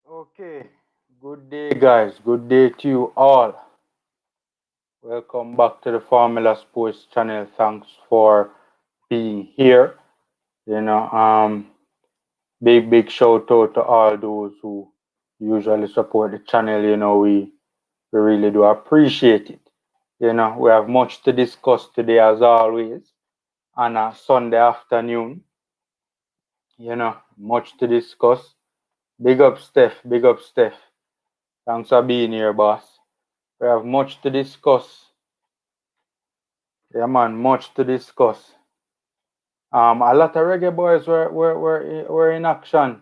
Okay, good day, guys. Good day to you all. Welcome back to the Formula Sports channel. Thanks for being here. You know, big shout out to all those who usually support the channel. We really do appreciate it. We have much to discuss today, as always, on a Sunday afternoon. Much to discuss. Big up, Steph. Big up, Steph. Thanks for being here, boss. We have much to discuss. Yeah, man, much to discuss. A lot of reggae boys were in action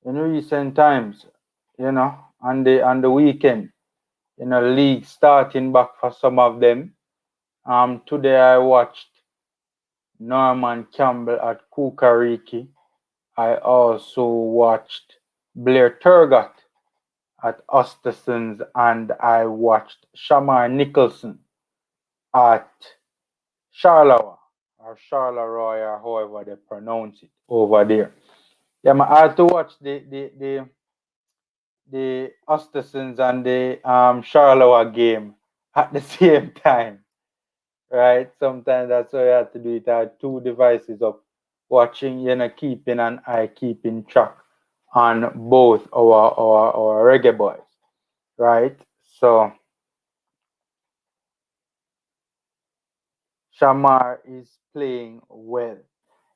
in recent times, on the weekend. League starting back for some of them. Today I watched Norman Campbell at Kukariki. I also watched Blair Turgot at Osterson's, and I watched Shamar Nicholson at Charleroi or Charleroi or however they pronounce it over there. Yeah, man, I had to watch the Ostersons and the Charleroi game at the same time, right? Sometimes that's why I had to do it. I had two devices up, watching, keeping an eye, keeping track on both our reggae boys, right? So Shamar is playing well.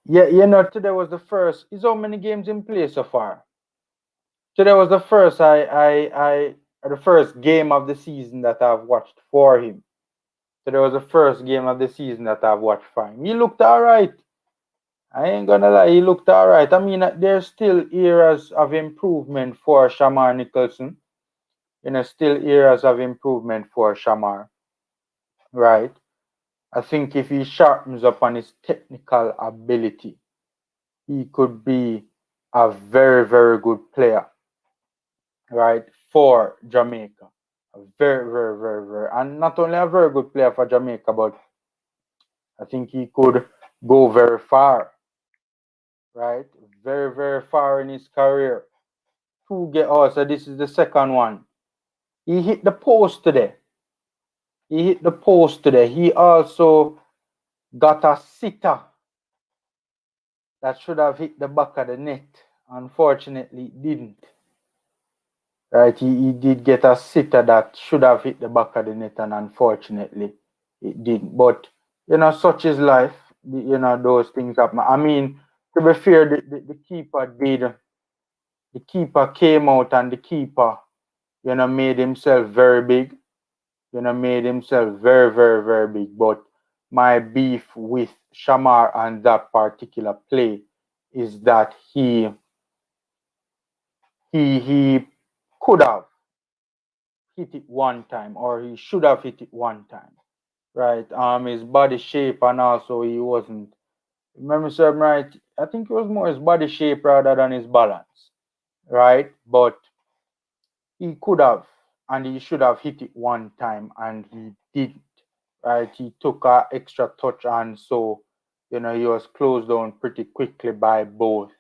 Yeah, today was the first. Is how many games in play so far? Today was the first the first game of the season that I've watched for him. Today was the first game of the season that I've watched for him. He looked alright. I ain't gonna lie, he looked alright. I mean, there's still areas of improvement for Shamar Nicholson. Still areas of improvement for Shamar, right? I think if he sharpens up on his technical ability, he could be a very, very good player, right, for Jamaica. A very, very, very, very, and not only a very good player for Jamaica, but I think he could go very far, right? Very, very far in his career. So this is the second one. He hit the post today. He also got a sitter that should have hit the back of the net. Unfortunately, it didn't. Right, he did get a sitter that should have hit the back of the net, and unfortunately, it didn't. But such is life. Those things happen. I mean, to be fair, the keeper did. The keeper came out, and the keeper, made himself very big. Made himself very, very, very big. But my beef with Shamar and that particular play is that he could have hit it one time, or he should have hit it one time, right? His body shape, and also he wasn't. Remember, sir, right? I think it was more his body shape rather than his balance, right? But he could have, and he should have hit it one time, and he didn't, right? He took a extra touch, and so he was closed down pretty quickly by both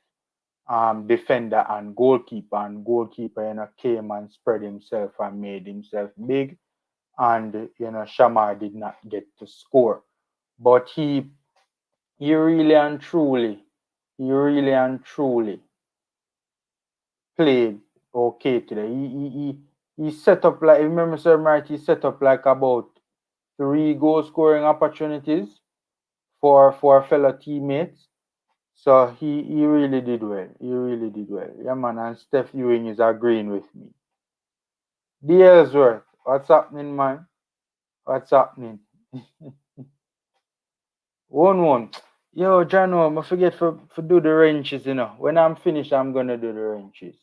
defender and goalkeeper. And goalkeeper, came and spread himself and made himself big, and Shamar did not get to score. But he really and truly, played okay today. He set up, like, remember, sir, right? He set up like about 3 goal scoring opportunities for fellow teammates. So he really did well. He really did well. Yeah, man. And Steph Ewing is agreeing with me. D. Ellsworth, what's happening, man? What's happening? 1-1. Yo, Jano, I forget for do the wrenches, When I'm finished, I'm gonna do the wrenches.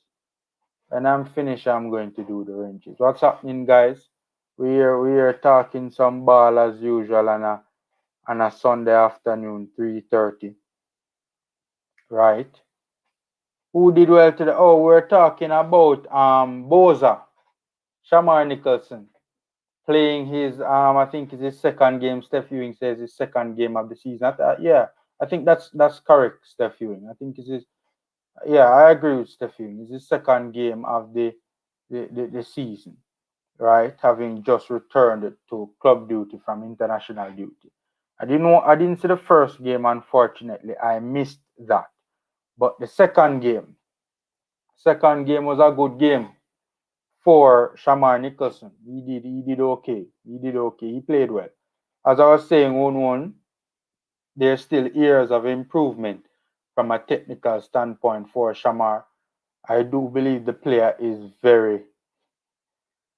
When I'm finished, I'm going to do the wrenches. What's happening, guys? We are talking some ball as usual on a Sunday afternoon, 3:30. Right? Who did well today? Oh, we're talking about Boza, Shamar Nicholson, playing his I think it's his second game. Steph Ewing says his second game of the season. Yeah, I think that's correct, Steph Ewing. I think it's Yeah, I agree with Stephen. It's the second game of the season, right? Having just returned to club duty from international duty. I didn't see the first game, unfortunately. I missed that. But the second game was a good game for Shamar Nicholson. He did okay. He did okay. He played well. As I was saying, 1-1, there's still areas of improvement from a technical standpoint for Shamar. I do believe the player is very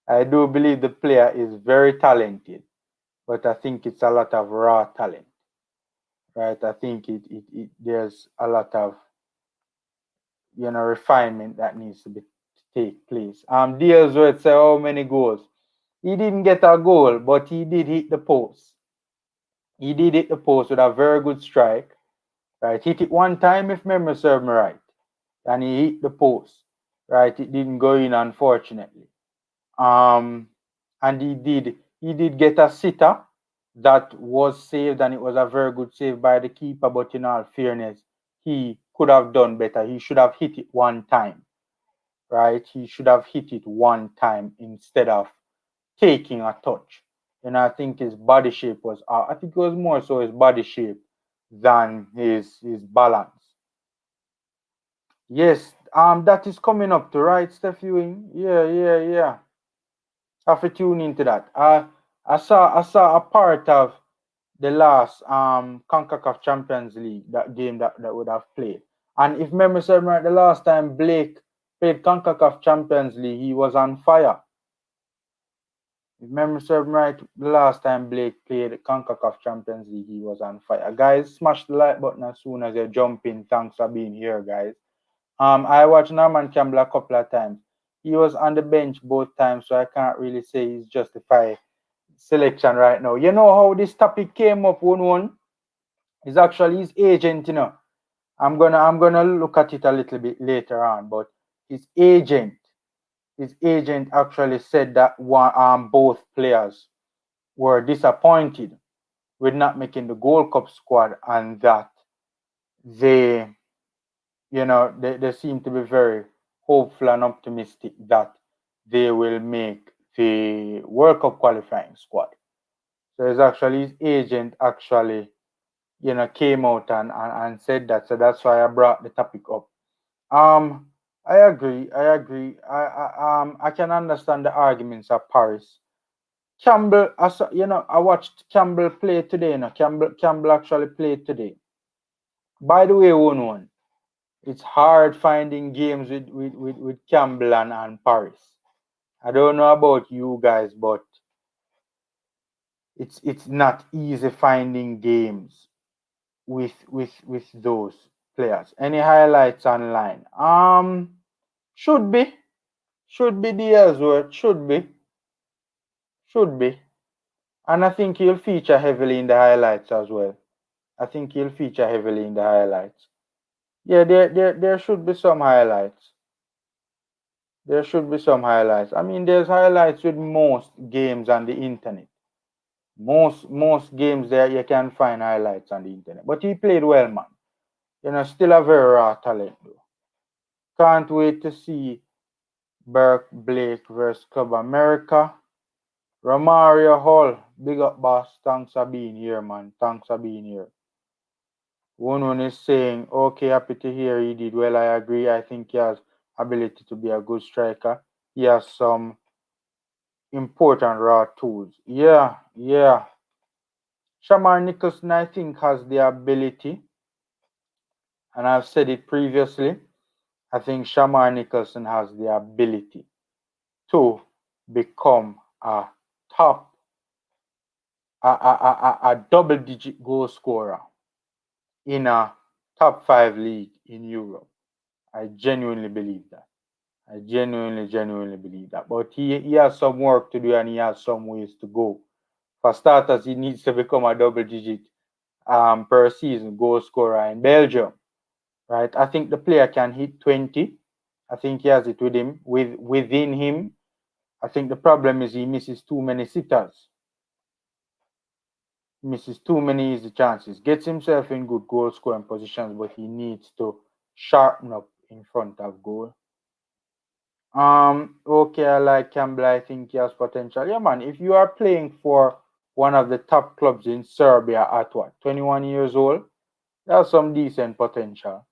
I do believe the player is very talented, but I think it's a lot of raw talent, right? I think it there's a lot of refinement that needs to take place. Deals would say how many goals. He didn't get a goal, but he did hit the post. He did hit the post with a very good strike. Right, hit it one time if memory serves me right, and he hit the post. Right, it didn't go in unfortunately. Um, and he did get a sitter that was saved, and it was a very good save by the keeper. But in all fairness, he could have done better. He should have hit it one time, right? He should have hit it one time instead of taking a touch. And I think his body shape was. I think it was more so his body shape than his balance. Yes, that is coming up to right, Steph Ewing. Yeah, yeah, yeah. I have to tune into that. I saw a part of the last CONCACAF Champions League, that game that would have played. And if memory serves me right, the last time Blake played CONCACAF Champions League, he was on fire. If memory serves me right, the last time Blake played CONCACAF Champions League, he was on fire. Guys, smash the like button as soon as you jump in. Thanks for being here, guys. I watched Norman Campbell a couple of times. He was on the bench both times, so I can't really say he's justified selection right now. You know how this topic came up, one is actually his agent. I'm gonna look at it a little bit later on, but his agent, his agent actually said that both players were disappointed with not making the Gold Cup squad, and that they they seem to be very hopeful and optimistic that they will make the World Cup qualifying squad. So it's actually his agent actually, came out and said that. So that's why I brought the topic up. Um, I agree. I agree. I can understand the arguments of Paris. Campbell, I watched Campbell play today. Campbell actually played today. By the way, one. It's hard finding games with Campbell and Paris. I don't know about you guys, but it's not easy finding games with those players. Any highlights online? Should be. Should be the well. Should be. Should be. And I think he'll feature heavily in the highlights as well. I think he'll feature heavily in the highlights. Yeah, there should be some highlights. There should be some highlights. I mean, there's highlights with most games on the internet. Most games there you can find highlights on the internet. But he played well, man. Still a very raw talent though. Can't wait to see Burke Blake versus Club America. Romario Hall, big up boss. Thanks for being here, man. Thanks for being here. One is saying, okay, happy to hear he did well. I agree. I think he has ability to be a good striker. He has some important raw tools. Yeah, yeah. Shamar Nicholson, I think, has the ability, and I've said it previously. I think Shamar Nicholson has the ability to become a top, a double-digit goal scorer in a top five league in Europe. I genuinely believe that. I genuinely believe that. But he has some work to do, and he has some ways to go. For starters, he needs to become a double-digit per season goal scorer in Belgium, right? I think the player can hit 20. I think he has it within him. I think the problem is he misses too many sitters. He misses too many easy chances. Gets himself in good goal scoring positions, but he needs to sharpen up in front of goal. Okay, I like Campbell. I think he has potential. Yeah, man. If you are playing for one of the top clubs in Serbia at what, 21 years old, you have some decent potential.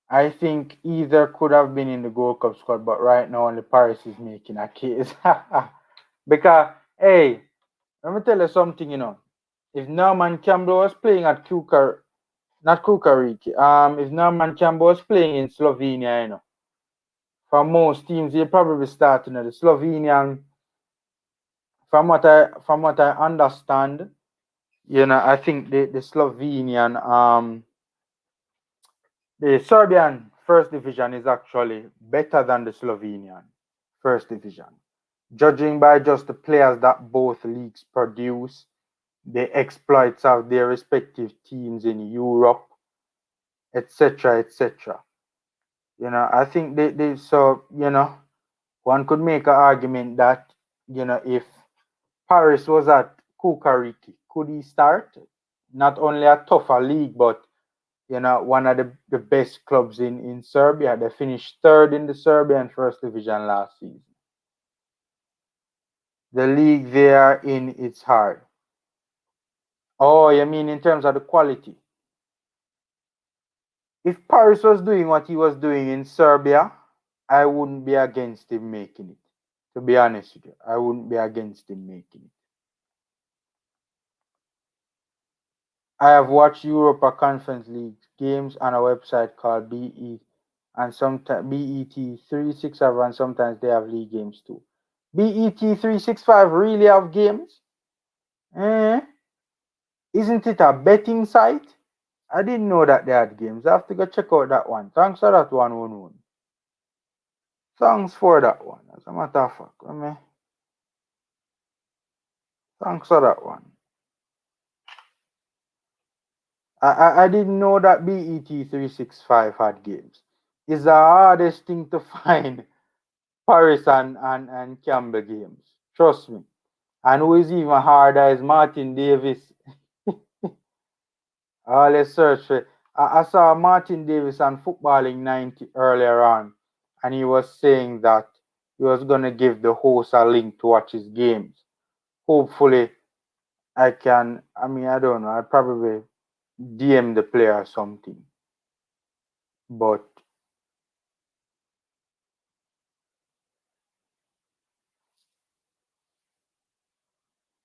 I think either could have been in the Gold Cup squad, but right now only Paris is making a case. Because, hey, let me tell you something, If Norman Campbell was playing at not Kukariki, if Norman Campbell was playing in Slovenia, for most teams, he'll probably start, the Slovenian. From what I understand, I think the Slovenian, the Serbian first division is actually better than the Slovenian first division, judging by just the players that both leagues produce, the exploits of their respective teams in Europe, etc., etc. I think one could make an argument that, if Paris was at Kukariki, could he start? Not only a tougher league, but one of the best clubs in Serbia. They finished third in the Serbian first division last season. The league they are in, it's hard. Oh, you mean in terms of the quality? If Paris was doing what he was doing in Serbia, I wouldn't be against him making it. To be honest with you, I wouldn't be against him making it. I have watched Europa Conference League games on a website called BE and sometimes BET365, and sometimes they have league games too. BET365 really have games? Isn't it a betting site? I didn't know that they had games. I have to go check out that one. Thanks for that one, Woon. Thanks for that one. As a matter of fact, thanks for that one. I didn't know that BET365 had games. It's the hardest thing to find Parris and Campbell games. Trust me. And who is even harder is Martin Davis. Let's search for it. I saw Martin Davis on Footballing 90 earlier on, and he was saying that he was going to give the host a link to watch his games. Hopefully, I don't know, I'll probably DM the player or something. But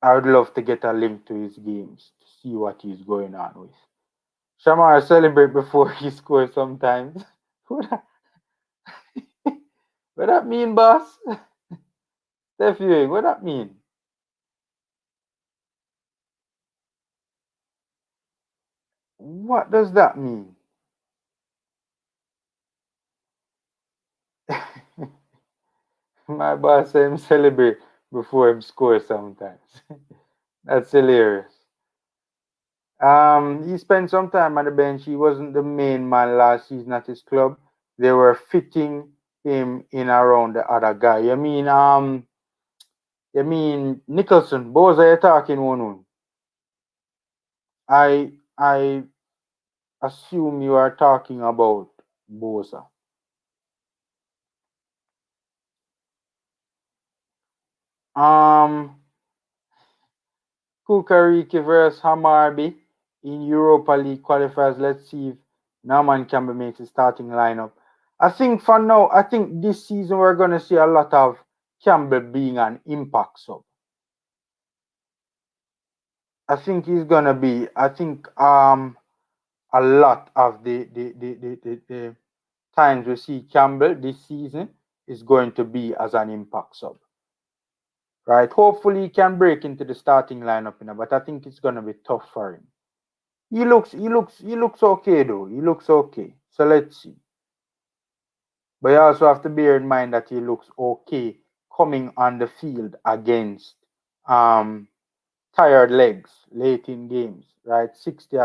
I would love to get a link to his games to see what he's going on with. Shamar celebrate before he scores sometimes. What that mean, boss? Steph Ewing, what that mean? What does that mean? My boss say him celebrate before him score sometimes. That's hilarious. He spent some time on the bench. He wasn't the main man last season at his club. They were fitting him in around the other guy. You mean Nicholson? Both are you talking one? I assume you are talking about Bosa. Kukariki versus Hamarby in Europa League qualifiers. Let's see if Norman Campbell makes a starting lineup. I think for now, this season we're going to see a lot of Campbell being an impact sub. I think he's going to be, a lot of the times we see Campbell this season is going to be as an impact sub. Right? Hopefully he can break into the starting lineup, but I think it's going to be tough for him. He looks okay though. He looks okay. So let's see. But you also have to bear in mind that he looks okay coming on the field against tired legs late in games, right? 60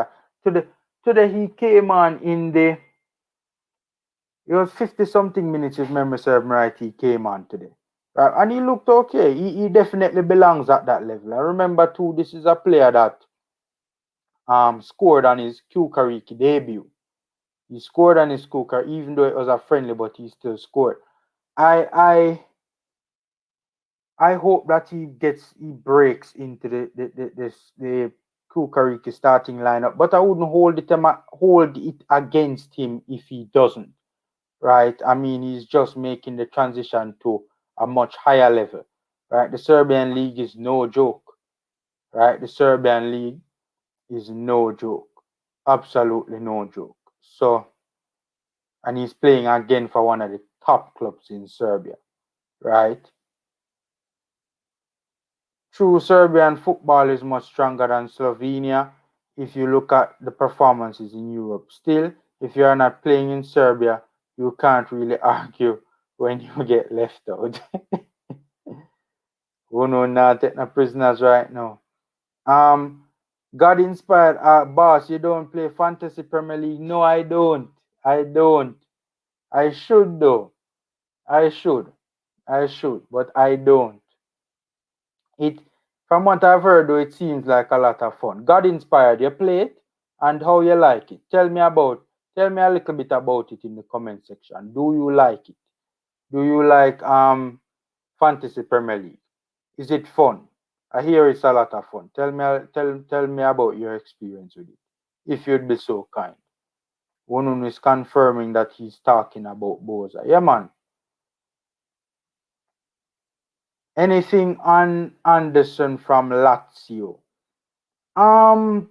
today he came on it was 50 something minutes if memory serves me right, he came on today. Right? And he looked okay. He definitely belongs at that level. I remember too, this is a player that scored on his Kukariki debut. He scored on his cooker, even though it was a friendly, but he still scored. I I hope that he breaks into the Kukariki starting lineup, but I wouldn't hold it against him if he doesn't. Right? I mean, he's just making the transition to a much higher level. Right? The Serbian league is no joke. Right? The Serbian league is no joke. Absolutely no joke. So, and he's playing again for one of the top clubs in Serbia. Right? True, Serbian football is much stronger than Slovenia if you look at the performances in Europe. Still, if you are not playing in Serbia, you can't really argue when you get left out. Who know not take no prisoners right now. Um, God inspired boss, you don't play fantasy Premier League. No, I don't. I don't. I should though. I should. I should, but I don't. It, from what I've heard, though, it seems like a lot of fun. God inspired, you play it and how you like it. Tell me a little bit about it in the comment section. Do you like it? Do you like Fantasy Premier League? Is it fun? I hear it's a lot of fun. Tell me about your experience with it, if you'd be so kind. One is confirming that he's talking about Boza. Yeah, man. Anything on Anderson from Lazio? Um,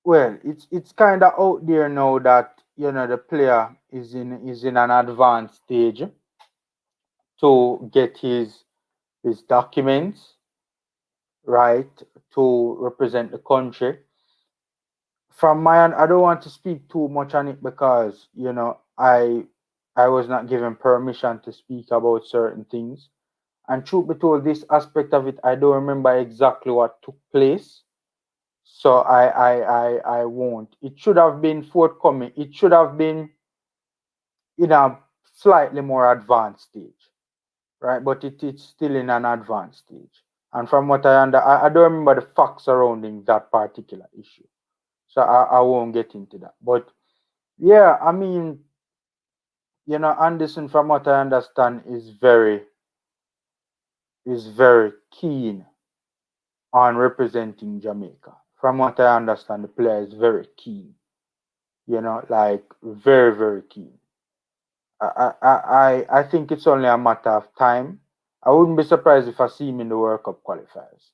Well, it's kind of out there now that the player is in an advanced stage to get his documents right to represent the country. From my end, I don't want to speak too much on it because I was not given permission to speak about certain things. And truth be told, this aspect of it, I don't remember exactly what took place. So I won't. It should have been forthcoming. It should have been in a slightly more advanced stage, right? But it's still in an advanced stage. And from what I don't remember the facts surrounding that particular issue, so I won't get into that. But yeah, I mean, Anderson, from what I understand, is very keen on representing Jamaica. From what I understand, the player is very keen. Like very, very keen. I think it's only a matter of time. I wouldn't be surprised if I see him in the World Cup qualifiers.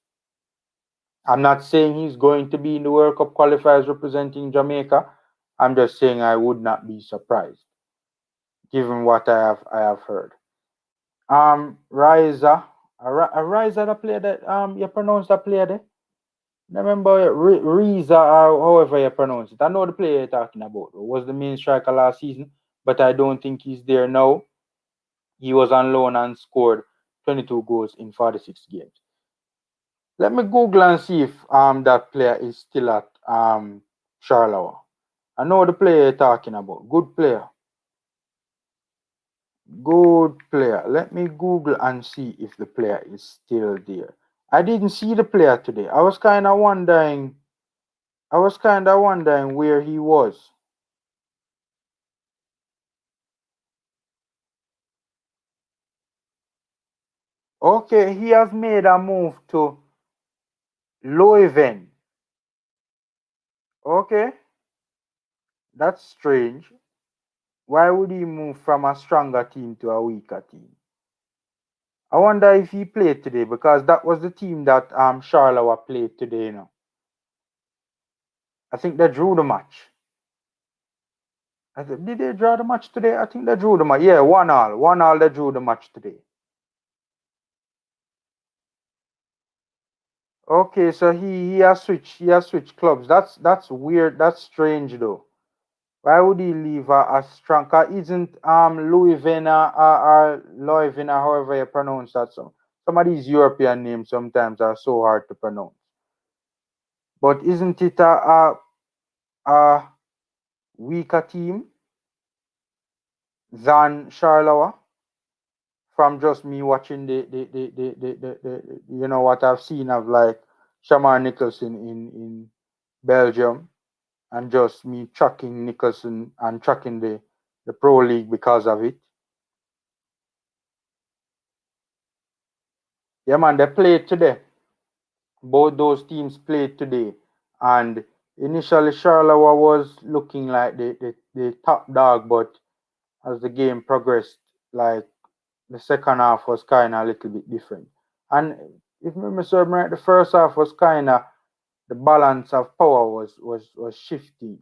I'm not saying he's going to be in the World Cup qualifiers representing Jamaica. I'm just saying I would not be surprised, given what I have heard. Riza, Riza, the player that you pronounce that player there. Remember Riza, or however you pronounce it. I know the player you're talking about. Was the main striker last season, but I don't think he's there now. He was on loan and scored 22 goals in 46 games. Let me Google and see if that player is still at Charleroi. I know the player you're talking about. Good player. Good player. Let me Google and see if the player is still there. I didn't see the player today. I was kind of wondering where he was. Okay, he has made a move to Leuven. Okay, that's strange. Why would he move from a stronger team to a weaker team? I wonder if he played today because that was the team that Charleroi played today. I think they drew the match. Did they draw the match today? I think they drew the match. Yeah, 1-1. 1-1 they drew the match today. Okay, so he has switched clubs. That's weird. That's strange though. Why would he leave a strong? Cause isn't Louis Vena or Loivena, however you pronounce that? Some of these European names sometimes are so hard to pronounce. But isn't it a weaker team than Charleroi? From just me watching what I've seen of like Shamar Nicholson in Belgium and just me tracking Nicholson and tracking the Pro League because of it. Yeah, man, they played today. Both those teams played today, and initially Charleroi was looking like the top dog, but as the game progressed, like the second half was kind of a little bit different. And if memory serves me right, the first half was kind of the balance of power was shifting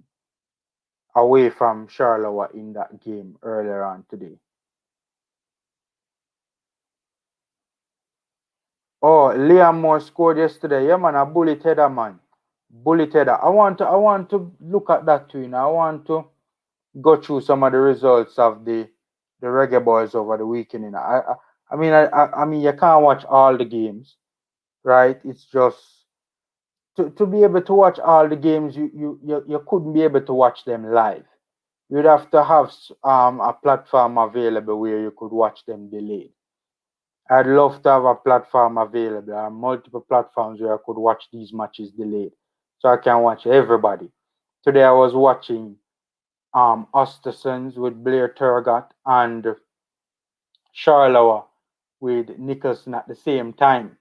away from Charleroi in that game earlier on today. Oh, Liam Moore scored yesterday. Yeah, man, a bullet header, man. Bullet header. I want to look at that too. You know? I want to go through some of the results of the Reggae Boys over the weekend. You know? I mean, you can't watch all the games, right? It's just to be able to watch all the games, you couldn't be able to watch them live. You'd have to have a platform available where you could watch them delayed. I'd love to have a platform available. There are multiple platforms where I could watch these matches delayed, so I can watch everybody. Today I was watching Ostersons with Blair Turgott and Charleroi with Nicholson at the same time.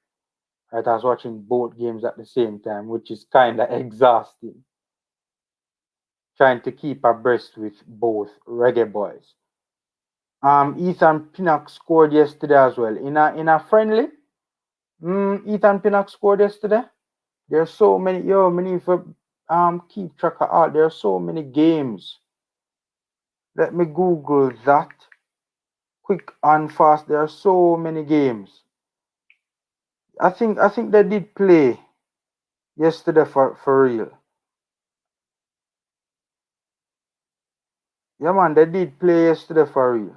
Right, I was watching both games at the same time, which is kind of exhausting. Trying to keep abreast with both Reggae Boys. Ethan Pinnock scored yesterday as well in a friendly. Ethan Pinnock scored yesterday. There's so many. Yo, many for keep track of all. There are so many games. Let me Google that quick and fast. There are so many games. I think they did play yesterday for real. Yeah, man, they did play yesterday for real.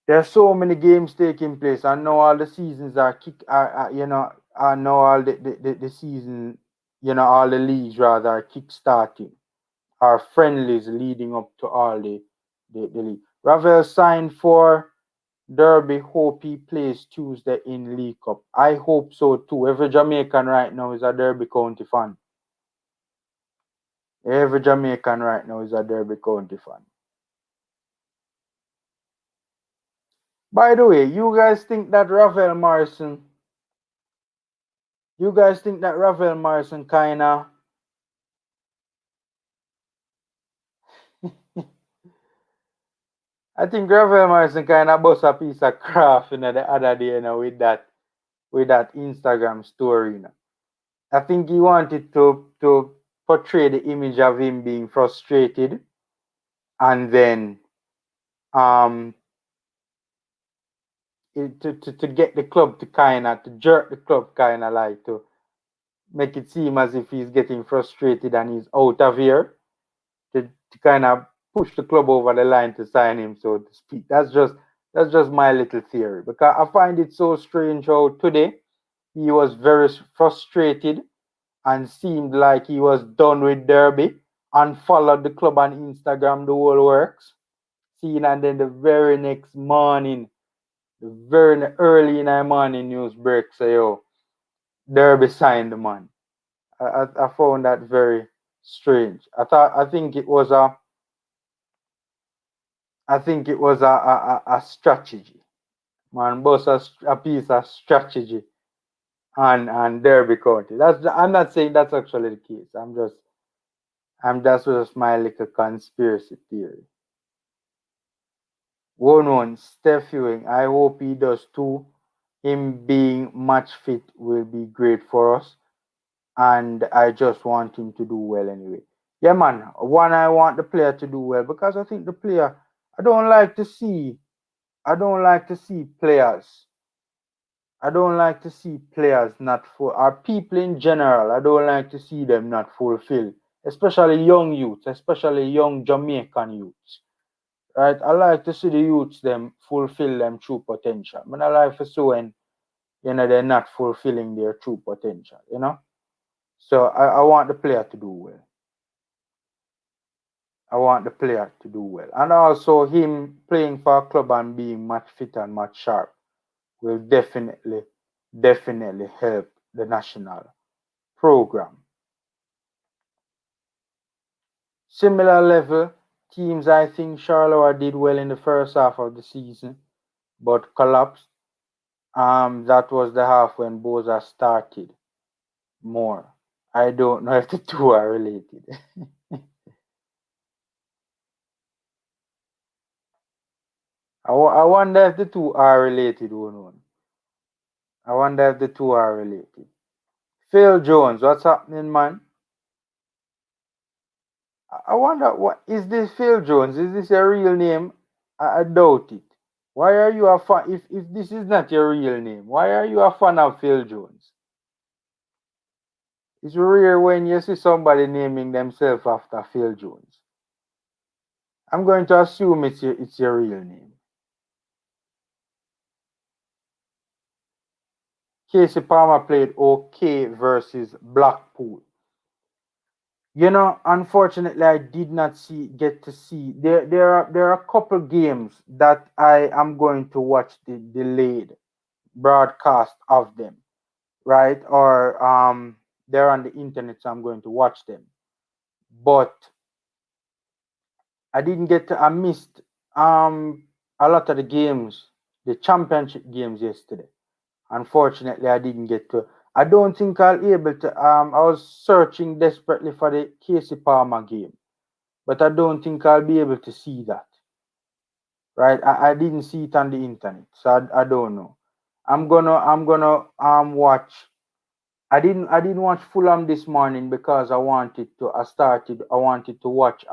There are so many games taking place. I know all the seasons are kick. I know all the season. All the leagues rather are kick starting. Our friendlies leading up to all the league. Ravel signed for Derby. Hope he plays Tuesday in League Cup. I hope so too. Every Jamaican right now is a Derby County fan. Every Jamaican right now is a Derby County fan. By the way, you guys think that Ravel Morrison? You guys think that Ravel Morrison kinda? I think Ravel Morrison kinda bust a piece of craft, the other day, with that Instagram story, I think he wanted to portray the image of him being frustrated, and then um to get the club to to jerk the club like to make it seem as if he's getting frustrated and he's out of here to kind of push the club over the line to sign him, so to speak. That's just my little theory, because I find it so strange how today he was very frustrated and seemed like he was done with Derby and followed the club on Instagram, the whole works. Seen, and then the very next morning, the very early in the morning news break say, yo, Derby signed the man. I found that very strange. I think it was a strategy. Man, boss a piece of strategy and Derby County. I'm not saying that's actually the case. That's just my little conspiracy theory. 1-1, Steph Ewing. I hope he does too. Him being match fit will be great for us. And I just want him to do well anyway. Yeah, man. One, I want the player to do well because I think the player. I don't like to see. I don't like to see players. I don't like to see players not full, or people in general. I don't like to see them not fulfilled, especially young youths, especially young Jamaican youths. Right? I like to see the youths them fulfill them true potential. But I like to see when they're not fulfilling their true potential. So I want the player to do well. I want the player to do well. And also him playing for a club and being match fit and match sharp will definitely help the national program. Similar level teams, I think Charleroi did well in the first half of the season, but collapsed. That was the half when Boza started more. I don't know if the two are related. I wonder if the two are related, Unknown. I wonder if the two are related. Phil Jones, what's happening, man? I wonder what is this Phil Jones? Is this your real name? I doubt it. Why are you a fan? If this is not your real name, why are you a fan of Phil Jones? It's rare when you see somebody naming themselves after Phil Jones. I'm going to assume it's your real name. Casey Palmer played okay versus Blackpool. Unfortunately, I did not get to see. There are a couple games that I am going to watch the delayed broadcast of them, right? Or they're on the internet, so I'm going to watch them. But I didn't get to. I missed a lot of the games, the championship games yesterday. Unfortunately, I didn't get to. I don't think I'll be able to. I was searching desperately for the Casey Palmer game, but I don't think I'll be able to see that. Right? I didn't see it on the internet, so I don't know. I'm gonna watch. I didn't watch Fulham this morning because I wanted to watch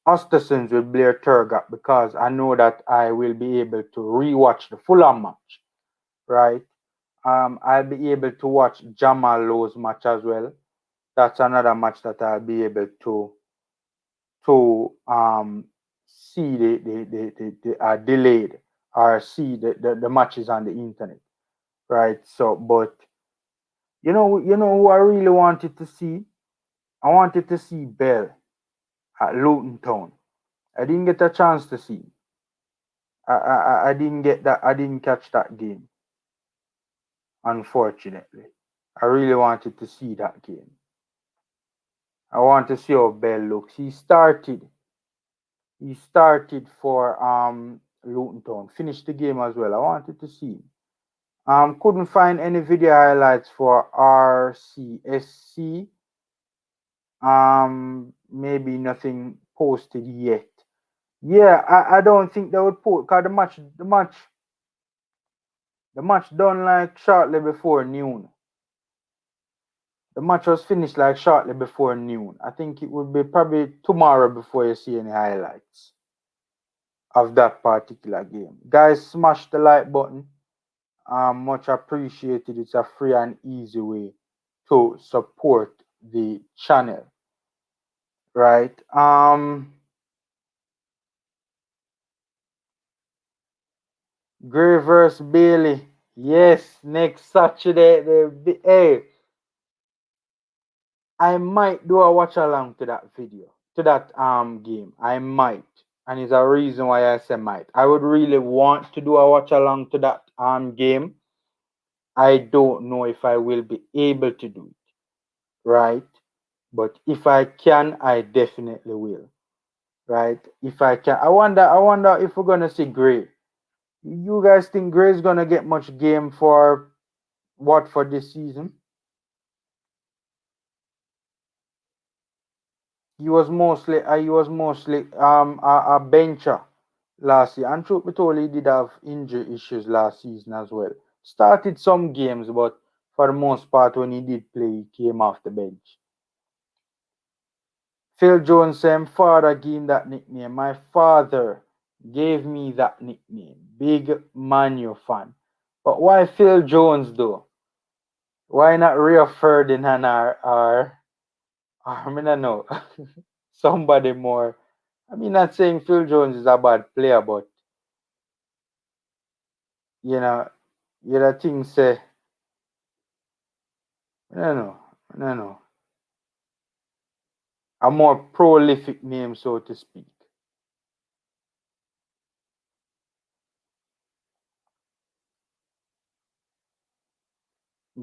Ostersons with Blair Turgott because I know that I will be able to rewatch the Fulham match, right? I'll be able to watch Jamal Low's match as well. That's another match that I'll be able to see the delayed or see the matches on the internet, right? So, but you know who I really wanted to see? I wanted to see Bell at Luton Town. I didn't get a chance to see. I didn't get that. I didn't catch that game, unfortunately. I really wanted to see that game. I want to see how Bell looks. He started for Luton Town. Finished the game as well. I wanted to see him. Couldn't find any video highlights for RCSC. Maybe nothing posted yet. Yeah, I don't think they would put because the match done like shortly before noon. The match was finished like shortly before noon. I think it would be probably tomorrow before you see any highlights of that particular game. Guys, smash the like button. Much appreciated. It's a free and easy way to support the channel, right? Gray vs Bailey. Yes, next Saturday. Hey, I might do a watch along to that video, to that game. I might. And it's a reason why I say might. I would really want to do a watch along to that game. I don't know if I will be able to do it, right? But if I can, I definitely will. Right? If I can. I wonder if we're gonna see Gray. You guys think Gray's gonna get much game for Watford this season? He was mostly a bencher last year. And truth be told, he did have injury issues last season as well. Started some games, but for the most part, when he did play, he came off the bench. Phil Jones said, father gave him that nickname. My father gave me that nickname. Big Manu fan. But why Phil Jones though? Why not Rio Ferdinand or I mean I know somebody more. I mean not saying Phil Jones is a bad player, but you know, you know things say I don't know. I don't know. A more prolific name so to speak.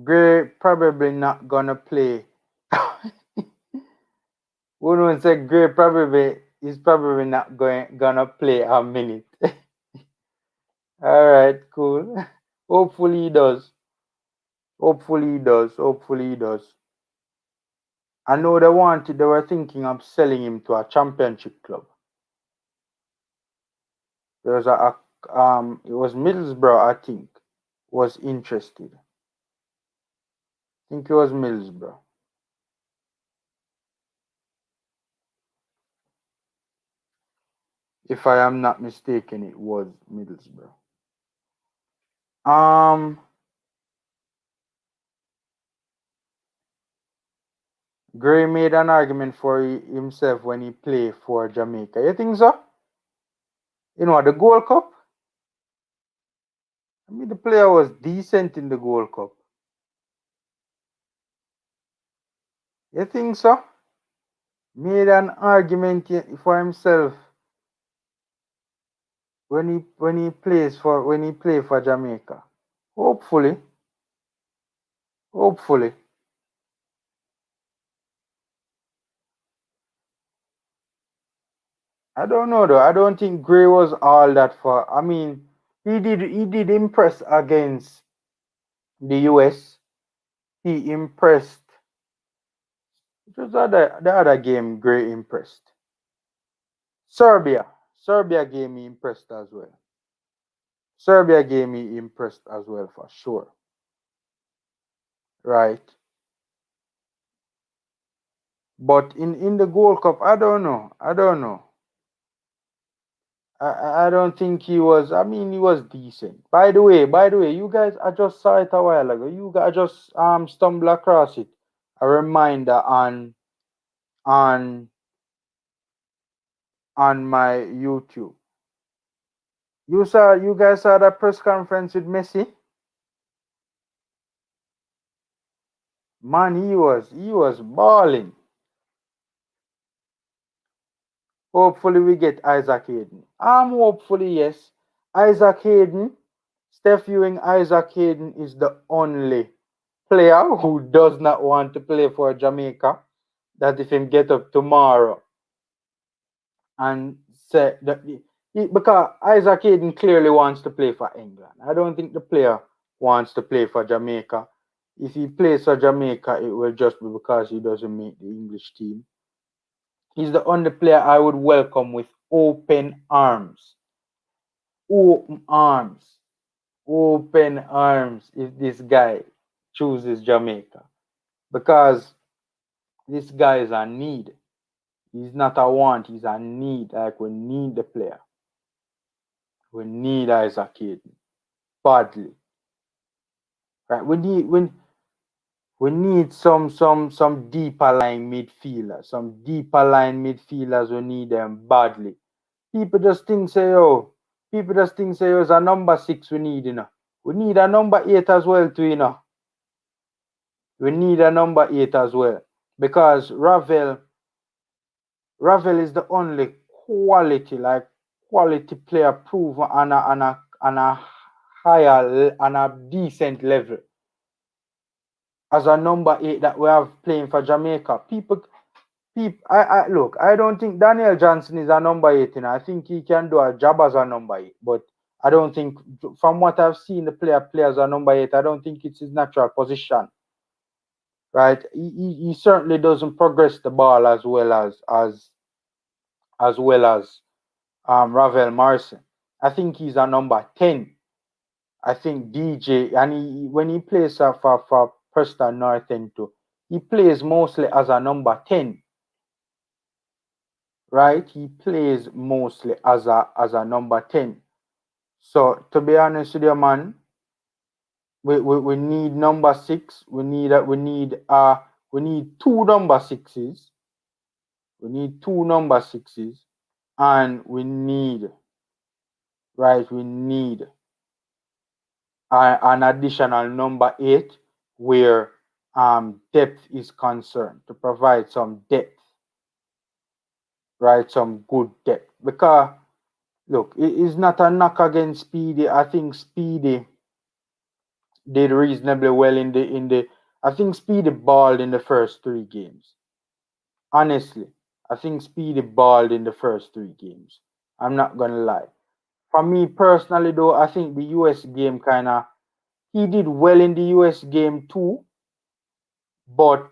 Gray probably not gonna play. Wouldn't say Gray probably is probably not gonna play a minute. All right, cool. Hopefully he does. Hopefully he does. Hopefully he does. I know they were thinking of selling him to a championship club. There was it was Middlesbrough, I think, was interested. I think it was Middlesbrough. If I am not mistaken, it was Middlesbrough. Um, Gray made an argument for himself when he played for Jamaica. You think so? You know, the Gold Cup? I mean, the player was decent in the Gold Cup. You think so? Made an argument for himself when he played for Jamaica. Hopefully, hopefully. I don't know though. I don't think Gray was all that far. I mean, he did impress against the US. He impressed. It was the other game Gray impressed. Serbia. Serbia game he impressed as well. Serbia game he impressed as well for sure. Right. But in the Gold Cup, I don't know. I don't know. I don't think he was. I mean, he was decent. By the way, you guys, I just saw it a while ago. You guys just stumbled across it. A reminder on on my YouTube. You guys saw that press conference with Messi? Man, he was balling. Hopefully we get Isaac Hayden. Hopefully yes. Isaac Hayden, Steph Ewing, Isaac Hayden is the only player who does not want to play for Jamaica. That if him get up tomorrow and say that because Isaac Hayden clearly wants to play for England. I don't think the player wants to play for Jamaica. If he plays for Jamaica, it will just be because he doesn't make the English team. He's the only player I would welcome with open arms. Open arms. Open arms if this guy chooses Jamaica. Because this guy is a need. He's not a want, he's a need. Like we need the player. We need Isaac Hayden badly. Right? We need some deeper line midfielders. Some deeper line midfielders, we need them badly. People just think say, oh, it's a number 6 we need, you know. We need a number 8 as well too, you know. We need a number 8 as well. Because Ravel is the only quality player proven on a higher on a decent level as a number 8 that we have playing for Jamaica. I look, I don't think Daniel Johnson is a number 8, you know. I think he can do a job as a number 8, but I don't think, from what I've seen the player play as a number 8, I don't think it's his natural position. Right? He certainly doesn't progress the ball as well as Ravel Morrison. I think he's a number 10. I think DJ, and when he plays for Preston North End too, he plays mostly as a number 10. Right? He plays mostly as a number 10. So to be honest with you, man, we need number 6. We need two number 6s. We need two number 6s, and we need an additional number 8 where depth is concerned, to provide some depth, right? Some good depth. Because look, it is not a knock against Speedy. I think Speedy did reasonably well in the I think Speedy balled in the first 3 games. Honestly. I think Speedy balled in the first 3 games. I'm not gonna lie. For me personally, though, I think the US game kind of he did well in the US game too, but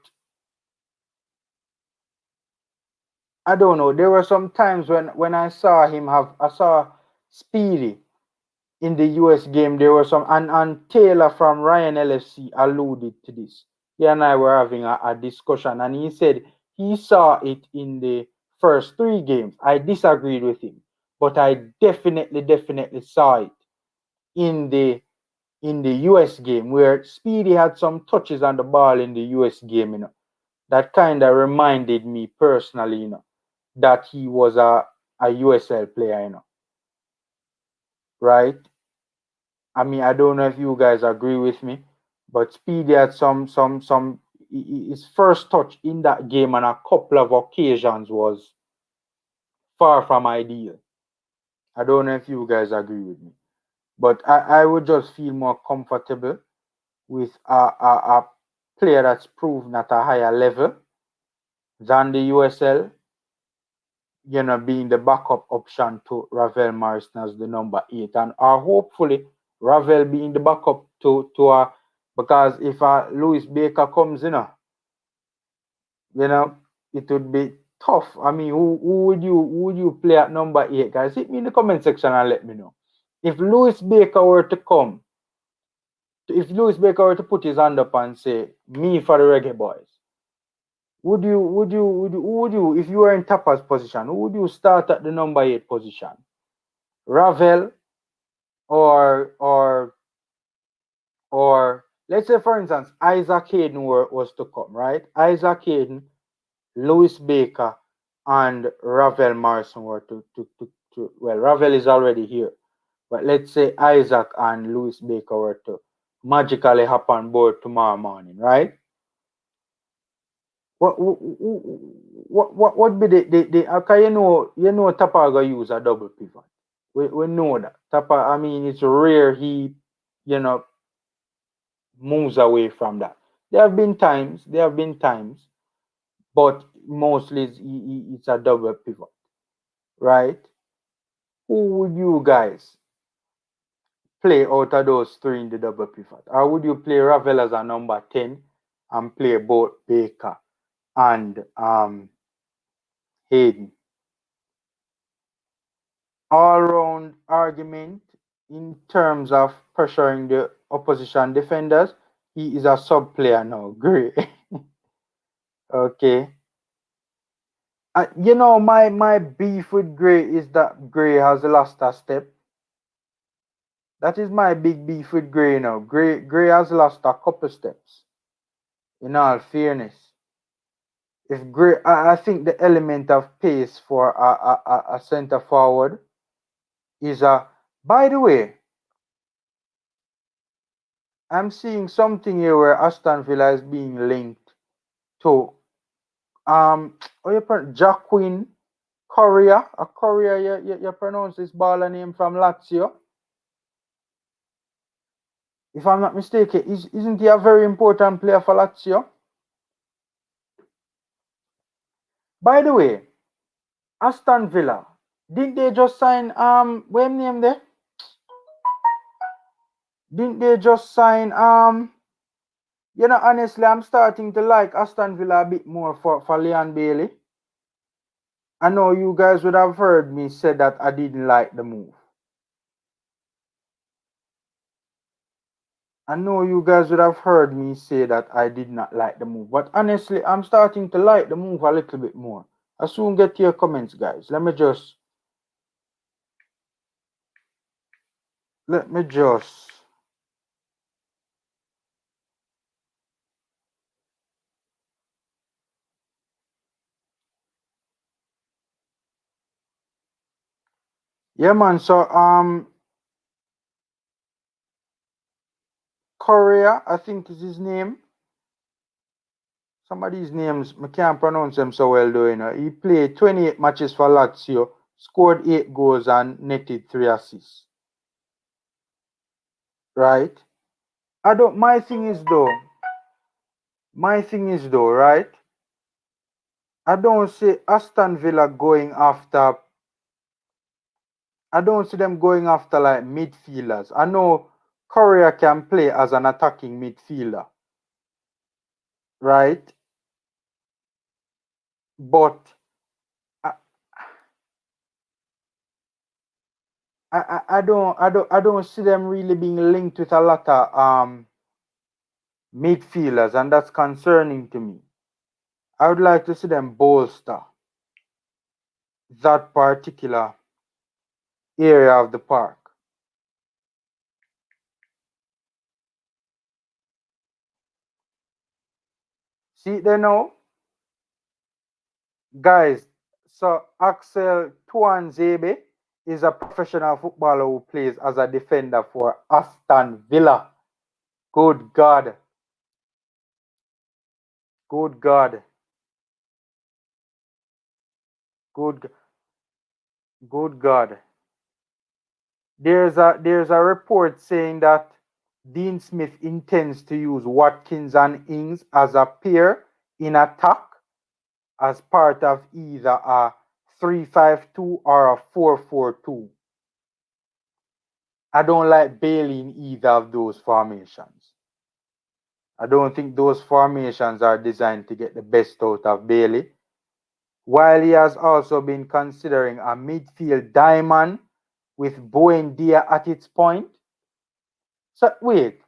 I don't know. There were some times when I saw Speedy in the US game. There were some and Taylor from Ryan LFC alluded to this. He and I were having a discussion, and he said he saw it in the first 3 games. I disagreed with him, but I definitely saw it in the US game where Speedy had some touches on the ball in the US game, that kind of reminded me personally, that he was a USL player, right? I mean, I don't know if you guys agree with me, but Speedy had some his first touch in that game on a couple of occasions was far from ideal. I don't know if you guys agree with me, but I would just feel more comfortable with a player that's proven at a higher level than the USL, being the backup option to Ravel Morrison as the number 8, and or hopefully Ravel being the backup to because if Louis Baker comes in, you know, it would be tough. I mean, who would you play at number 8, guys? Hit me in the comment section and let me know. If Louis Baker were to come, if Louis Baker were to put his hand up and say, "Me for the Reggae Boys," who would you, if you were in Tapa's position, who would you start at the number 8 position? Ravel or or let's say for instance Isaac Hayden was to come, right? Isaac Hayden, Louis Baker, and Ravel Morrison were to well, Ravel is already here, but let's say Isaac and Louis Baker were to magically hop on board tomorrow morning, right? What would be the okay, Tapa gonna use a double pivot. We know that. Tapa, I mean, it's rare he, you know, moves away from that. There have been times, but mostly it's a double pivot, right? Who would you guys play out of those 3 in the double pivot? Or would you play Ravel as a number 10 and play both Baker and Hayden? All round argument in terms of pressuring the opposition defenders. He is a sub player now. Great. Okay. My beef with Gray is that Gray has lost a step. That is my big beef with Gray now. Gray has lost a couple steps. In all fairness, if Gray, I think the element of pace for a center forward is a. By the way, I'm seeing something here where Aston Villa is being linked to Jacqueline Correa. A Correa, you pronounce this baller name from Lazio. If I'm not mistaken, isn't he a very important player for Lazio? By the way, Aston Villa, didn't they just sign what name there? Didn't they just sign honestly I'm starting to like Aston Villa a bit more for Leon Bailey. I know you guys would have heard me say that I didn't like the move. I know you guys would have heard me say that I did not like the move, but honestly, I'm starting to like the move a little bit more. I'll soon get to your comments, guys. Let me just. Yeah, man. So, Correa, I think is his name. Some of these names, I can't pronounce them so well, though. He played 28 matches for Lazio, scored 8 goals, and netted 3 assists. Right? My thing is though, right? I don't see Aston Villa going after. I don't see them going after like midfielders. I know Correa can play as an attacking midfielder, right? But I, I don't see them really being linked with a lot of midfielders, and that's concerning to me. I would like to see them bolster that particular area of the park. See there now, guys. So Axel Tuanzebe is a professional footballer who plays as a defender for Aston Villa. Good God. Good God. Good good God. There's a report saying that Dean Smith intends to use Watkins and Ings as a pair in attack as part of either a 3-5-2 or a 4-4-2. I don't like Bailey in either of those formations. I don't think those formations are designed to get the best out of Bailey. While he has also been considering a midfield diamond with Buendia at its point. So wait,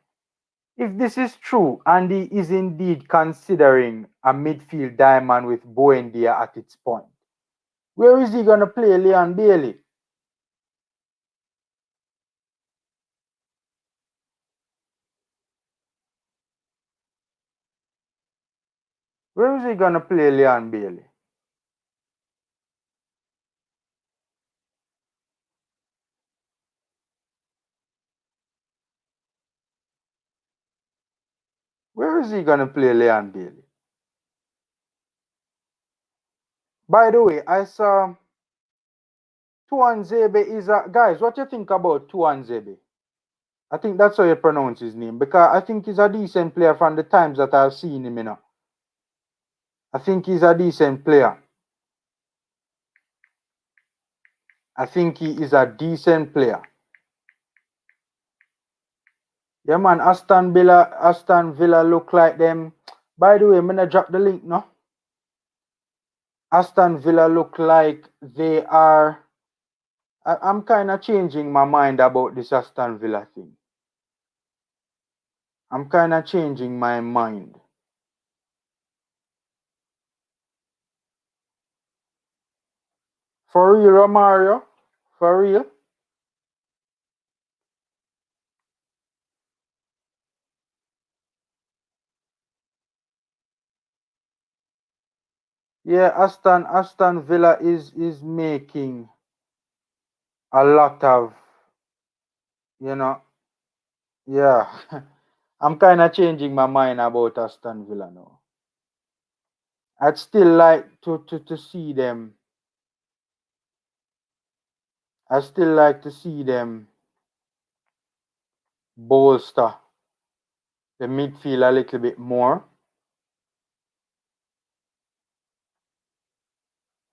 if this is true and he is indeed considering a midfield diamond with Buendia at its point, where is he going to play Leon Bailey? Where is he going to play Leon Bailey? Where is he going to play Leon Bailey? By the way, I saw Tuanzebe is a... Guys, what do you think about Tuanzebe? I think that's how you pronounce his name, because I think he's a decent player from the times that I've seen him, you know. I think he's a decent player. I think he is a decent player. Yeah, man, Aston Villa look like them. By the way, I'm gonna drop the link, no? Aston Villa look like they are... I'm kind of changing my mind about this Aston Villa thing. I'm kind of changing my mind. For real, Romario? For real? Yeah, Aston Villa is making a lot of, you know, yeah. I'm kind of changing my mind about Aston Villa now. I'd still like to see them. I still like to see them bolster the midfield a little bit more.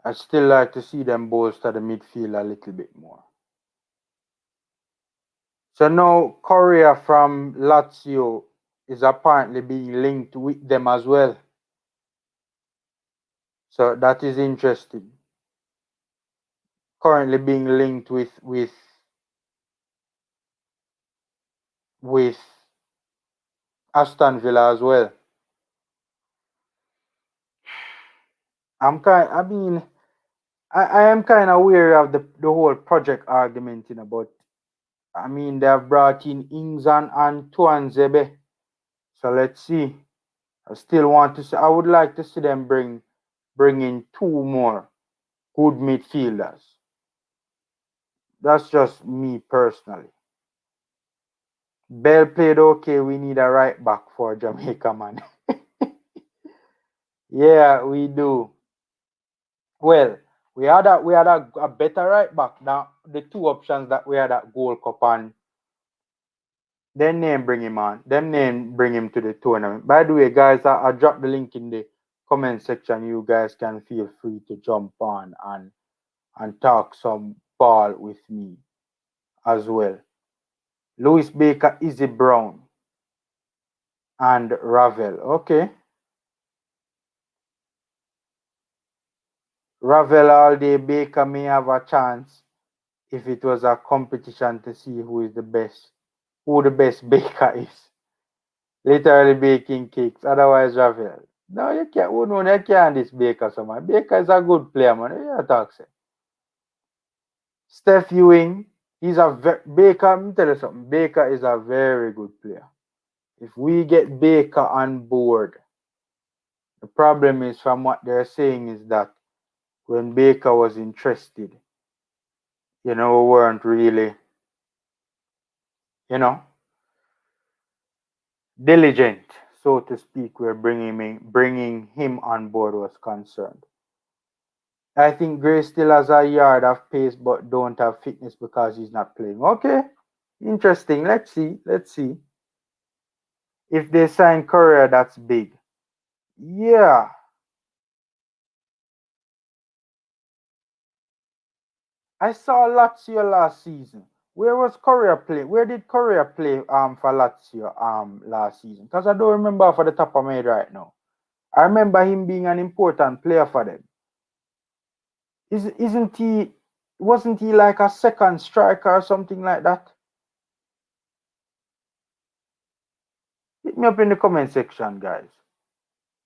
I still like to see them bolster the midfield a little bit more. So now Correa from Lazio is apparently being linked with them as well. So that is interesting. Currently being linked with Aston Villa as well. I am kind of wary of the whole project argument, you know, but I mean, they have brought in Ings and Tuanzebe. So let's see. I still want to see, I would like to see them bring in two more good midfielders. That's just me personally. Bell played okay. We need a right back for Jamaica, man. Yeah, we do. Well, we had a better right back than the two options that we had at Gold Cup, and then name bring him on. Them name bring him to the tournament. By the way, guys, I dropped the link in the comment section, you guys can feel free to jump on and talk some ball with me as well. Louis Baker, Izzy Brown, and Ravel. Okay. Ravel all day, Baker may have a chance if it was a competition to see who the best baker is. Literally baking cakes, otherwise Ravel. No, you can't, who know, you can't this Baker, so man. Baker is a good player, man. You talk say. Steph Ewing, Baker, let me tell you something. Baker is a very good player. If we get Baker on board, the problem is from what they're saying is that when Baker was interested, we weren't really, you know, diligent, so to speak, where bringing him on board was concerned. I think Gray still has a yard of pace but don't have fitness because he's not playing. Okay, interesting. Let's see. If they sign Courier, that's big. Yeah. I saw Lazio last season. Where was Courier play? Where did Courier play for Lazio last season? Because I don't remember off the top of my head right now. I remember him being an important player for them. Wasn't he like a second striker or something like that? Hit me up in the comment section, guys.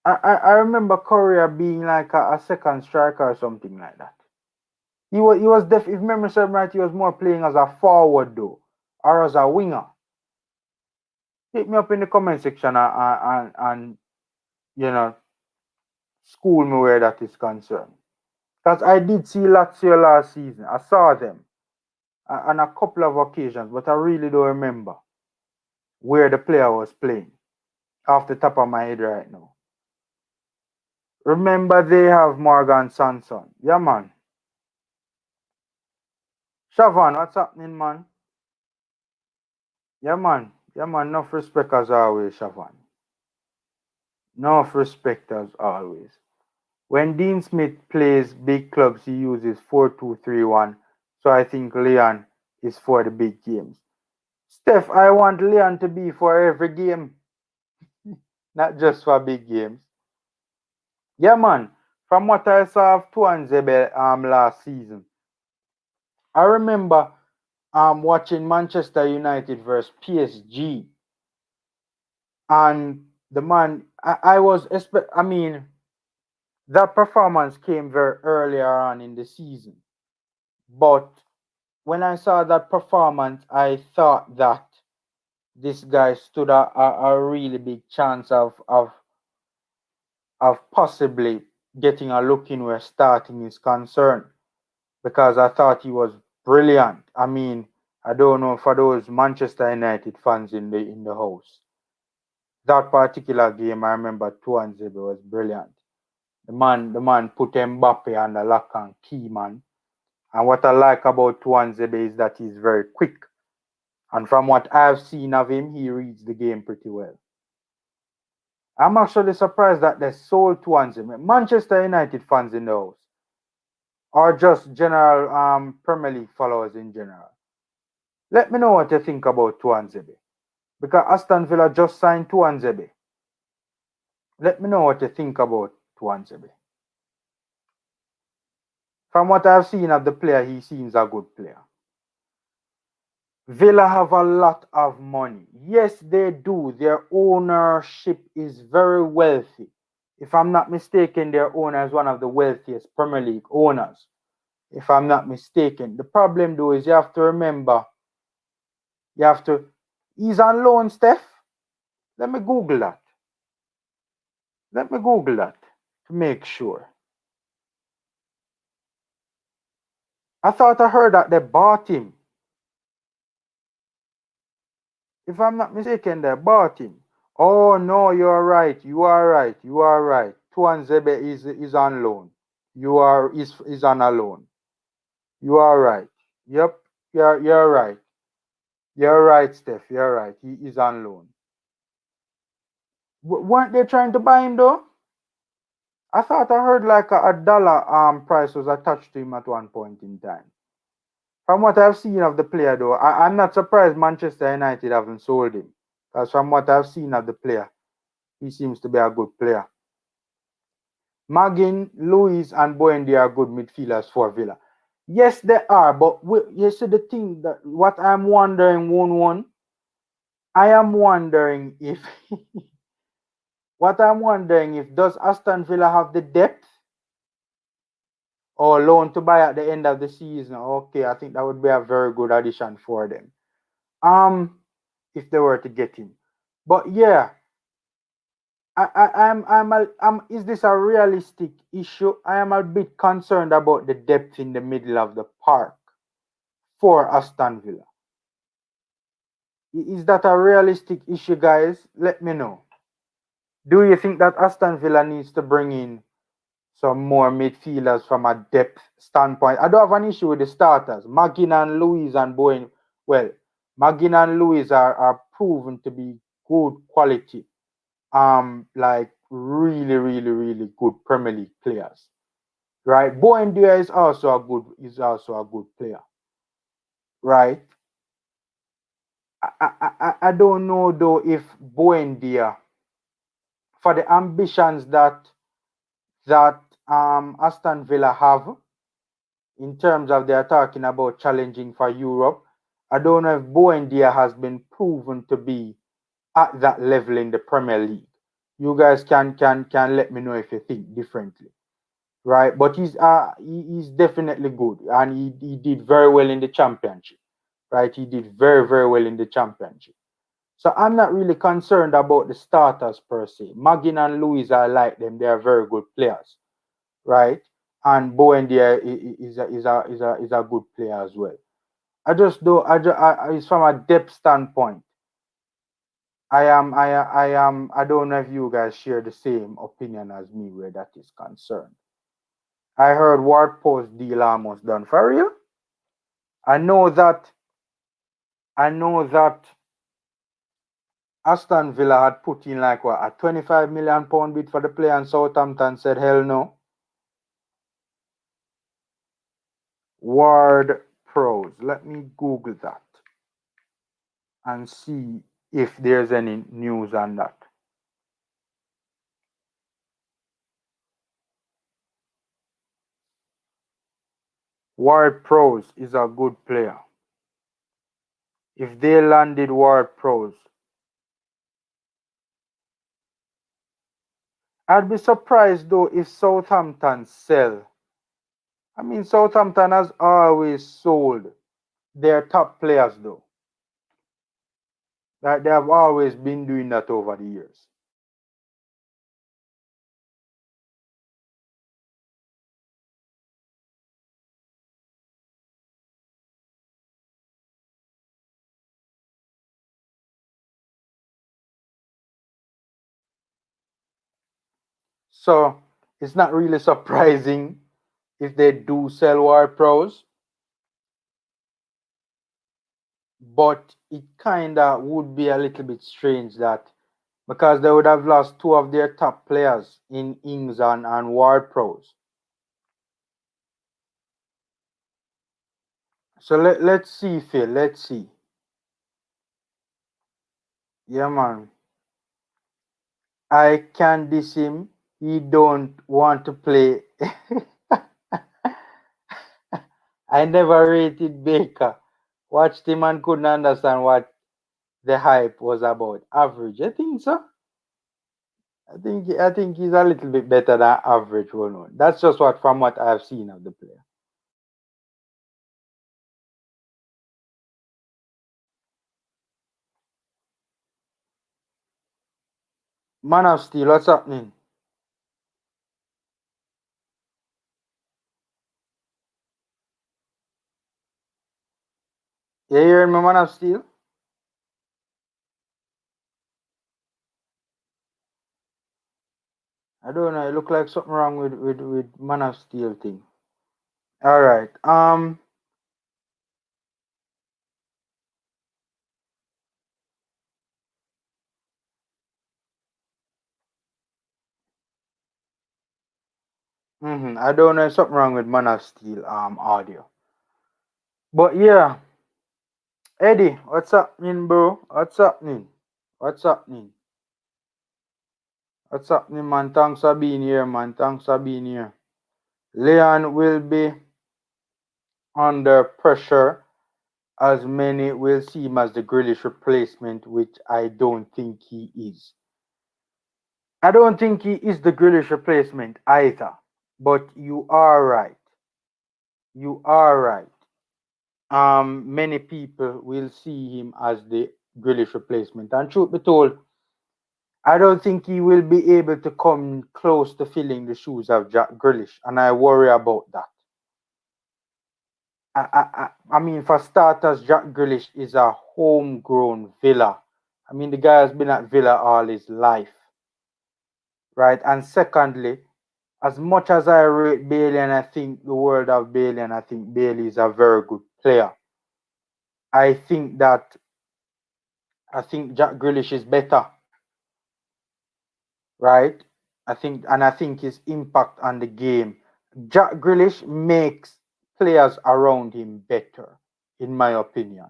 I remember Courier being like a second striker or something like that. He was if memory serves right, he was more playing as a forward though, or as a winger. Hit me up in the comment section and school me where that is concerned. Because I did see Lazio last season. I saw them on a couple of occasions, but I really don't remember where the player was playing off the top of my head right now. Remember, they have Morgan Sanson. Yeah, man. Shavan, what's happening, man? Yeah, man. Yeah, man. Enough respect as always, Shavan. Enough respect as always. When Dean Smith plays big clubs, he uses 4-2-3-1. So I think Leon is for the big games. Steph, I want Leon to be for every game, not just for big games. Yeah, man. From what I saw of Tuanzebe last season, I remember watching Manchester United versus PSG, and the man I mean, that performance came very earlier on in the season, but when I saw that performance, I thought that this guy stood a really big chance of possibly getting a look in where starting is concerned, because I thought he was brilliant. I mean, I don't know for those Manchester United fans in the house. That particular game, I remember Tuanzebe was brilliant. The man put Mbappe on the lock and key, man. And what I like about Tuanzebe is that he's very quick. And from what I've seen of him, he reads the game pretty well. I'm actually surprised that they sold Tuanzebe. Manchester United fans in the house, or just general Premier League followers in general. Let me know what you think about Tuanzebe. Because Aston Villa just signed Tuanzebe. Let me know what you think about Tuanzebe. From what I've seen of the player, he seems a good player. Villa have a lot of money. Yes, they do. Their ownership is very wealthy. If I'm not mistaken, their owner is one of the wealthiest Premier League owners. If I'm not mistaken. The problem though is you have to remember, he's on loan, Steph. Let me Google that. To make sure. I thought I heard that they bought him. If I'm not mistaken, they bought him. Oh no, you're right. You are right. Tuanzebe is on loan. Is on a loan. You are right. Yep, you're right. You're right, Steph. You're right. He is on loan. Weren't they trying to buy him though? I thought I heard like a dollar price was attached to him at one point in time. From what I've seen of the player, though, I'm not surprised Manchester United haven't sold him. Because from what I've seen of the player, he seems to be a good player. Magin, Luis, and Buendia are good midfielders for Villa. Yes, they are, but you see the thing that what I'm wondering, one, I am wondering if what I'm wondering if does Aston Villa have the depth or loan to buy at the end of the season? Okay, I think that would be a very good addition for them. If they were to get him. But yeah, is this a realistic issue? I am a bit concerned about the depth in the middle of the park for Aston Villa. Is that a realistic issue, guys? Let me know. Do you think that Aston Villa needs to bring in some more midfielders from a depth standpoint? I don't have an issue with the starters. Magin and Luis and Bowen. Well, Magin and Luis are proven to be good quality. Like really, really, really good Premier League players. Right? Boendia is also a good player. Right? I don't know though if Boendia, for the ambitions that Aston Villa have in terms of they're talking about challenging for Europe, I don't know if Boendia has been proven to be at that level in the Premier League. You guys can let me know if you think differently. Right? But he's definitely good, and he did very well in the championship. Right? He did very, very well in the championship. So I'm not really concerned about the starters per se. Magin and Luis, I like them. They are very good players, right? And Boendia is a good player as well. I just do. It's from a depth standpoint. I don't know if you guys share the same opinion as me where that is concerned. I heard Ward Post deal almost done for real. I know that. I know that Aston Villa had put in like what a £25 million bid for the player, and Southampton said hell no. Ward Pros. Let me Google that and see if there's any news on that. Ward Pros is a good player. If they landed Ward Pros, I'd be surprised though if Southampton sell. I mean, Southampton has always sold their top players though. Like they have always been doing that over the years. So it's not really surprising if they do sell Ward Pros, but it kind of would be a little bit strange that because they would have lost two of their top players in Ings and Ward Pros. So let's see, Phil. Let's see. Yeah, man. I can diss him. He don't want to play. I never rated Baker. Watched him and couldn't understand what the hype was about. Average, I think so. I think he's a little bit better than average. Well known. That's just what from what I've seen of the player. Man of Steel, what's happening? You hearing me, Man of Steel? I don't know. It look like something wrong with Man of Steel thing. All right. I don't know if something wrong with Man of Steel audio. But yeah, Eddie, what's happening, bro? What's happening? What's happening? What's happening, man? Thanks for being here, man. Thanks for being here. Leon will be under pressure as many will see him as the Grealish replacement, which I don't think he is. I don't think he is the Grealish replacement either. But you are right. You are right. Many people will see him as the Grealish replacement. And truth be told, I don't think he will be able to come close to filling the shoes of Jack Grealish, and I worry about that. I mean, for starters, Jack Grealish is a homegrown Villa. I mean, the guy has been at Villa all his life, right? And secondly, as much as I rate Bailey and I think the world of Bailey, and I think Bailey is a very good player, I think that I think Jack Grealish is better, right? I think his impact on the game. Jack Grealish makes players around him better, in my opinion.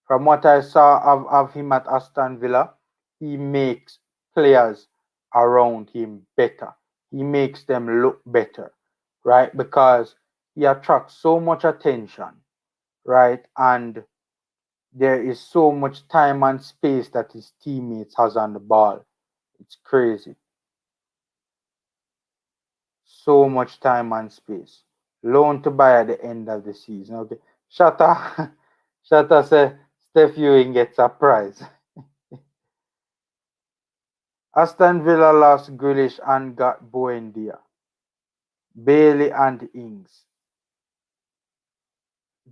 From what I saw of him at Aston Villa, he makes players around him better. He makes them look better, right? Because he attracts so much attention, right? And there is so much time and space that his teammates has on the ball. It's crazy. So much time and space. Loan to buy at the end of the season. Okay. Shatta Shatta said Steph Ewing gets a prize. Aston Villa lost Grealish and got Buendia. Bailey and Ings.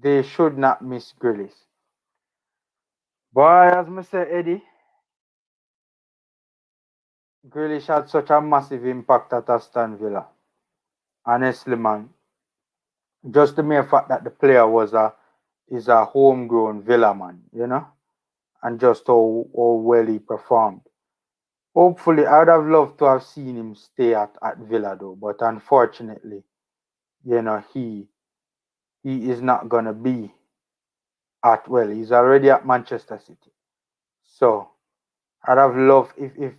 They should not miss Grealish. Boy, as me say, Eddie, Grealish had such a massive impact at Aston Villa. Honestly, man. Just the mere fact that the player is a homegrown Villa man, and just how well he performed. Hopefully, I would have loved to have seen him stay at Villa though, but unfortunately, he is not gonna be he's already at Manchester City. So I'd have loved if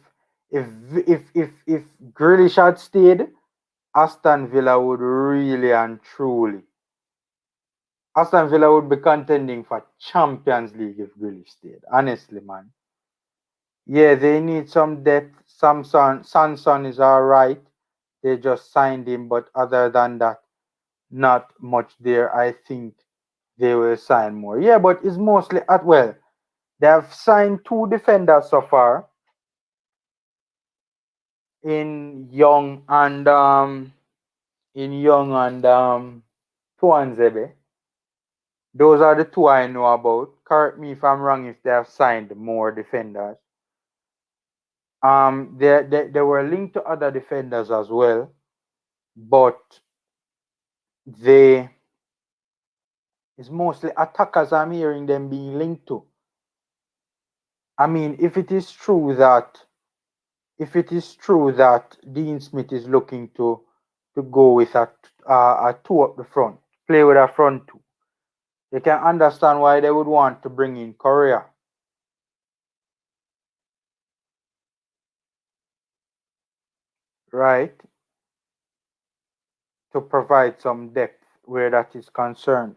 Grealish had stayed, Aston Villa would really and truly Aston Villa would be contending for Champions League if Grealish stayed. Honestly, man. Yeah, they need some depth. Sanson is alright. They just signed him, but other than that, not much there. I think they will sign more. Yeah, but it's mostly they have signed two defenders so far in Young and Tuanzebe. Those are the two I know about. Correct me if I'm wrong if they have signed more defenders. They were linked to other defenders as well, but they it's mostly attackers I'm hearing them being linked to. I mean, if it is true that Dean Smith is looking to go with a two up the front, play with a front two, you can understand why they would want to bring in Korea, right? To provide some depth where that is concerned.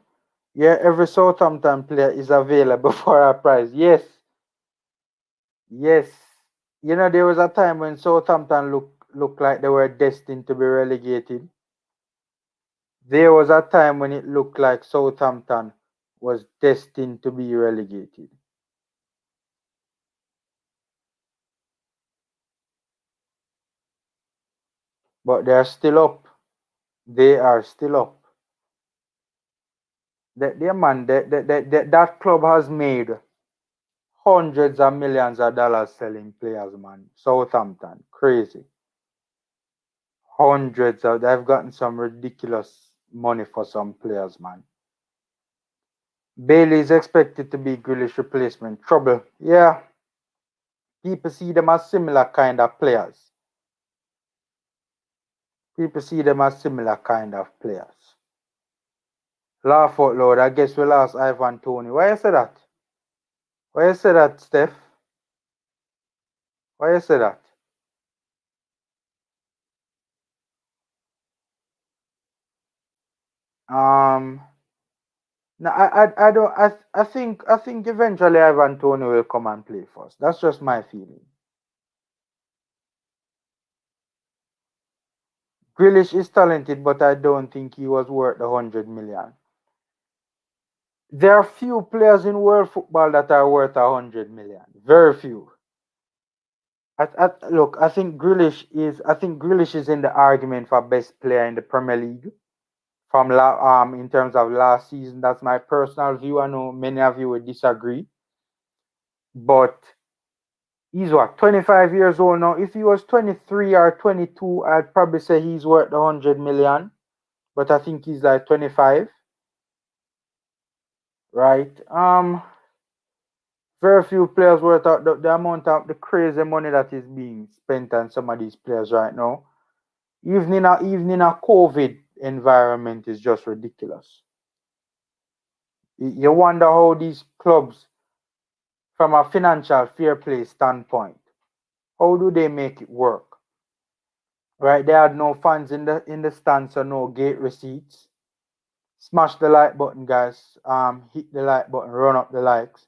Yeah, every Southampton player is available for a price. Yes, yes. There was a time when Southampton looked like they were destined to be relegated. There was a time when it looked like Southampton was destined to be relegated. But they are still up. They are still up. That club has made hundreds of millions of dollars selling players, man. Southampton, crazy. They've gotten some ridiculous money for some players, man. Bailey is expected to be Grealish replacement. Trouble. Yeah, people see them as similar kind of players. People see them as similar kind of players. Laugh out loud. I guess we lost Ivan Tony. Why you say that? Why you say that, Steph? Why you say that? Um, no, I don't. I think eventually Ivan Tony will come and play for us. That's just my feeling. Grealish is talented, but I don't think he was worth the 100 million. There are few players in world football that are worth 100 million. Very few. Look, I think Grealish is in the argument for best player in the Premier League from in terms of last season. That's my personal view. I know many of you would disagree, but he's what, 25 years old now. If he was 23 or 22, I'd probably say he's worth the 100 million. But I think he's like 25, right? Very few players worth out the amount of the crazy money that is being spent on some of these players right now. Even in a COVID environment is just ridiculous. You wonder how these clubs, from a financial fair play standpoint, how do they make it work? Right? They had no fans in the stands, so no gate receipts. Smash the like button, guys. Hit the like button, run up the likes.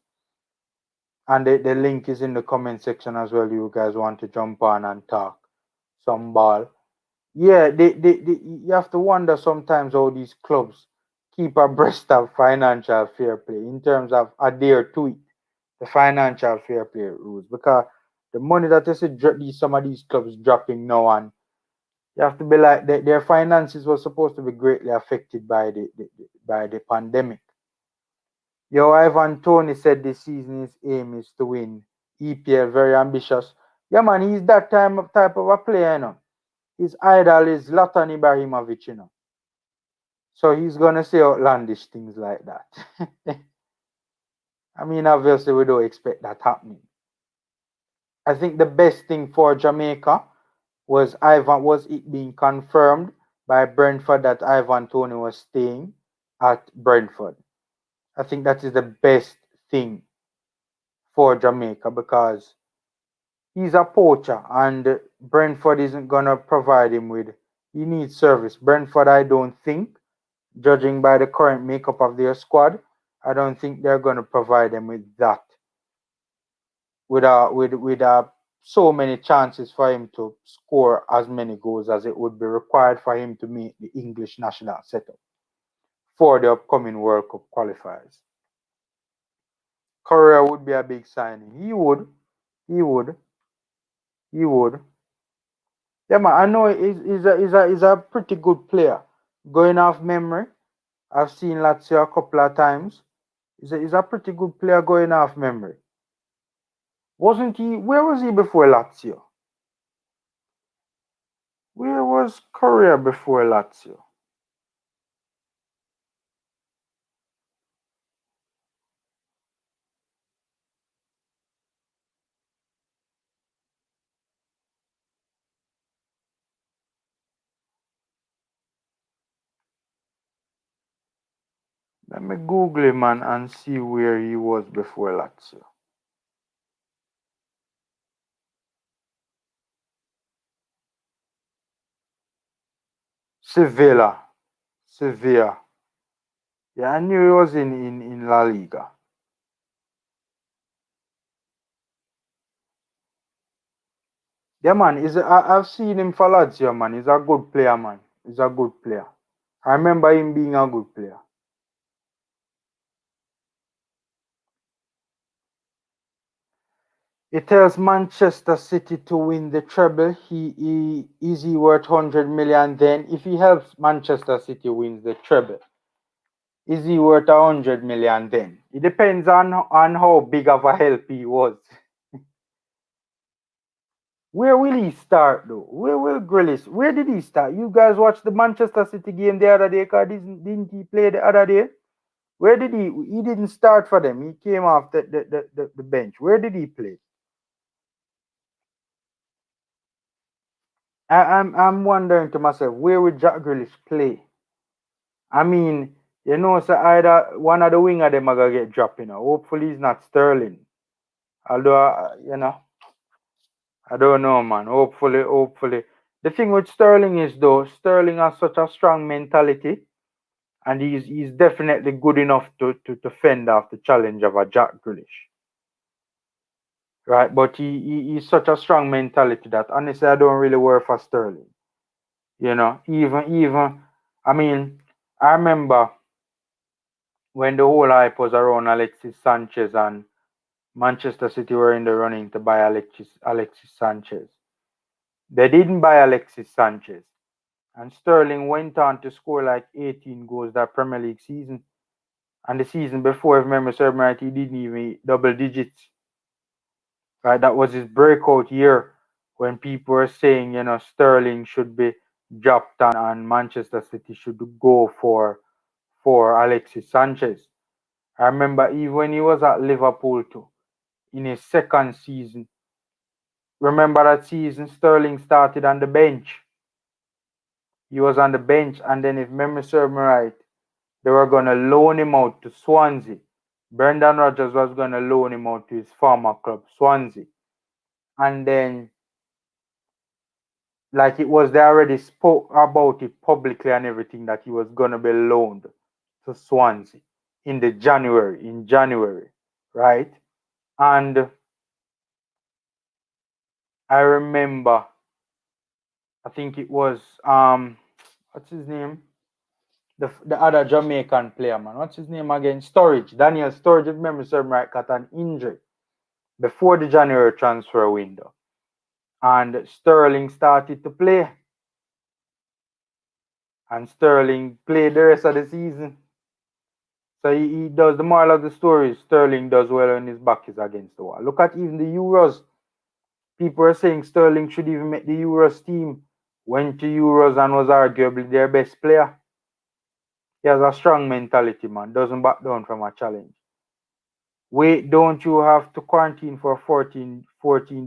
And the link is in the comment section as well. You guys want to jump on and talk some ball. Yeah, you have to wonder sometimes how these clubs keep abreast of financial fair play in terms of adhere to it, the financial fair play rules, because the money that you see some of these clubs dropping now, and you have to be like their finances were supposed to be greatly affected by the pandemic. Yo, Ivan Tony said this season his aim is to win EPL. Very ambitious. Yeah, man, he's that type of a player, you know. His idol is Zlatan Ibrahimovic, you know. So he's gonna say outlandish things like that. I mean, obviously we don't expect that happening. I think the best thing for Jamaica was it being confirmed by Brentford that Ivan Tony was staying at Brentford. I think that is the best thing for Jamaica because he's a poacher and Brentford isn't gonna provide him with. He needs service. Brentford, I don't think, judging by the current makeup of their squad, I don't think they're gonna provide them with that. With so many chances for him to score as many goals as it would be required for him to make the English national setup for the upcoming World Cup qualifiers. Correa would be a big signing. He would. He would. He would. Yeah, man, I know he's a pretty good player. Going off memory, I've seen Lazio a couple of times. He's a pretty good player going off memory. Wasn't he? Where was he before Lazio? Where was Correa before Lazio? Let me Google him and see where he was before Lazio. Sevilla. Sevilla. Yeah, I knew he was in La Liga. Yeah, man. I've seen him for Lazio, man. He's a good player, man. He's a good player. I remember him being a good player. It tells Manchester City to win the treble. Is he worth 100 million then? If he helps Manchester City wins the treble, is he worth 100 million then? It depends on how big of a help he was. Where will he start though? Where will Grealish? Where did he start? You guys watched the Manchester City game the other day? Cause didn't he play the other day? Where did he? He didn't start for them. He came off the bench. Where did he play? I'm wondering to myself, where would Jack Grealish play? I mean, so either one of the winger them are gonna get dropped, Hopefully it's not Sterling. Although I don't know, man. Hopefully. The thing with Sterling is though, Sterling has such a strong mentality, and he's definitely good enough to fend off the challenge of a Jack Grealish. Right? But he's such a strong mentality that honestly I don't really worry for Sterling. Even I mean, I remember when the whole hype was around Alexis Sanchez and Manchester City were in the running to buy Alexis Sanchez. They didn't buy Alexis Sanchez. And Sterling went on to score like 18 goals that Premier League season. And the season before, if memory serves me right, he didn't even double digits. Right, that was his breakout year when people were saying, Sterling should be dropped and Manchester City should go for Alexis Sanchez. I remember even when he was at Liverpool too, in his second season. Remember that season Sterling started on the bench. He was on the bench, and then if memory serves me right, they were gonna loan him out to Swansea. Brendan Rodgers was gonna loan him out to his former club, Swansea. And then like it was they already spoke about it publicly and everything that he was gonna be loaned to Swansea in January, right? And I remember, I think it was what's his name? The other Jamaican player, man. What's his name again? Sturridge. Daniel Sturridge, if memory serves me right, got an injury before the January transfer window. And Sterling started to play. And Sterling played the rest of the season. So he does the moral of the story. Sterling does well when his back is against the wall. Look at even the Euros. People are saying Sterling should even make the Euros team. Went to Euros and was arguably their best player. He has a strong mentality, man. Doesn't back down from a challenge. Wait, don't you have to quarantine for 14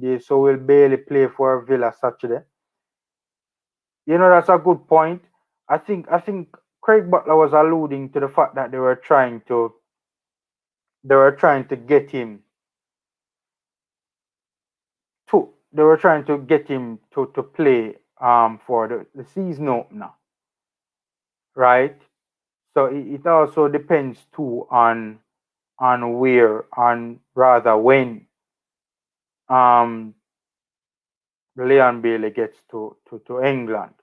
days so we'll barely play for Villa Saturday? That's a good point. I think Craig Butler was alluding to the fact that they were trying to get him to play for the season opener, right? So it also depends too on where on rather when um Leon Bailey gets to England.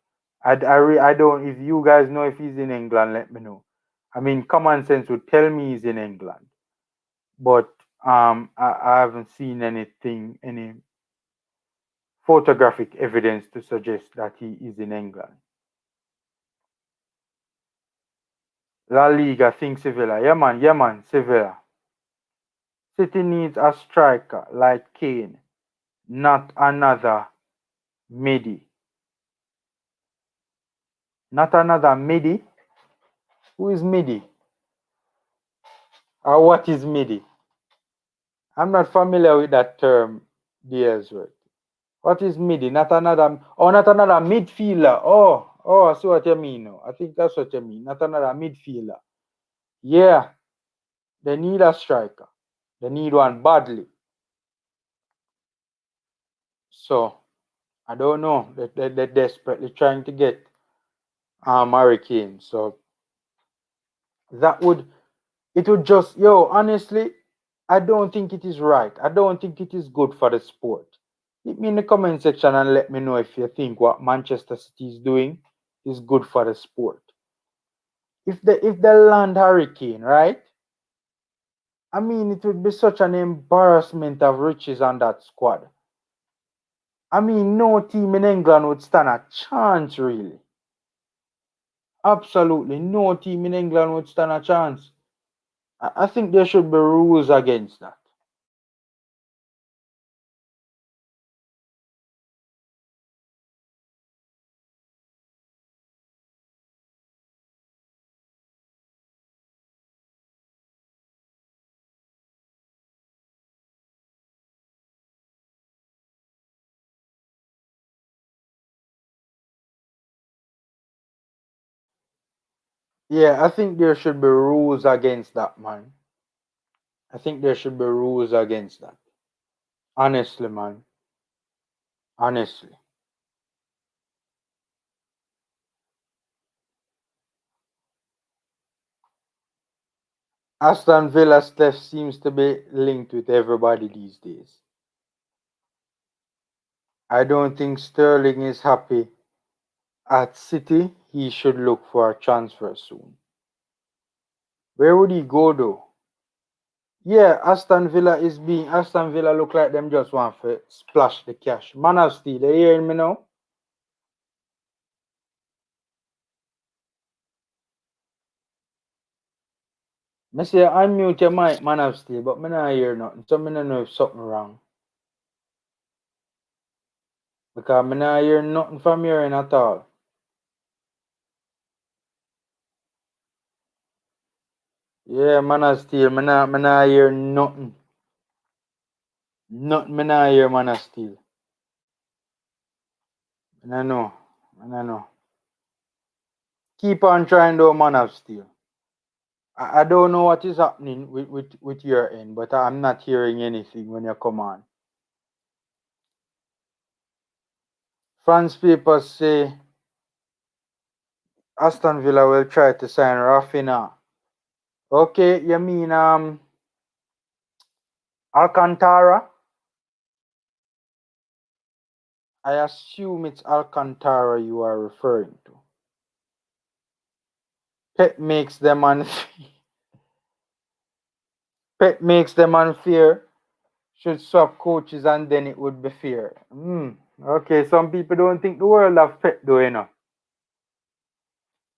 I don't, if you guys know if he's in England, let me know. I mean, common sense would tell me he's in England, but I haven't seen any photographic evidence to suggest that he is in England. La Liga, think Sevilla. Yeah man, Sevilla. City needs a striker like Kane, not another midi. Not another midi? Who is midi? Or what is midi? I'm not familiar with that term, Dearsworth. What is midi? Not another midfielder. I see what you mean now. I think that's what you mean. Not another midfielder. Yeah, they need a striker. They need one badly. So I don't know. They're desperately trying to get Hurricane. So that would it would just honestly, I don't think it is right. I don't think it is good for the sport. Hit me in the comment section and let me know if you think what Manchester City is doing is good for the sport. If they land Hurricane, right? I mean, it would be such an embarrassment of riches on that squad. I mean, no team in England would stand a chance, really. Absolutely, no team in England would stand a chance. I think there should be rules against that. Yeah, I think there should be rules against that, man. I think there should be rules against that. Honestly, man. Honestly. Aston Villa stuff seems to be linked with everybody these days. I don't think Sterling is happy at City. He should look for a transfer soon. Where would he go though? Yeah, Aston Villa look like them just want to splash the cash. Man of Steel, they hearing me now? Me say unmute your mic, Man of Steel, but me not hear nothing. So me not know if something wrong. Because me not hear nothing from hearing at all. Yeah, Man of Steel, me not hear nothing. Nothing me not hear, Man of Steel. Me not know. Me not know. Keep on trying though, Man of Steel. I don't know what is happening with your end, but I'm not hearing anything when you come on. France papers say Aston Villa will try to sign Rafinha. Okay, you mean Alcantara? I assume it's Alcantara you are referring to. Pep makes them Pep makes them unfair. Should swap coaches and then it would be fair. Okay, some people don't think the world of Pep though, you know.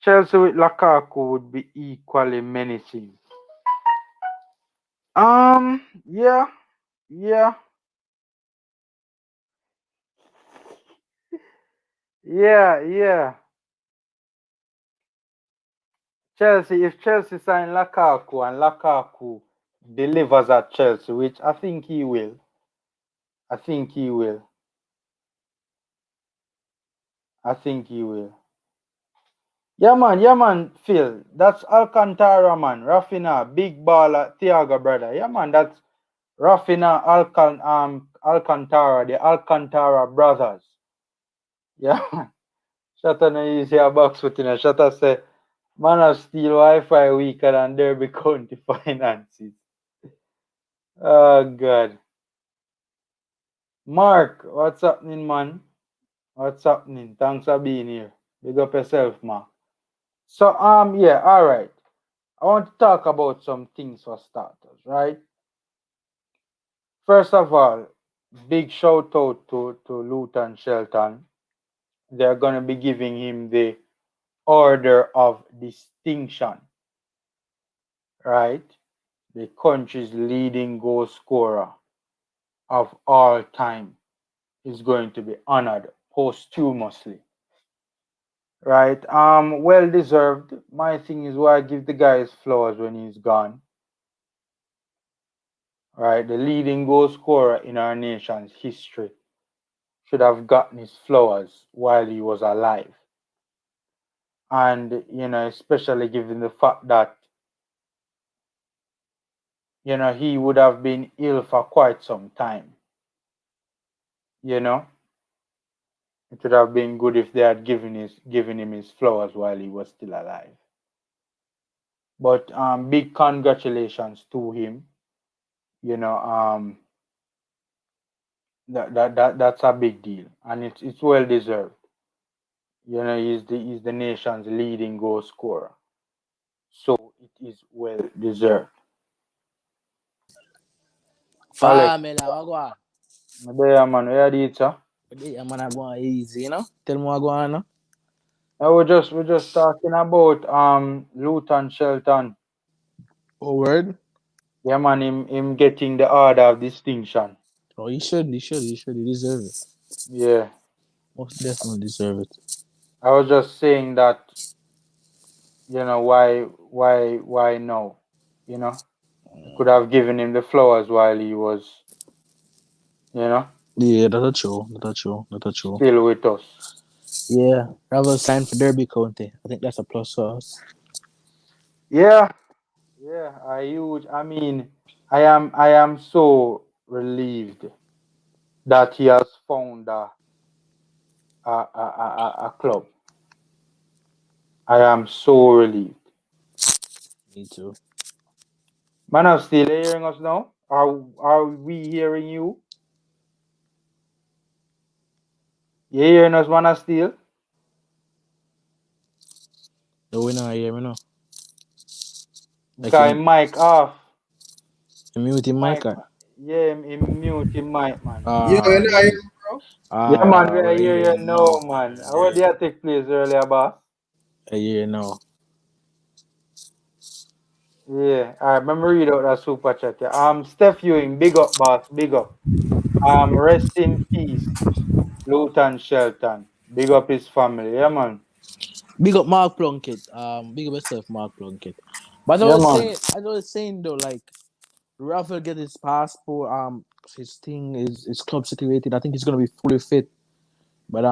Chelsea with Lukaku would be equally menacing. Yeah, yeah, yeah. Chelsea, if Chelsea sign Lukaku and Lukaku delivers at Chelsea, which I think he will, I think he will, I think he will. Yeah, man, Phil. That's Alcantara, man. Rafinha, big baller, Thiago, brother. Yeah, man, that's Rafinha, Alcantara, the Alcantara brothers. Yeah, man. Shelton is here box with you. Shelton say, man of steel Wi-Fi weaker than Derby County finances. Oh, God. Mark, what's happening, man? What's happening? Thanks for being here. Big up yourself, Mark. So, yeah, all right. I want to talk about some things for starters, right? First of all, big shout out to Luton Shelton. They're gonna be giving him the Order of Distinction, right? The country's leading goal scorer of all time is going to be honored posthumously. Right? Well deserved. My thing is why I give the guy his flowers when he's gone. Right? The leading goal scorer in our nation's history should have gotten his flowers while he was alive. And, especially given the fact that, he would have been ill for quite some time. You know? It would have been good if they had given him his flowers while he was still alive. But big congratulations to him. You know, that's a big deal, and it's well deserved. He's the nation's leading goal scorer, so it is well deserved. Alex, Family, wagwan. there man, where did sir? Yeah, man, I go on easy, you know? Tell me what go on, no? We're just talking about Luton Shelton. Oh, word? Yeah man, him getting the order of distinction. Oh, he deserve it. Yeah, Most definitely deserve it. I was just saying that why no, you know I could have given him the flowers while he was you know Yeah, that's a true. still with us. Yeah, Ravel signed for Derby County. I think that's a plus for us. Yeah, yeah, a huge. I mean, I am so relieved that he has found a club. I am so relieved. Me too. Man of Steel, are you hearing us now? Are we hearing you? You hearing us, Man of Steel? No, we not hear me now. Like Because mic off. him mute him mic. Mic, yeah, him mute him mic, man. You know, Ah, you know, yeah. bro. Yeah, man, we Ah, are I hear hearing you you now, now. man. How Yeah, did that take place earlier, boss? I hear you now. Yeah, all right, let me read out that super chat. Yeah. Steph Ewing, big up, boss, big up. Rest in peace, Luton Shelton. Big up his family, yeah, man. Big up Mark Plunkett. Big up yourself, Mark Plunkett. But Yeah, man. I was saying though, like Ravel get his passport. His thing is club situated. I think he's gonna be fully fit. But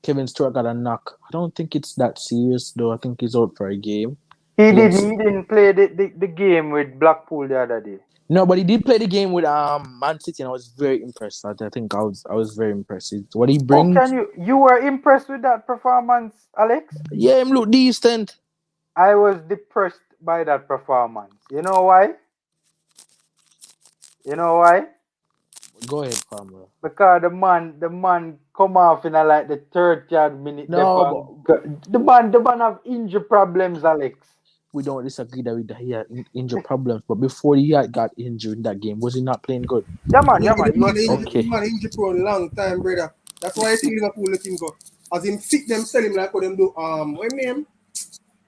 Kevin Stewart got a knock. I don't think it's that serious though. I think he's out for a game. He He didn't, looks he didn't play the game with Blackpool the other day. no, but he did play the game with Man City, and I was very impressed. I think I was very impressed. What he Oh, can brings, you were impressed with that performance, Alex? yeah, him look decent. I was depressed by that performance. You know why? You know why? Go ahead, Farmer. Because the man come off in like the 30th minute. No, but The man have injury problems, Alex. we don't disagree that he had injury problems. But before he had got injured in that game, was he not playing good? Yeah, man, The he was the Okay, man injured for a long time, brother. That's why I think Liverpool let him go. As him fit them, sell him like what them do. What name?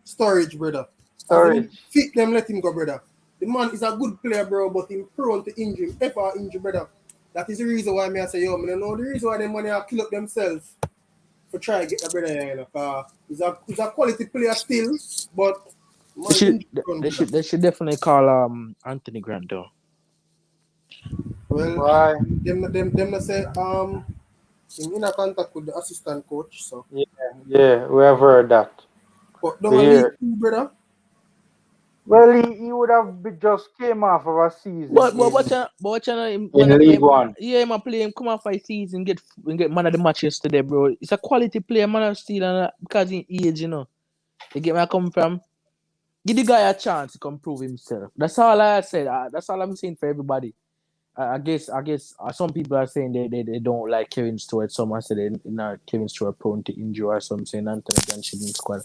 Storage, brother. As him storage. fit them, let him go, brother. The man is a good player, bro, but him prone to injury. Him ever injury, brother. That is the reason why me I say, yo, I don't know the reason why them money are kill up themselves for try to get the brother here, you know. He's a quality player still, but they man should injury prone, brother. they should definitely call Anthony Grant though. Well, Why? them not say him in a contact with the assistant coach, so Yeah, yeah, we have heard that. but don't We a league hear. two, brother. Well, he would have just came off of a season But what you man in a play League One. yeah man play him come off five season get man of the match yesterday, bro. It's a quality player, man of steel, and because in age, you know. You get where I come from? Give the guy a chance to come prove himself. That's all I said. That's all I'm saying for everybody. I guess some people are saying they don't like Kevin Stewart. Some are saying they not Kevin Stewart prone to injury, or some saying Anthony Grant should be in squad.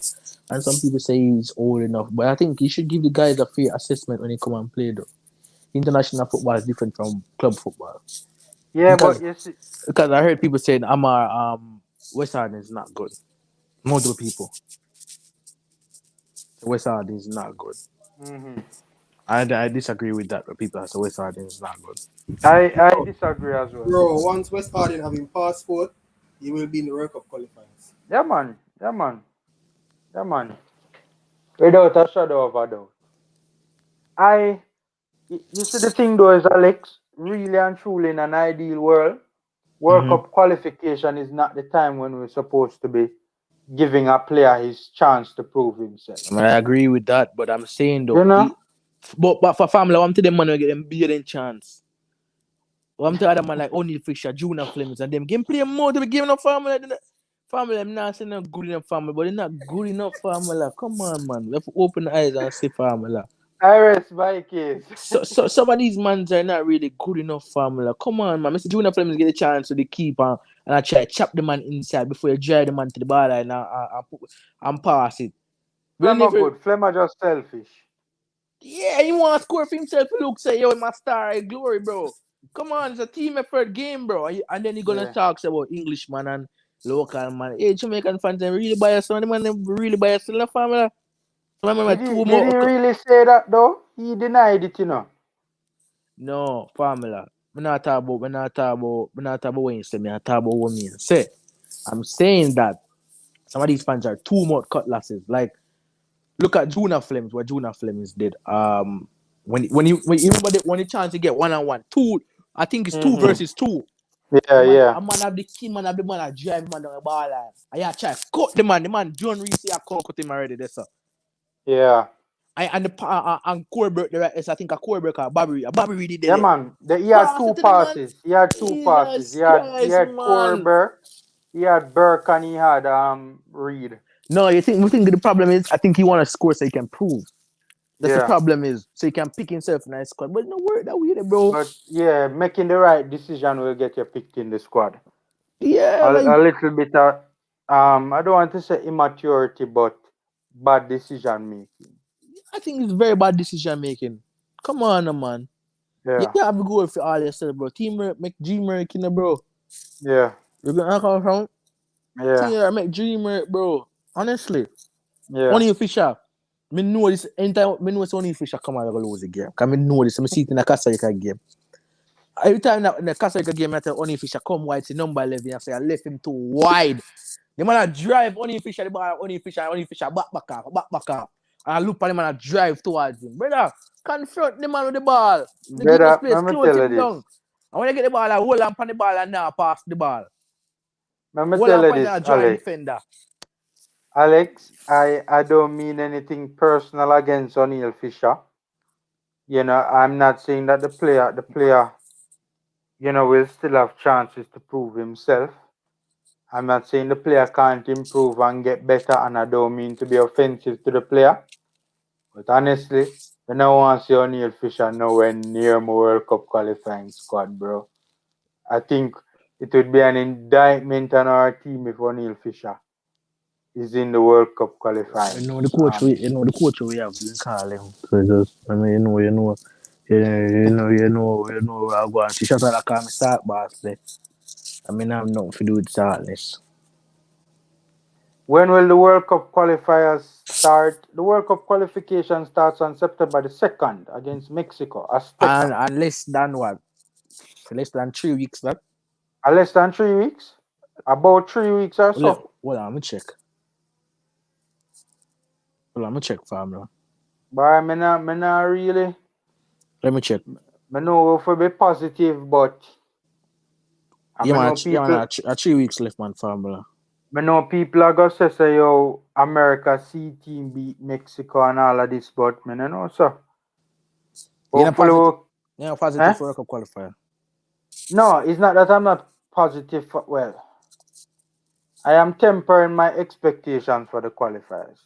And some people say he's old enough. But I think you should give the guys a fair assessment when he come and play though. International football is different from club football. Yeah, but Because you see, because I heard people saying Amar West Ham is not good. Multiple people. West Ham is not good. hmm I disagree with that. But people say West Ham is not good. I disagree as well. Bro, once West Harden having passport, he will be in the World Cup qualifiers. Yeah, man. Yeah, man. Yeah, man. Without a shadow of a doubt. I, you see, the thing though is, Alex, really and truly in an ideal world, World Mm-hmm. Cup qualification is not the time when we're supposed to be giving a player his chance to prove himself. I mean, I agree with that, but I'm saying You though, know? but for family, I want to them man get them beating chance. I'm to other man like O'Neal Fisher, Junior Flemings, and them game play more to be giving up family. Family, I'm not saying not good enough family, but they're not good enough family. Come on, man. We have to open the eyes and see family. I rest my case. So some of these mans are not really good enough family. Come on, man. Mr. Junior Flemings get a chance to the keeper and I try to chop the man inside before you drive the man to the bar line and pass it. We don't Flemmer even good. Flemmer just selfish. yeah, he want to score for himself. Look, say, yo, my star, glory, bro. Come on, it's a team effort game, bro. And then he gonna Yeah. talk about Englishman and local man. Hey, Jamaican fans, they really biased. Some of them, man, really biased in the family. Some of them are two Did he more. really say that though? He denied it, you know. No, family. We not talk about what you say. Me, I talk about what me say. I'm saying that some of these fans are too much cutlasses. Like, look at Juna Flemings, what Juna Flemings did. When you remember when the chance to get 1-on-1, two, I think it's two hmm versus two. Yeah, yeah. A man have the key, man have the man that drive man down the ball line. I try cut the man don't really see a cut him already there, sir. Yeah. And Corbett, I think a Corbett or Bobby did it. Yeah, man. He had Pass two it to the man. passes. He had two passes. Jesus He Christ, had man. Corber, he had Burke, and he had Reed. No, we think the problem is I think he want to score so he can prove. That's the Yeah. problem is so he can pick himself in a squad. But no work that way, bro. But yeah, making the right decision will get you picked in the squad. Yeah, A like little bit of I don't want to say immaturity, but bad decision making. I think it's very bad decision making. Come on, man. You Yeah. can't have a goal for all yourself, bro. Teamwork make dream work, bro. Yeah. You're gonna come from Yeah. teamwork make dream work, bro. Honestly. Yeah. Only Fisher. Me know this anytime me know it's only Fisher come out and lose the game. Cause me know this. I see it in the Costa Rica game. Every time in the Costa Rica game, I tell only Fisher come wide to number 11. I say I left him too wide. The man drive only Fisher, the ball only Fisher back up. And I look at him and I drive towards him. Brother, confront the man with the ball. The give us Brother, space, let me close tell you him this. down. And when I get the ball, I hold on the ball and now pass the ball. Let me Hold tell on you and this, join Alex. defender. Alex, I don't mean anything personal against O'Neal Fisher. You know, I'm not saying that the player, you know, will still have chances to prove himself. I'm not saying the player can't improve and get better, and I don't mean to be offensive to the player. But honestly, when I want to see O'Neal Fisher nowhere near my World Cup qualifying squad, bro. I think it would be an indictment on our team if O'Neal Fisher is in the World Cup qualifying. You know the coach we have to call him. So just I mean you know I go and she shot at call me start boss there. I mean I have nothing to do with sadness. When will the World Cup qualifiers start? The World Cup qualification starts on September the 2nd against Mexico, Azteca. And less than what? Less than 3 weeks that? Less than 3 weeks? About 3 weeks or so. Hold on, let me check. Hold on, let me check family. But I not really. Let me check. I know if we be positive, but I know people. 3 weeks left, man, family. I know people are gonna say, yo, America C team beat Mexico and all of this, but I don't know, so. Hopefully, You're not positive for World Cup qualifier. No, it's not that I'm not positive for, well, I am tempering my expectations for the qualifiers,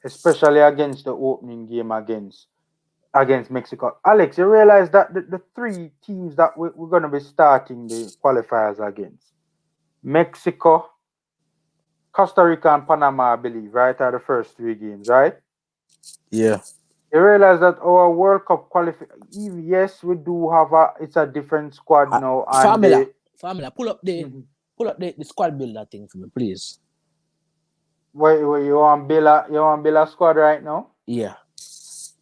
especially against the opening game against Mexico. Alex, you realize that the three teams that we're going to be starting the qualifiers against, Mexico, Costa Rica, and Panama, I believe, right, are the first three games, right? Yeah. You realize that our World Cup qualification, yes, we do have it's a different squad now. And Family, pull up the squad builder thing for me, please. Wait, you want build a squad right now? Yeah.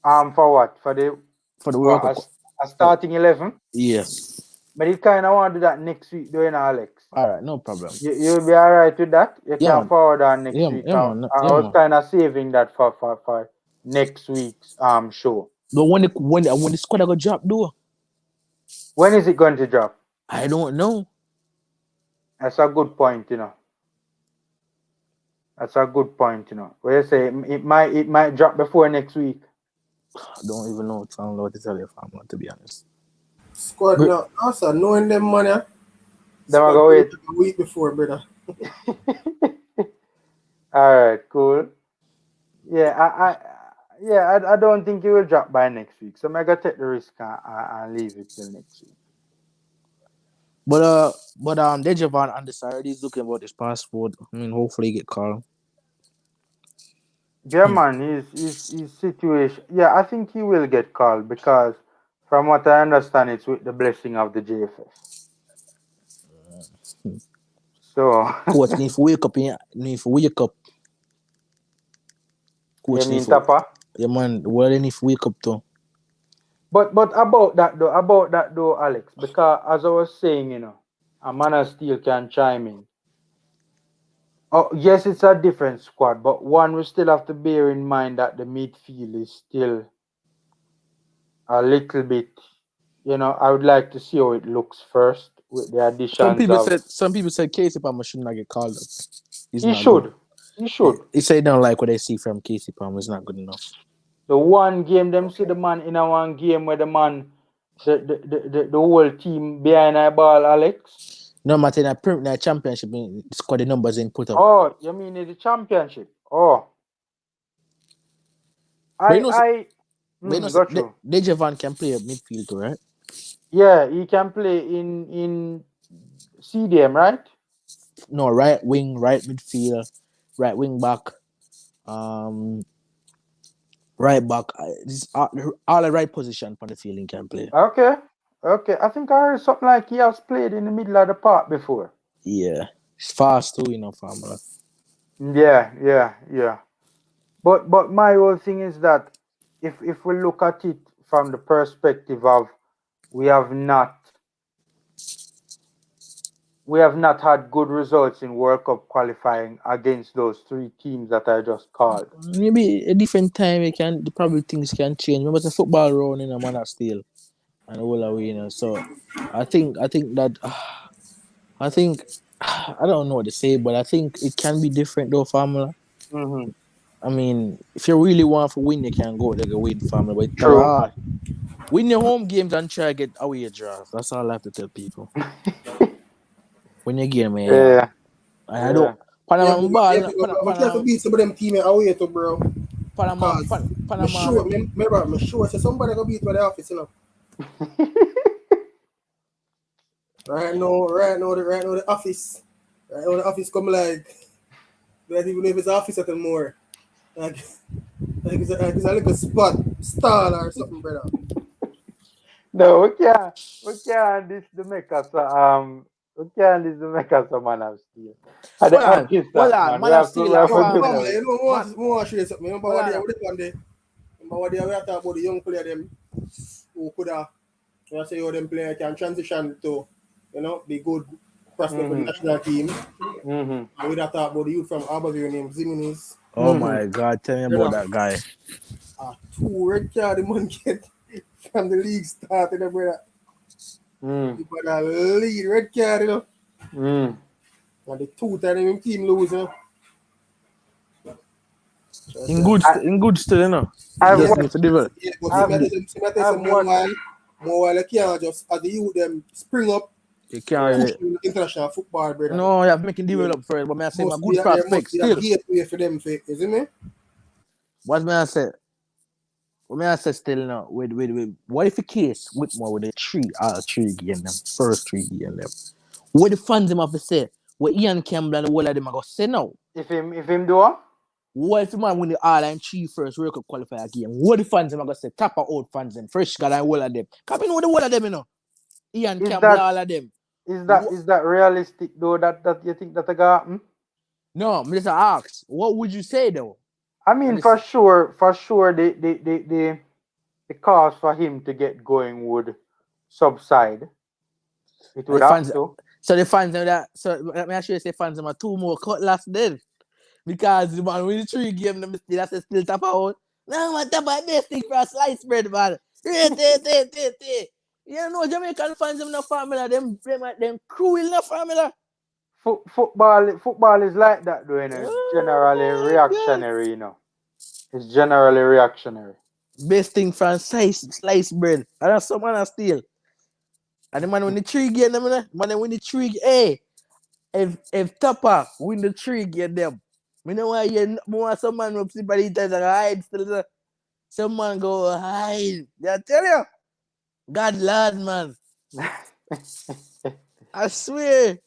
For what? For the World Cup. A starting 11? Yes. But you kind of want to do that next week, doing Alex. All right, no problem. You'll be all right with that. You can forward on next week. Yeah, I was kind of saving that for next week's show. But when the squad are gonna drop, though. When is it going to drop? I don't know. That's a good point, you know. That's a good point, you know. Where you say it might drop before next week. I don't even know what to tell you, family, to be honest. Squad now, also knowing them money. Them I go wait a week before, brother. All right, cool. Yeah, I don't think it will drop by next week. So I'm gonna take the risk and leave it till next week. But Dejavan on the side, he's looking about his passport. I mean, hopefully he get called. Yeah, man, his situation. Yeah, I think he will get called because, from what I understand, it's with the blessing of the JFF. So coach need to wake up. Coach you mean Tapa? Yeah, man. Well, they need to wake up too. But about that though, Alex, because as I was saying, you know, a man of steel can chime in. Oh, yes, it's a different squad, but one we still have to bear in mind that the midfield is still a little bit, you know, I would like to see how it looks first with the additions. Some people said Casey Palmer should not get called up. He should. He said they don't like what they see from Casey Palmer. It's not good enough. The one game them see the man in a one game where the man the whole team behind a ball, Alex. No matter in a championship, score the numbers in put up. Oh, you mean in the championship? Oh, But you know, got you. Dejevan can play midfield too, right? Yeah, he can play in CDM, right? No, right wing, right midfield, right wing back, um, right back. This all the right position for the field he can play. Okay, okay. I think I heard something like he has played in the middle of the park before. Yeah, it's fast too, family. Yeah. But my whole thing is that if we look at it from the perspective of we have not had good results in World Cup qualifying against those three teams that I just called. Maybe a different time probably things can change. Remember the football round in a manner still and all away, So I think that I think I don't know what to say, but I think it can be different though, family. Mm-hmm. I mean, if you really want to win, you can go like a win, family. But it's True. hard. Win your home games and try to get away a draft. That's all I have to tell people. Win your game, man. Yeah. I don't. Panama but you have to beat some of them team away too, bro. Panama. I'm sure so somebody gonna beat by the office, Right now, the office. Right now, the office come like, don't even know if it's office at more. Like it's a little spot, stall or something, brother. No, we can't this the make us we can't this the make us a man of steel. At the office Hold that on, man. We man of have to steel we and have to No, do family. that. you know, want to show you something. Remember what they one day? Remember what they were talking about the young player them who could have, say, how them player can transition to, be good prospect for the national team. Mm-hmm. And we talk about the youth from Arborview named Ziminis. Oh my God, tell me about that guy. Two red card the man get from the league started, brother. Mm. You got a lead red card, Mm. And the two time him team lose, In good still, I've Just need watched to develop. Yeah, but I've, I've more watched while you can't just as the youth them spring up, You yeah. push can't. in international football, brother. No, you have to make him develop first. But I say my good There prospect must be a still. gateway for them, isn't it? What may I say? What may I say still now? With what if the case with more with the three game them first three game them? What the fans them have to say? What Ian Campbell and the whole of them are gonna say now? If him do what? What if the man win the all and three first World Cup qualifier game? What the fans them are gonna say? Top of old fans them, fresh guy and whole of them. Come in with the whole of them, Ian Is Campbell, that all of them. is that realistic though that you think that gonna happen? No, I'm just ask. What would you say though? I mean for sure the cost for him to get going would subside. It would have to. So the fans them that. So let me actually say fans them are two more cut last then. Because the man with the three game, them still tap out. No, man, tap out best thing for a slice bread, man. You know, Jamaican fans, them no family, them cruel no family. Football is like that though, It's generally Oh my God. reactionary. It's generally reactionary. Best thing for a slice bread. And that's some man steal. And the man win the three game, them, man win the three. Hey, if Tapa win the three game, them. Me know why you want some man up sleep by the time hide still. Some man go hide. I tell you. God lad, man. I swear.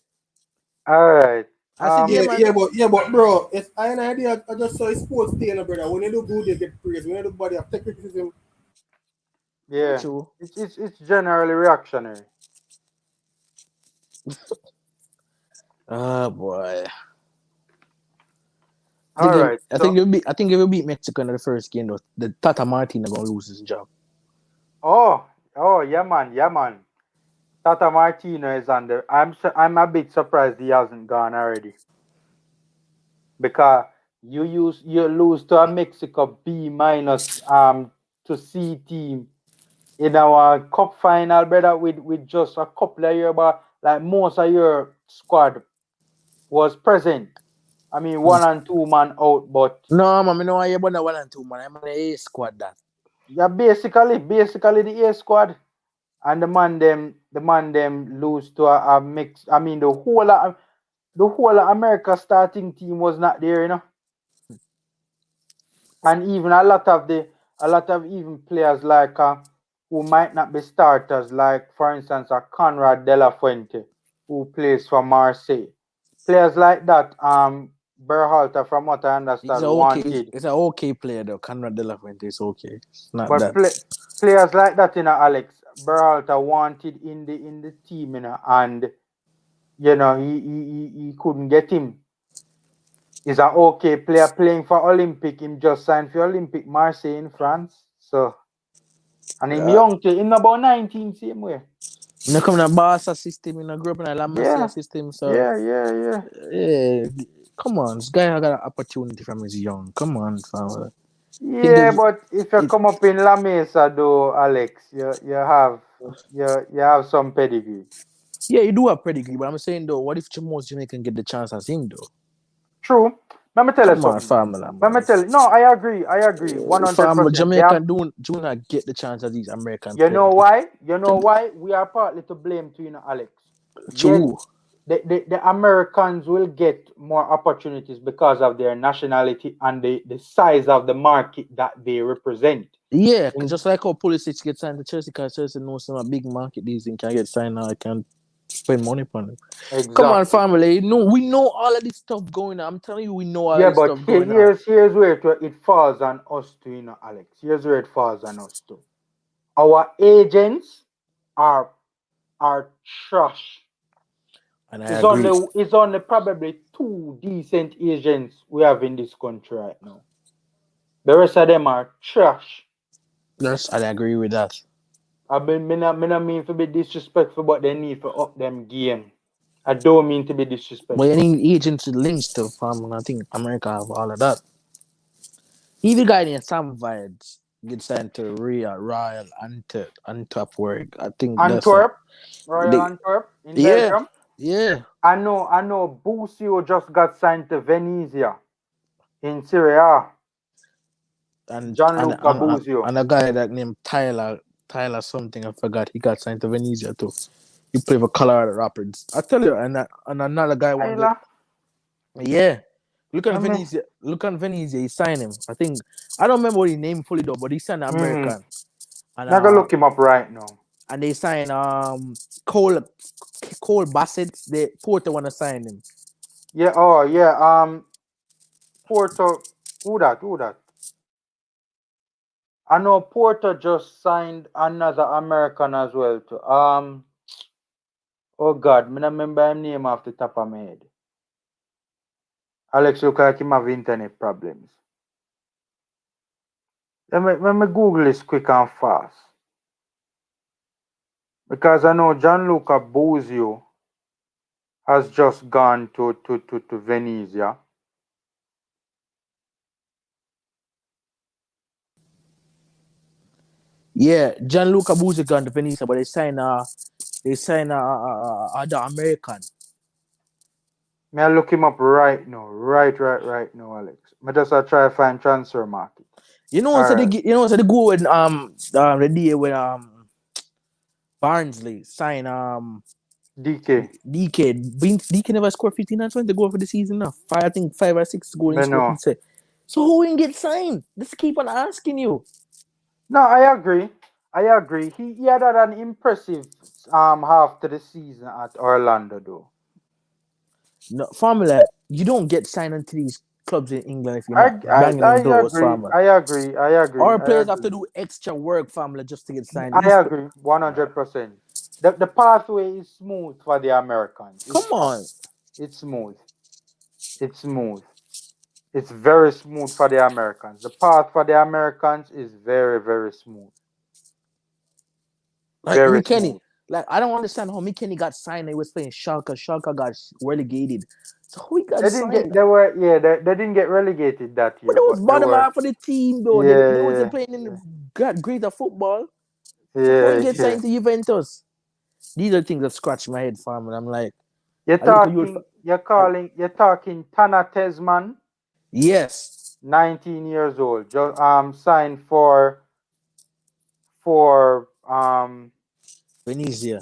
All right. I see the man. But bro, it's I an idea. I just saw a sports thing, brother. When you do good, you get praise. When you do bad, you have to take criticism. Yeah. True. It's generally reactionary. Oh boy. All right. I think if we beat Mexico in the first game, though, the Tata Martino gonna lose his job. Oh, yeah, man. Tata Martino is on the. I'm a bit surprised he hasn't gone already. Because you lose to a Mexico B minus to C team in our cup final, brother, with just a couple of years, but like most of your squad was present. I mean, 1 and 2 man out, but No, man, I know I about the 1 and 2 man. I'm on the A squad that. yeah, basically the A squad. And the man them lose to a mix. I mean, the whole of America starting team was not there, and even a lot of even players like who might not be starters, like for instance, a Conrad De La Fuente who plays for Marseille. Players like that, Berhalter, from what I He's understand, a okay. wanted, He's an okay player though. Conrad De La Fuente is okay. It's not but that. players like that, Alex Berhalter wanted in the team, and he couldn't get him. He's an okay player playing for Olympic. Him just signed for Olympic Marseille in France. So, and him Yeah. young, him about 19, same way. You know, come in a Barca system, you know, grew up in a La Masia Yeah, system, so yeah, yeah, yeah. yeah. Come on, this guy got an opportunity from his young. Come on, fam. He Yeah, did but if you it. come up in La Mesa though, Alex, you have some pedigree. Yeah, you do have pedigree, but I'm saying though, what if most Jamaican get the chance as him though? True. Let me tell you Come on, something. family, Let man. me tell you. No, I agree, Family, 100%. Jamaican do not get the chance as these American You players. know why? You know why? We are partly to blame too, Alex. Yes, True. the Americans will get more opportunities because of their nationality and the size of the market that they represent. Yeah, 'cause In- just like how Pulisic get signed to Chelsea, because Chelsea knows some a big market these things can get signed now. I can spend money on it. Come on, exactly. family. No, we know all of this stuff going on. I'm telling you, we know all Yeah, this but stuff going on. here's where it falls on us too, Alex. Here's where it falls on us too. Our agents are are trash. And I It's agree. only it's only probably two decent agents we have in this country right now. The rest of them are trash. Yes, I agree with that. I mean, me not mean to be disrespectful, but they need to up them game. I don't mean to be But you disrespectful. need agents links to farm, and I think America have all of that. Even guy named Sam Vibes get signed to Royal Antwerp work. I think that's a Antwerp, Royal they, Antwerp in yeah, Belgium. yeah. I know Busio just got signed to Venezia in Serie A. and and Gianluca and, Busio. and a guy that named Tyler something I forgot. He got signed to Venezia too. He played for Colorado Rapids. I tell you, and another guy want get Tyler, yeah. Look I on mean, Venezia. Look on Venezia. He signed him. I think I don't remember what his name fully though, but he signed an mm-hmm. American and Now go look him up right now. they signed Cole Bassett. The Porter want to sign him. Yeah, oh yeah. Porto, who that? I know Porter just signed another American as well too. Oh God, me not remember him name off the top of my head. Alex look like him have internet problems. Let me Google this quick and fast. Because I know Gianluca Bosio has just gone to Venezia. Yeah, Gianluca Buzzi gone to Venezia, but they signed the American. May I look him up right now? Right now, Alex. Me just try to find transfer market. You know, so Alright. so they go with the day when Barnsley sign DK. DK. DK never scored 15 and 20 goal for the season now. I think 5 or 6 goal in Me score. know. So who will get signed? Let's keep on asking you. No, I agree. He had an impressive half to the season at Orlando though. No, formula, you don't get signed into these clubs in England if you're I not I, banging I in doors, agree. formula. I agree. I agree. Our I players have agree. to do extra work, formula, just to get signed. I agree 100%. The pathway is smooth for the Americans. Come on. It's smooth. It's smooth. It's very smooth for the Americans. The path for the Americans is very, very smooth. Like Very McKenny. smooth. Like I don't understand how McKenny got signed. He was playing Schalke. Schalke got relegated. So who he got They didn't get signed? they were yeah, they didn't get relegated that But year, they was but they bottom were half of the team though. They wasn't yeah, playing in yeah. the greater football. So who he Yeah, get yeah. signed to Juventus? These are things that scratch my head, fam. And I'm like, You're talking Tana Tesman, Yes. 19 years old. Just signed for Venezia.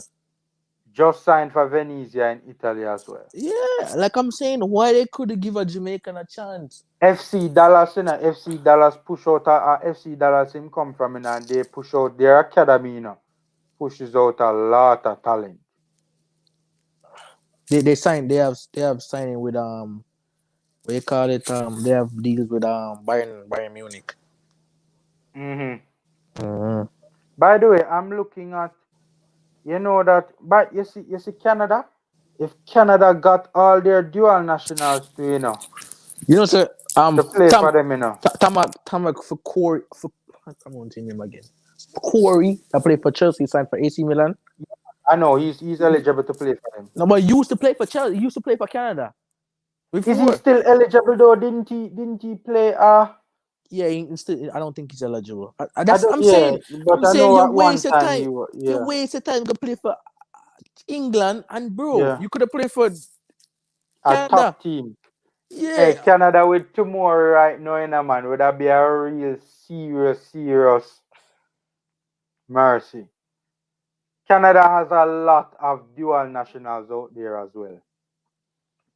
just signed for Venezia in Italy as well. Yeah, like I'm saying, why they could give a Jamaican a chance? FC Dallas, FC Dallas push out FC Dallas him come from, and they push out their academy, pushes out a lot of talent. They signed. They have signing with what you call it? They have deals with Bayern Munich. Mm-hmm. By the way, I'm looking at, that, but you see Canada. If Canada got all their dual nationals to Sir, to play Tam for them, Tamak for Corey for I can't remember his name again. Corey that played for Chelsea signed for AC Milan. I know he's eligible to play for them. No, but he used to play for Chelsea. He used to play for Canada. Before. Is he still eligible though? Didn't he play? Yeah, still, I don't think he's eligible. But I'm I saying know you at one waste your time time. he was, You waste your time to play for England, and bro, Yeah. you could have played for a Canada. top team. Yeah. Hey, Canada with tomorrow right now, man, would that be a real serious mercy? Canada has a lot of dual nationals out there as well.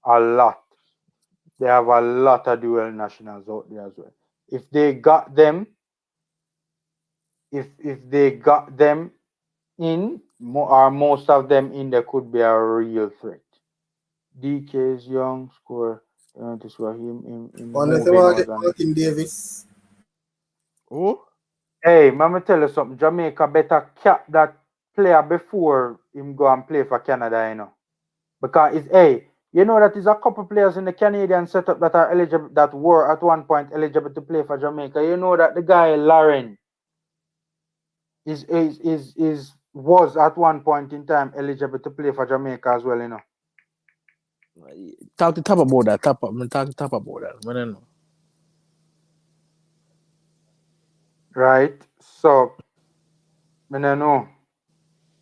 A lot. They have a lot of dual nationals out there as well. If they got them, if they got them in, or most of them in, there could be a real threat. DK's young score. This was him Unless they moving want to was get on. Martin Davis. Oh, Hey, let me tell you something. Jamaica better cap that player before him go and play for Canada, Because that is a couple players in the Canadian setup that are eligible, that were at one point eligible to play for Jamaica. You know that the guy Lauren was at one point in time eligible to play for Jamaica as well, talk about that. Talk about that. I don't know. Right? So, I don't know.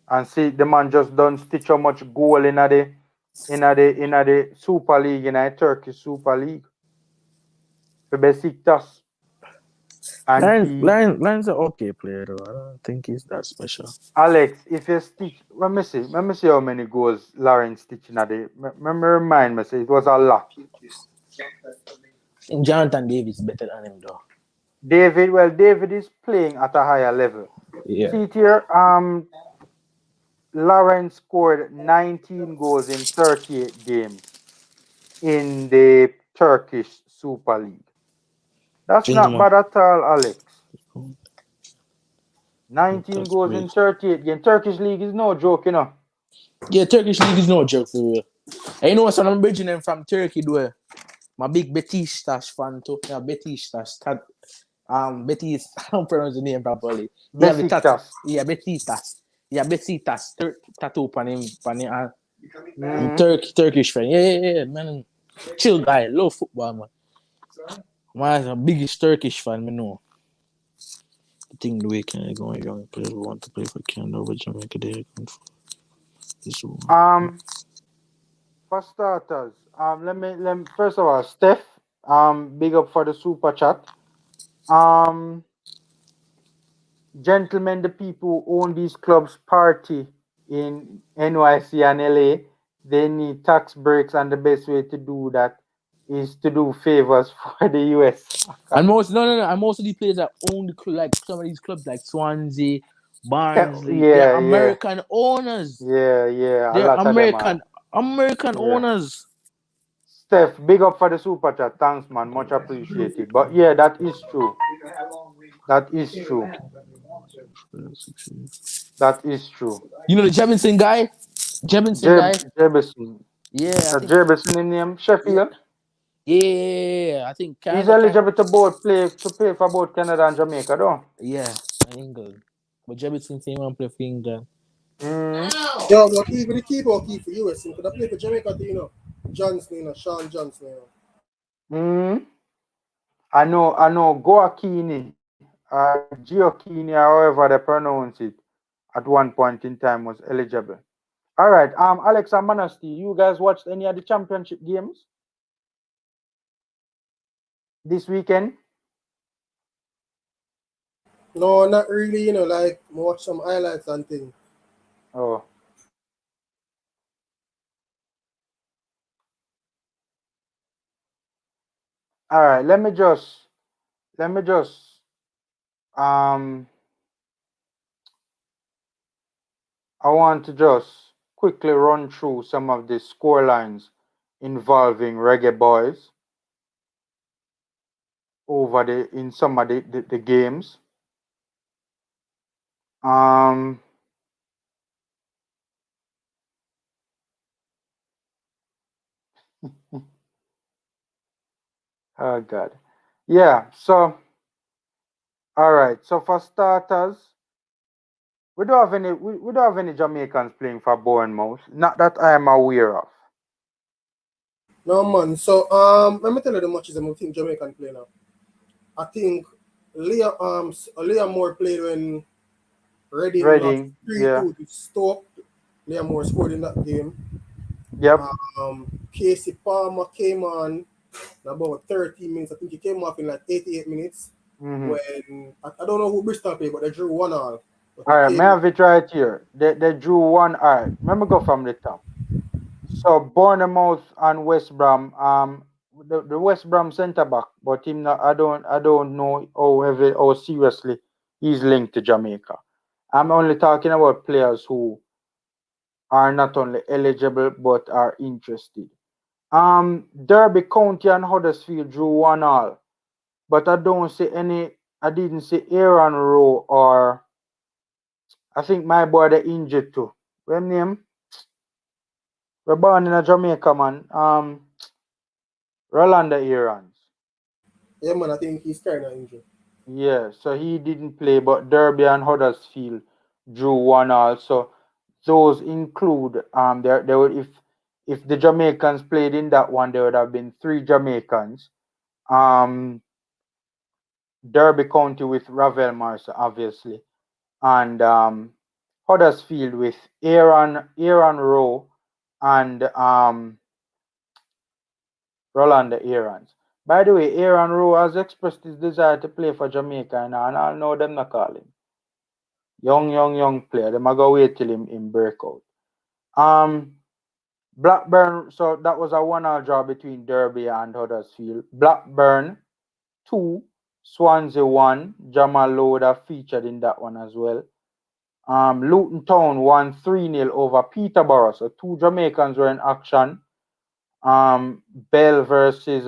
And see, the man just done stitch how much goal in the Super League, in the Turkish Super League. For Besiktas. And Lions are okay player though. I don't think he's that special. Alex, if you stitch, let me see how many goals Lawrence stitched in a day. Remind me, say it was a lot. And Jonathan Davis is better than him though. David is playing at a higher level. Yeah. See it here, Lawrence scored 19 goals in 38 games in the Turkish Super League. That's not bad at all, Alex. 19 goals in 38 games. Turkish League is no joke, Yeah, Turkish League is no joke for real. And you know what, so I'm bridging them from Turkey, though. My big Betis fan too. Yeah, Betis. Betis. I don't pronounce the name properly. Besiktas. Yeah, Betitas. Yeah, Betitas. Tattoo on him. Turkish friend. Yeah, man. Chill guy. Love football, man. Man, the biggest Turkish fan, me know. I think the weekend I go young players who want to play for Canada over Jamaica. They this one. For starters, let me first of all, Steph, big up for the super chat. Gentlemen, the people who own these clubs party in NYC and LA, they need tax breaks, and the best way to do that is to do favors for the US. And most of the players that own the club, like some of these clubs like Swansea, Barnsley, they're American owners. Yeah. They're American owners. Steph, big up for the super chat. Thanks, man. Much appreciated. But yeah, that is true. That is true. That is true. You know the Jebinson guy? Jebison. Yeah. Jebison in name, Sheffield. Yeah, I think Canada, he's eligible to play for both Canada and Jamaica, though. Yeah, England. But Jebison came and play for England. Yeah, but even the keeper key for US, he could have played for Jamaica too, Johnson, Sean Johnson. I know Goakini, Giocchini, however they pronounce it, at one point in time was eligible. All right. Alex and Manasty, you guys watched any of the championship games this weekend? No, not really, like watch some highlights and things. Oh, all right. Let me just um I want to just quickly run through some of the score lines involving Reggae Boys over the in some of the games. Um oh god. Yeah, so all right. So for starters, we don't have any Jamaicans playing for Bournemouth. Not that I am aware of. No man. So let me tell you the matches I think Jamaican play now. I think Leah Moore played when Reading lost Reading, yeah. 3-2 to Stoke. Leah Moore scored in that game. Yep. Casey Palmer came on in about 30 minutes. I think he came off in like 88 minutes. Mm-hmm. When I don't know who Bristol played, but they drew 1-1. But he All right, may I came. have it right here? They drew one. All right, let me go from the top. So Bournemouth and West Brom. The West Brom centre back, but him not. I don't know how seriously he's linked to Jamaica. I'm only talking about players who are not only eligible but are interested. Derby County and Huddersfield drew 1-1, but I don't see any. I didn't see Aaron Rowe or I think my boy they injured too. What name? We're born in a Jamaica man. Rolanda Aarons. Yeah, man, I think he's kind of injured. Yeah, so he didn't play, but Derby and Huddersfield drew 1-1. So those include there would if the Jamaicans played in that one, there would have been three Jamaicans. Um Derby County with Ravel Marsa, obviously, and Huddersfield with Aaron Rowe and Rolanda Aarons. By the way, Aaron Rowe has expressed his desire to play for Jamaica, and I know them not call him. Young player. Them I go wait till him break out. Um, Blackburn. So that was a 1-1 draw between Derby and Huddersfield. Blackburn 2, Swansea 1. Jamal Loader featured in that one as well. Luton Town won 3-0 over Peterborough. So two Jamaicans were in action. Bell versus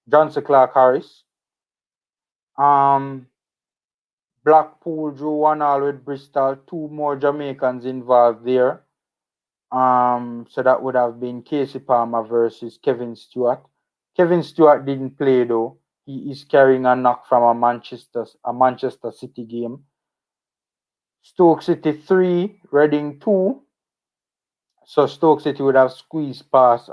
Johnson Clark Harris. Um, Blackpool drew 1-1 with Bristol. Two more Jamaicans involved there. So that would have been Casey Palmer versus Kevin Stewart. Kevin Stewart didn't play though. He is carrying a knock from a Manchester City game. Stoke City 3, Reading 2. So Stoke City would have squeezed past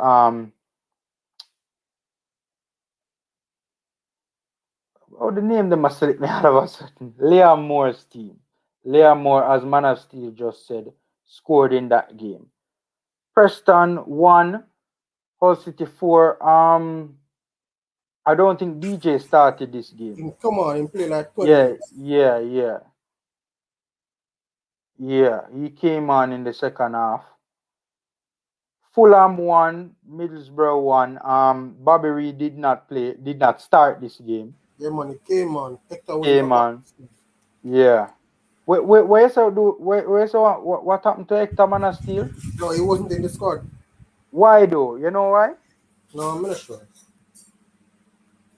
the name them must slip me out of a certain Liam Moore's team. Liam Moore, as Man of Steel just said, scored in that game. Preston 1, Hull City 4. I don't think DJ started this game. Come on, he played like 20 Yeah, minutes. yeah, yeah. Yeah, he came on in the second half. Fulham 1, Middlesbrough 1. Bobby Reed did not start this game. Yeah, man, he came on. Hector was in the Came back. on. Yeah. What happened to Hector Man of Steel? No, he wasn't in the squad. Why though? You know why? No, I'm not sure.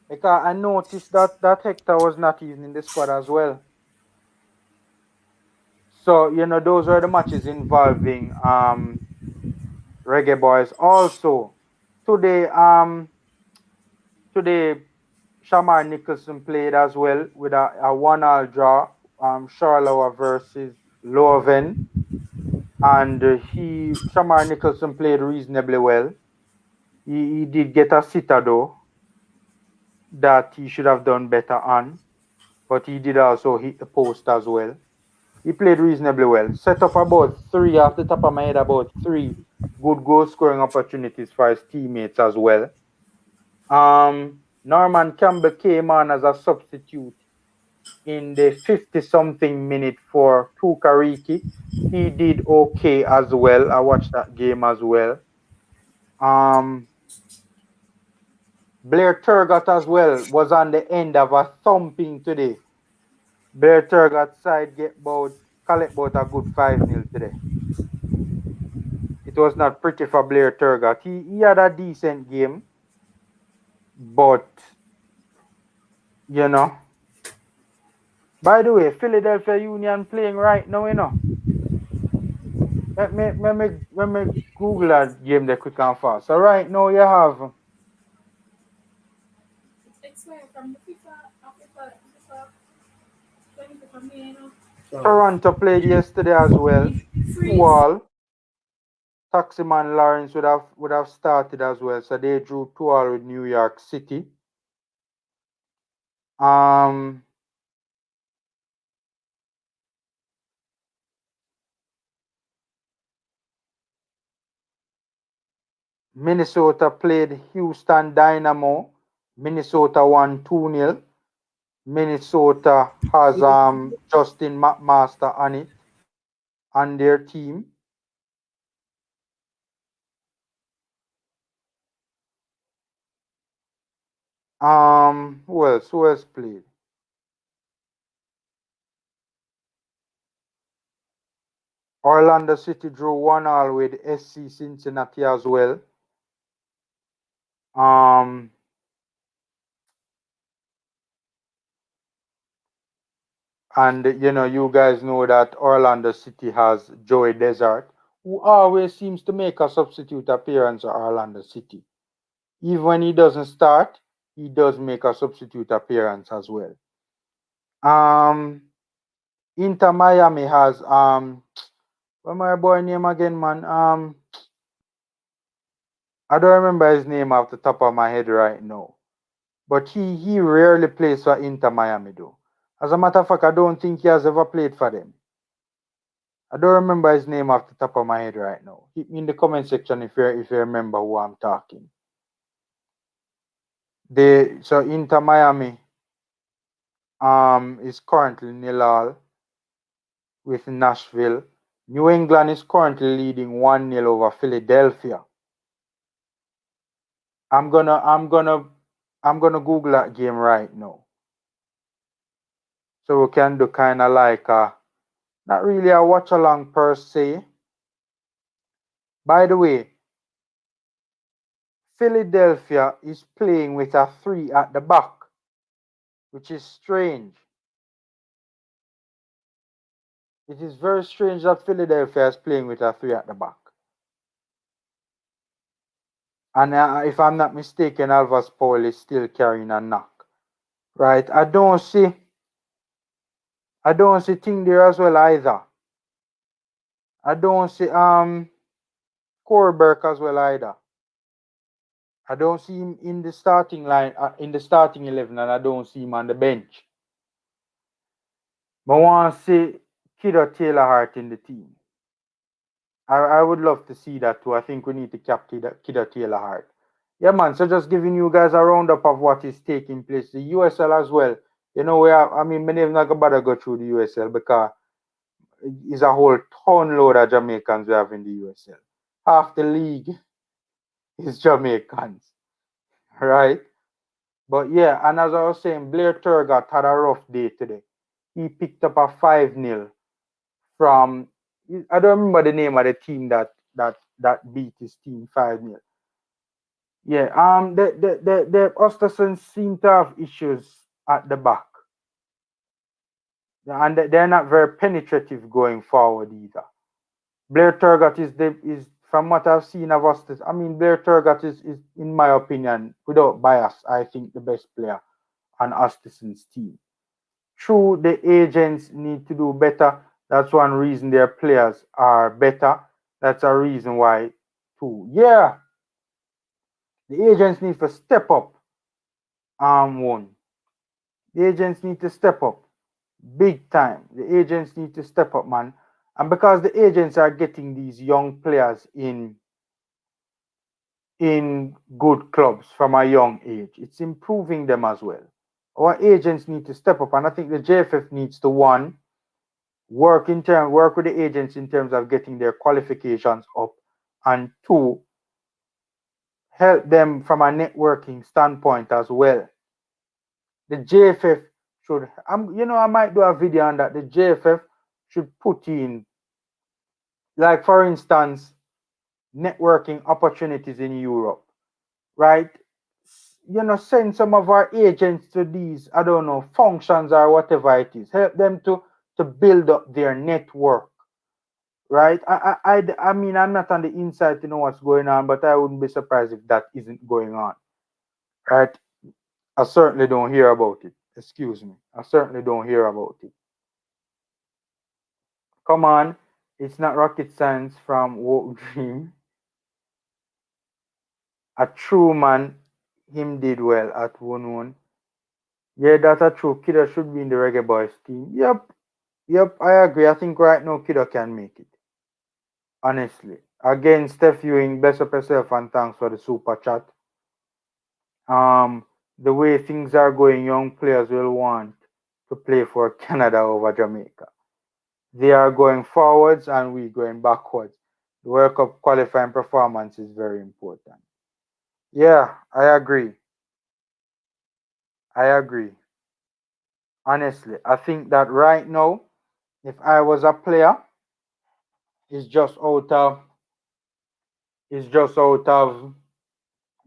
Because I noticed that Hector was not even in the squad as well. So, those are the matches involving Reggae Boys. Also, today, today Shamar Nicholson played as well with a 1-1 draw. Charleroi versus Leuven, and Shamar Nicholson played reasonably well. He did get a sitter though that he should have done better on, but he did also hit the post as well. He played reasonably well. Set up about three, off the top of my head, about three good goal scoring opportunities for his teammates as well. Norman Campbell came on as a substitute in the 50-something minute for Tukariki. He did okay as well. I watched that game as well. Blair Turgott as well was on the end of a thumping today. Blair Turgott side collect about a good 5-0 today. It was not pretty for Blair Turgott. He had a decent game, but you know. By the way, Philadelphia Union playing right now, you know. Let me Google that game there quick and fast. So right now you have Toronto played yesterday as well. 2-2. Taximan Lawrence would have started as well. So they drew 2-2 with New York City. Minnesota played Houston Dynamo. Minnesota won 2-0. Minnesota has Justin McMaster on it, on their team. Who else? Who else played? Orlando City drew 1-1 with SC Cincinnati as well. And you guys know that Orlando City has Joey Desert, who always seems to make a substitute appearance at Orlando City. Even when he doesn't start, he does make a substitute appearance as well. Inter Miami has what my boy name again, man? I don't remember his name off the top of my head right now. But he rarely plays for Inter Miami though. As a matter of fact, I don't think he has ever played for them. I don't remember his name off the top of my head right now. Hit me in the comment section if you remember who I'm talking. So Inter Miami is currently 0-0 with Nashville. New England is currently leading 1-0 over Philadelphia. I'm gonna Google that game right now. So we can do kind of like not really a watch along per se. By the way, Philadelphia is playing with a 3 at the back, which is strange. It is very strange that Philadelphia is playing with a 3 at the back. And if I'm not mistaken, Alvas Paul is still carrying a knock. Right? I don't see thing there as well either. I don't see Corberg as well either. I don't see him in the starting line, in the starting 11, and I don't see him on the bench. But I want to see Kiddo Taylor Hart in the team. I would love to see that too. I think we need to cap Kiddo Taylor Hart. Yeah, man. So just giving you guys a roundup of what is taking place. The USL as well. You know, many of them not going to bother go through the USL because it's a whole ton load of Jamaicans we have in the USL. Half the league is Jamaicans. Right? But yeah, and as I was saying, Blair Turgott had a rough day today. He picked up a 5-0 from, I don't remember the name of the team that beat his team 5-0. Yeah, the Östersund seem to have issues at the back. And they're not very penetrative going forward either. Blair Turgott is from what I've seen of Östersund. I mean, Blair Turgott is, in my opinion, without bias, I think the best player on Östersund's team. True, the agents need to do better. That's one reason their players are better. That's a reason why, too. Yeah, the agents need to step up. One. The agents need to step up. Big time. The agents need to step up, man. And because the agents are getting these young players in good clubs from a young age, it's improving them as well. Our agents need to step up, and I think the JFF needs to one work with the agents in terms of getting their qualifications up, and two, help them from a networking standpoint as well. The JFF should, I might do a video on that. The JFF should put in, like for instance, networking opportunities in Europe, right? Send some of our agents to these, I don't know, functions or whatever it is. Help them to build up their network, right? I mean, I'm not on the inside to know what's going on, but I wouldn't be surprised if that isn't going on, right? I certainly don't hear about it. Excuse me. I certainly don't hear about it. Come on. It's not rocket science from Woke Dream. A true man, him did well at 1-1. Yeah, that's a true. Kiddo should be in the Reggae Boys team. Yep, I agree. I think right now Kiddo can make it. Honestly. Again, Steph Ewing, bless up yourself and thanks for the super chat. The way things are going, young players will want to play for Canada over Jamaica. They are going forwards and we going backwards. The World Cup qualifying performance is very important. Yeah, I agree. Honestly, I think that right now, if I was a player, it's just out of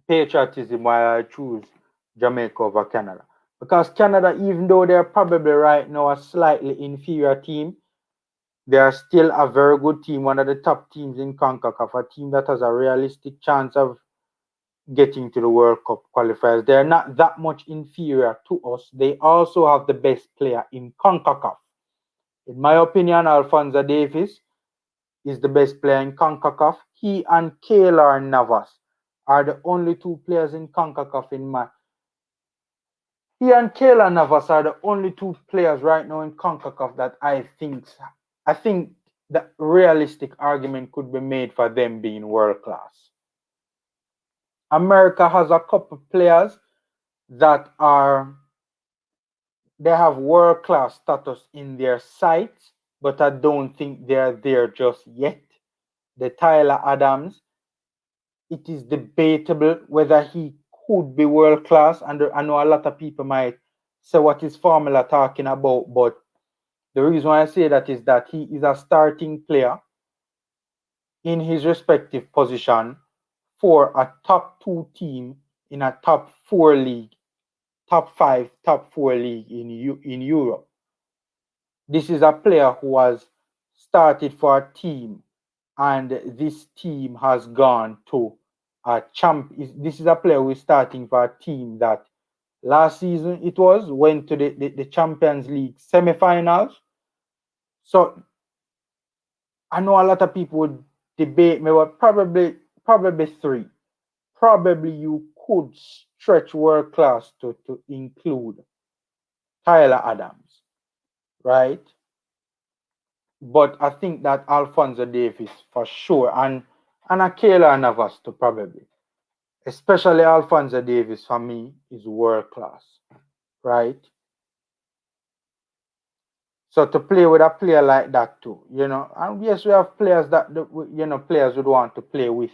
patriotism why I choose Jamaica over Canada. Because Canada, even though they're probably right now a slightly inferior team, they are still a very good team, one of the top teams in CONCACAF, a team that has a realistic chance of getting to the World Cup qualifiers. They're not that much inferior to us. They also have the best player in CONCACAF. In my opinion, Alphonso Davies is the best player in CONCACAF. He and Keylor Navas are the only two players in CONCACAF in my. He and Keylor Navas are the only two players right now in CONCACAF that I think the realistic argument could be made for them being world class. America has a couple players that they have world class status in their sights, but I don't think they're there just yet. The Tyler Adams, it is debatable whether he could be world class, and I know a lot of people might say what is Formula talking about, but the reason why I say that is that he is a starting player in his respective position for a top 2 team in a top 4 league, top 5, top 4 league in Europe. This is a player who has started for a team, and this team has gone to a champ. This is a player who is starting for a team that last season went to the Champions League semi-finals. So I know a lot of people would debate me, but probably 3. Probably you could stretch world class to include Tyler Adams, right? But I think that Alphonso Davies for sure, and Keylor Navas too probably. Especially Alphonso Davies for me is world class, right? So to play with a player like that too, and yes, we have players that players would want to play with,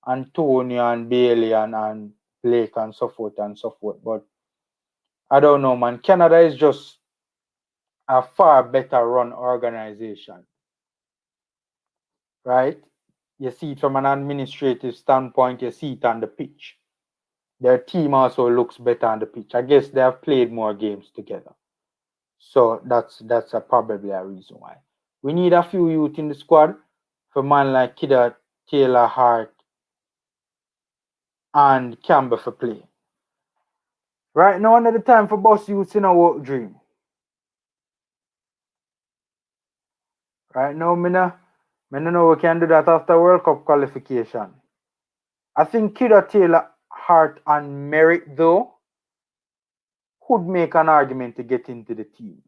Antonio and Bailey and Blake and so forth and so forth. But I don't know, man. Canada is just a far better run organization, right? You see it from an administrative standpoint, you see it on the pitch. Their team also looks better on the pitch. I guess they have played more games together. So that's probably a reason why. We need a few youth in the squad for man like Kidder, Taylor, Hart, and Campbell for play. Right now, another time for boss youths in a work dream. Right now, me no know we can do that after World Cup qualification. I think Kidder, Taylor, Hart, and Merritt, though, could make an argument to get into the team.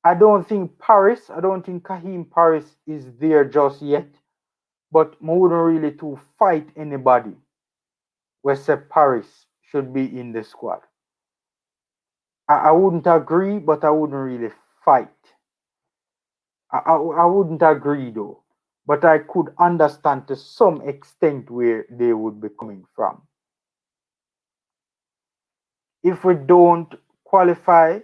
I don't think Kahim Paris is there just yet. But I wouldn't really to fight anybody where say Paris should be in the squad. I wouldn't agree, but I wouldn't really fight. I wouldn't agree though. But I could understand to some extent where they would be coming from. If we don't qualify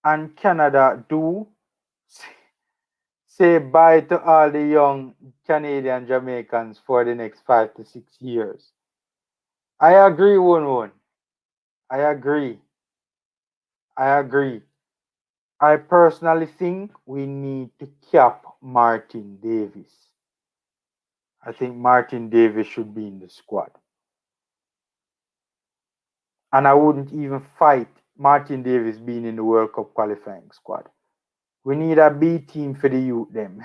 and Canada do, say bye to all the young Canadian Jamaicans for the next 5 to 6 years. I agree, one. I agree. I agree. I personally think we need to cap Martin Davis. I think Martin Davis should be in the squad. And I wouldn't even fight Martin Davis being in the World Cup qualifying squad. We need a B team for the youth them.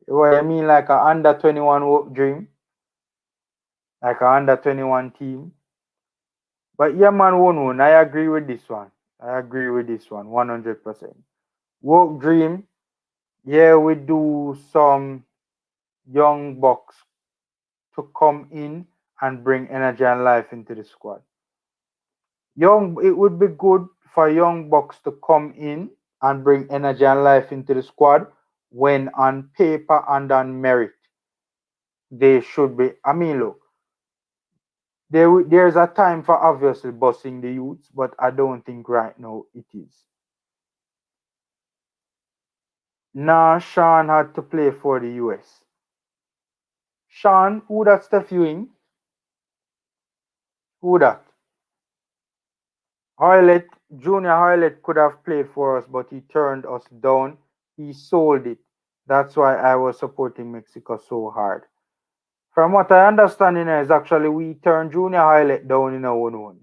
What I mean, like a under 21 dream, like a under 21 team. But yeah, man, one. I agree with this one. I agree with this one 100%. Work dream, yeah, we do some young bucks to come in and bring energy and life into the squad. It would be good for young bucks to come in and bring energy and life into the squad when on paper and on merit they should be. I mean, look, there's a time for obviously busting the youths, but I don't think right now it is. Nah, Sean had to play for the US. Sean, who that stuff you in? Who that? Hoylett, Junior Hoylett could have played for us, but he turned us down. He sold it. That's why I was supporting Mexico so hard. From what I understand, is actually we turned Junior Hoylett down in our own.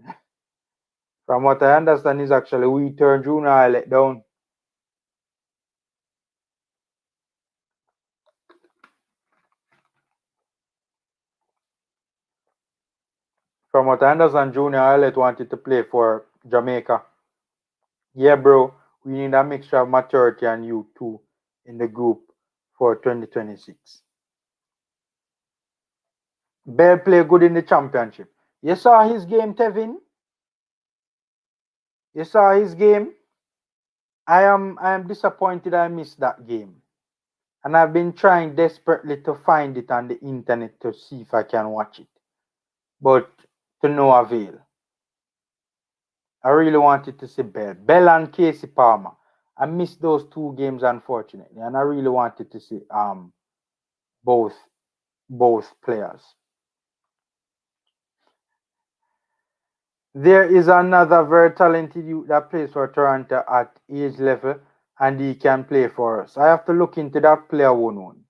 From what I understand, is actually we turned Junior Hoylett down. From what I understand, Junior Hoylett wanted to play for Jamaica. Yeah, bro, we need a mixture of maturity and youth too in the group for 2026. Bell play good in the championship. You saw his game, Tevin? You saw his game? I am disappointed I missed that game. And I've been trying desperately to find it on the internet to see if I can watch it. But to no avail. I really wanted to see Bell. Bell and Casey Palmer. I missed those two games unfortunately. And I really wanted to see both players. There is another very talented youth that plays for Toronto at age level and he can play for us. I have to look into that player one.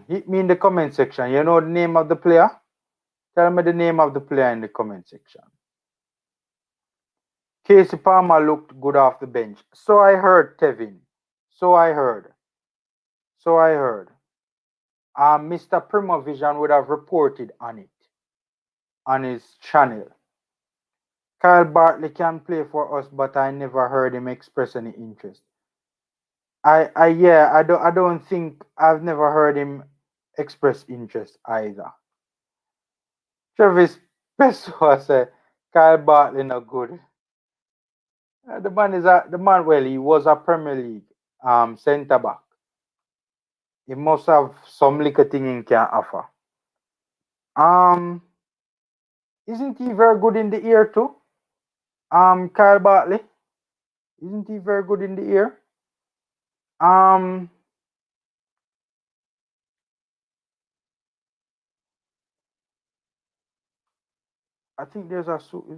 Hit me in the comment section. You know the name of the player? Tell me the name of the player in the comment section. Casey Palmer looked good off the bench. So I heard, Tevin. So I heard. Mr. Primovision would have reported on it on his channel. Kyle Bartley can play for us, but I never heard him express any interest. I don't think I've never heard him express interest either. Travis Pessoa said Kyle Bartley not good. The man. Well, he was a Premier League centre back. He must have some little thing he can offer. Isn't he very good in the air too? Kyle Bartley. Isn't he very good in the air? I think is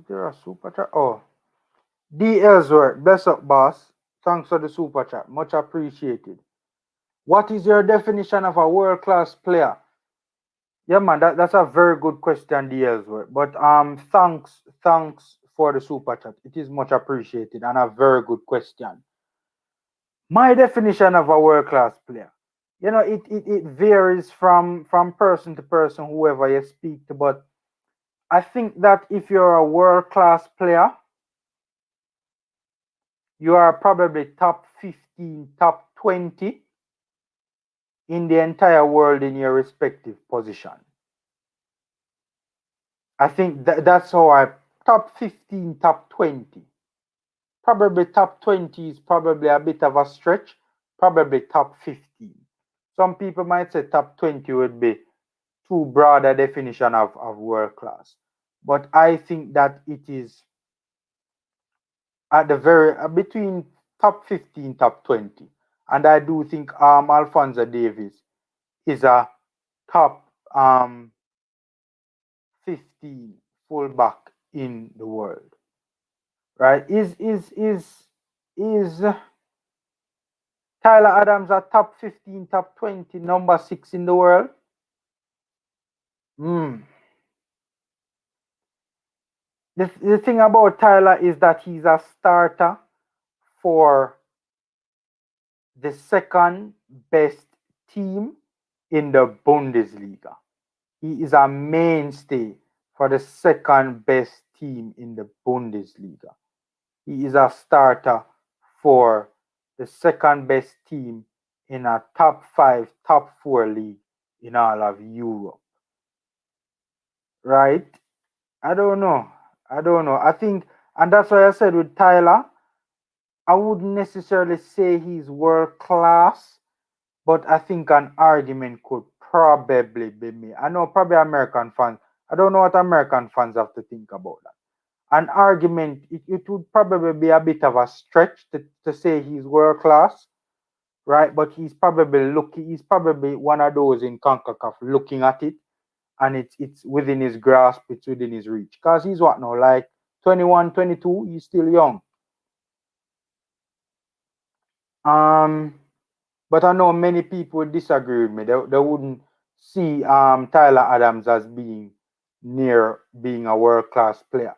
there a super chat? Oh, D Ellsworth, bless up, boss. Thanks for the super chat, much appreciated. What is your definition of a world class player? Yeah, man, that's a very good question, D Ellsworth. But thanks for the super chat. It is much appreciated and a very good question. My definition of a world class player, it varies from person to person, whoever you speak to, but I think that if you're a world class player, you are probably top 15, top 20 in the entire world in your respective position. I think that's how I top 15, top 20. Probably top 20 is probably a bit of a stretch, probably top 15. Some people might say top 20 would be too broad a definition of world class. But I think that it is at the very between top 15, top 20. And I do think Alphonso Davies is a top 15 fullback in the world. Right? Is Tyler Adams a top 15, top 20, number 6 in the world? The thing about Tyler is that he's a starter for the second best team in the Bundesliga. He is a mainstay for the second best team in the Bundesliga. He is a starter for the second best team in a top 5, top 4 league in all of Europe. Right? I don't know. I think, and that's why I said with Tyler, I wouldn't necessarily say he's world class, but I think an argument could probably be made. I know probably American fans, I don't know what American fans have to think about that. An argument, it would probably be a bit of a stretch to say he's world class, right? But he's probably one of those in CONCACAF looking at it, and it's within his grasp, it's within his reach. Because he's what now, like 21, 22, he's still young. But I know many people would disagree with me. They wouldn't see Tyler Adams as being near being a world class player.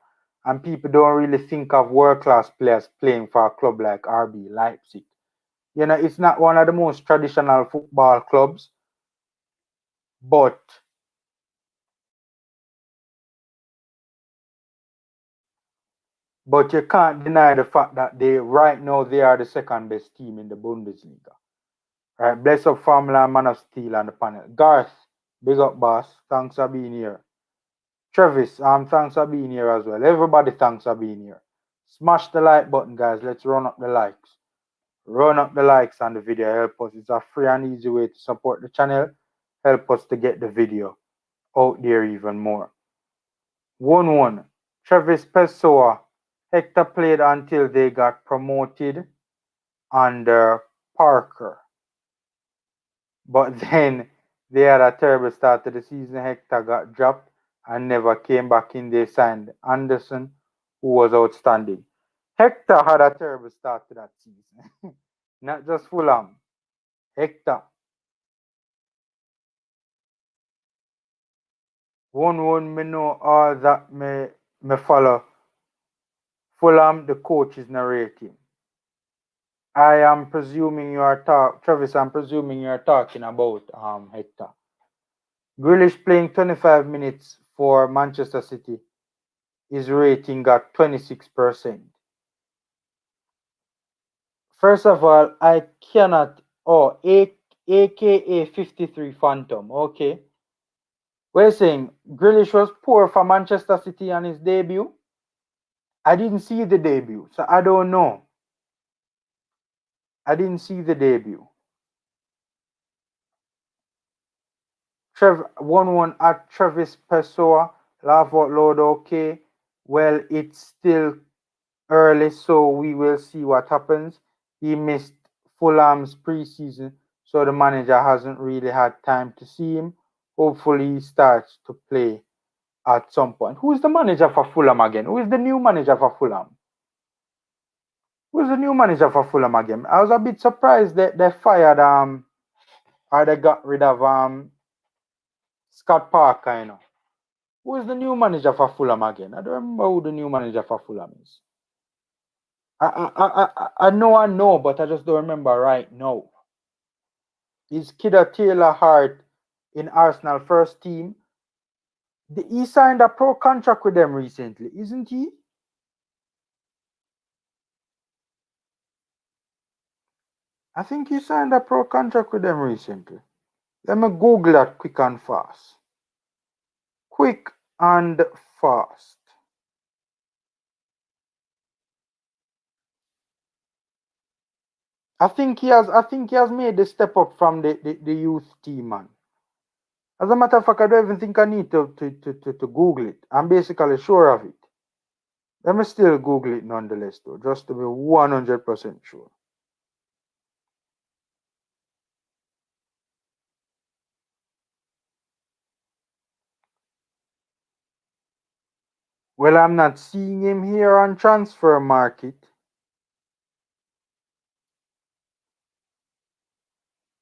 And people don't really think of world class players playing for a club like RB Leipzig. You know, it's not one of the most traditional football clubs, but you can't deny the fact that right now they are the second best team in the Bundesliga. Right, bless up Formula Man of Steel on the panel. Garth, big up boss. Thanks for being here. Travis, thanks for being here as well. Everybody, thanks for being here. Smash the like button, guys. Let's run up the likes. Run up the likes on the video. Help us. It's a free and easy way to support the channel. Help us to get the video out there even more. 1-1. Travis Pessoa. Hector played until they got promoted under Parker. But then they had a terrible start to the season. Hector got dropped and never came back in. They signed Anderson, who was outstanding. Hector had a terrible start to that season. Not just Fulham. Hector. 1-1, me know all that me follow. Fulham, the coach is narrating. I am presuming you are Travis, I'm presuming you are talking about Hector. Grealish playing 25 minutes for Manchester City. His rating got 26%. First of all, I cannot. Oh, AKA 53 Phantom. Okay. We're saying Grealish was poor for Manchester City on his debut. I didn't see the debut, so I don't know. I didn't see the debut. 1-1 at Travis Pessoa. Laugh out loud, okay. Well, it's still early, so we will see what happens. He missed Fulham's preseason, so the manager hasn't really had time to see him. Hopefully, he starts to play at some point. Who is the manager for Fulham again? Who is the new manager for Fulham? Who's the new manager for Fulham again? I was a bit surprised that they fired or they got rid of Scott Parker, you know. Who is the new manager for Fulham again? I don't remember who the new manager for Fulham is. I know, but I just don't remember right now. Is Kidder Taylor Hart in Arsenal first team? He signed a pro contract with them recently, isn't he? I think he signed a pro contract with them recently. Let me Google that quick and fast. Quick and fast. I think he has made the step up from the youth team, man. As a matter of fact, I don't even think I need to Google it. I'm basically sure of it. Let me still Google it nonetheless, though, just to be 100% sure. Well, I'm not seeing him here on transfer market.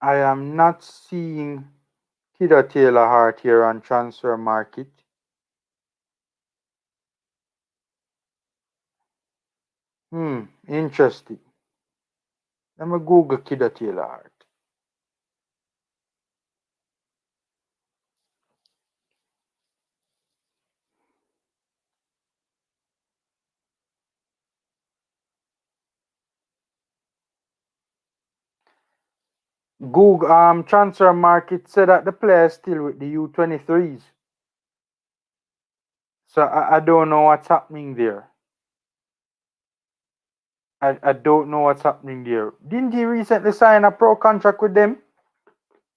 I am not seeing Kidda Taylor Hart here on transfer market. Interesting. Let me Google Kidda Taylor Hart. Google transfer market said that the player is still with the U23s. So I don't know what's happening there. I don't know what's happening there. Didn't he recently sign a pro contract with them?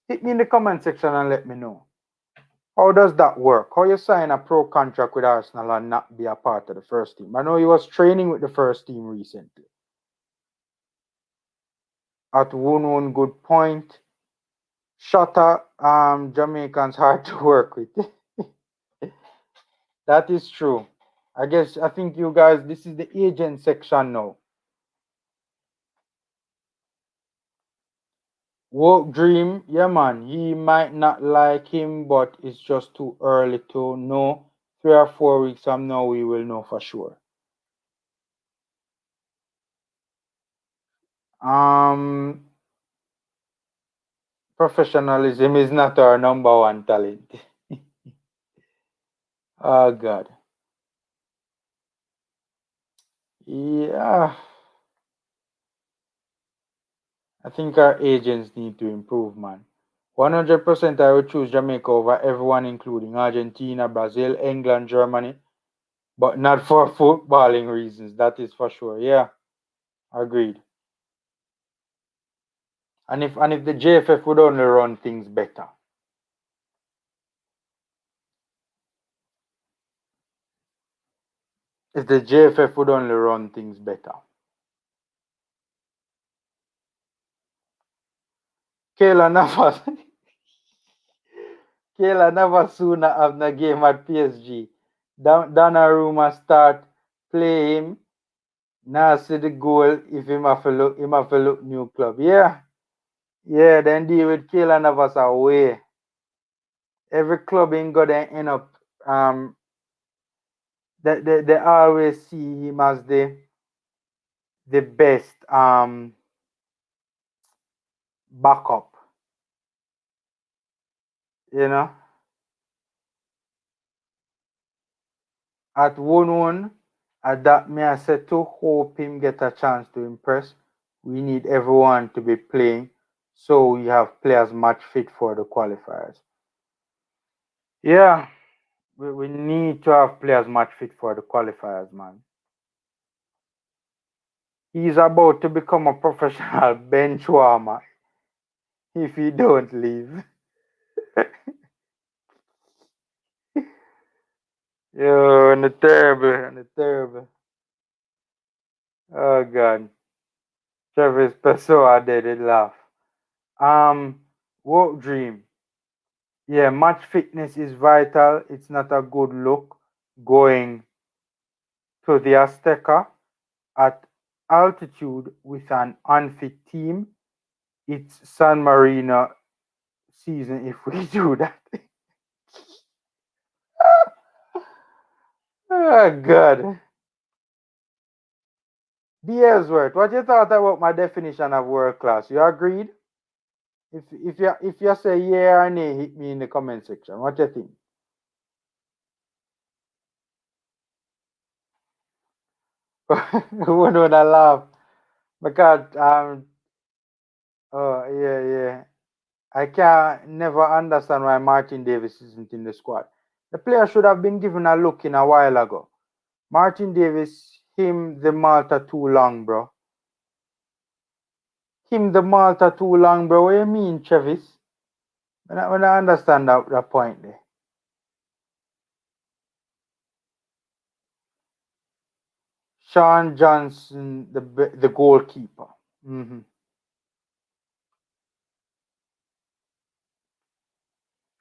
Hit me in the comment section and let me know. How does that work? How you sign a pro contract with Arsenal and not be a part of the first team? I know he was training with the first team recently. At one good point. Shutter, Jamaicans hard to work with. That is true. I think you guys, this is the agent section now. Woke Dream, yeah man, he might not like him, but it's just too early to know. 3 or 4 weeks from now, we will know for sure. Um, Professionalism is not our number one talent. Oh God. Yeah, I think our agents need to improve, man. 100% I would choose Jamaica over everyone, including Argentina, Brazil, England, Germany, but not for footballing reasons. That is for sure. Yeah, agreed. And if the JFF would only run things better. If the JFF would only run things better. Kayla Navas, Kayla Navas sooner have the game at PSG. Donnarumma start play him. Now see the goal if him have to look new club. Yeah. Yeah, then deal with Kayla Navas away. Every club in go then end up they always see him as the best backup, you know. At 1-1, at that me I said to hope him get a chance to impress. We need everyone to be playing so we have players match fit for the qualifiers. Yeah, we need to have players match fit for the qualifiers, man. He's about to become a professional bench warmer if he don't leave. Yo, and the terrible. Oh God. Travis Pessoa did it laugh. Work dream. Yeah, match fitness is vital. It's not a good look going to the Azteca at altitude with an unfit team. It's San Marino season if we do that. Oh God. D. Ellsworth, what you thought about my definition of world class? You agreed? If you say yeah or nay, hit me in the comment section. What you think? Who would I laugh? Because Oh, yeah, yeah. I can never understand why Martin Davis isn't in the squad. The player should have been given a look in a while ago. Martin Davis, him the Malta too long, bro. Him the Malta too long, bro. What you mean, Travis? When I understand that point there. Sean Johnson, the goalkeeper. hmm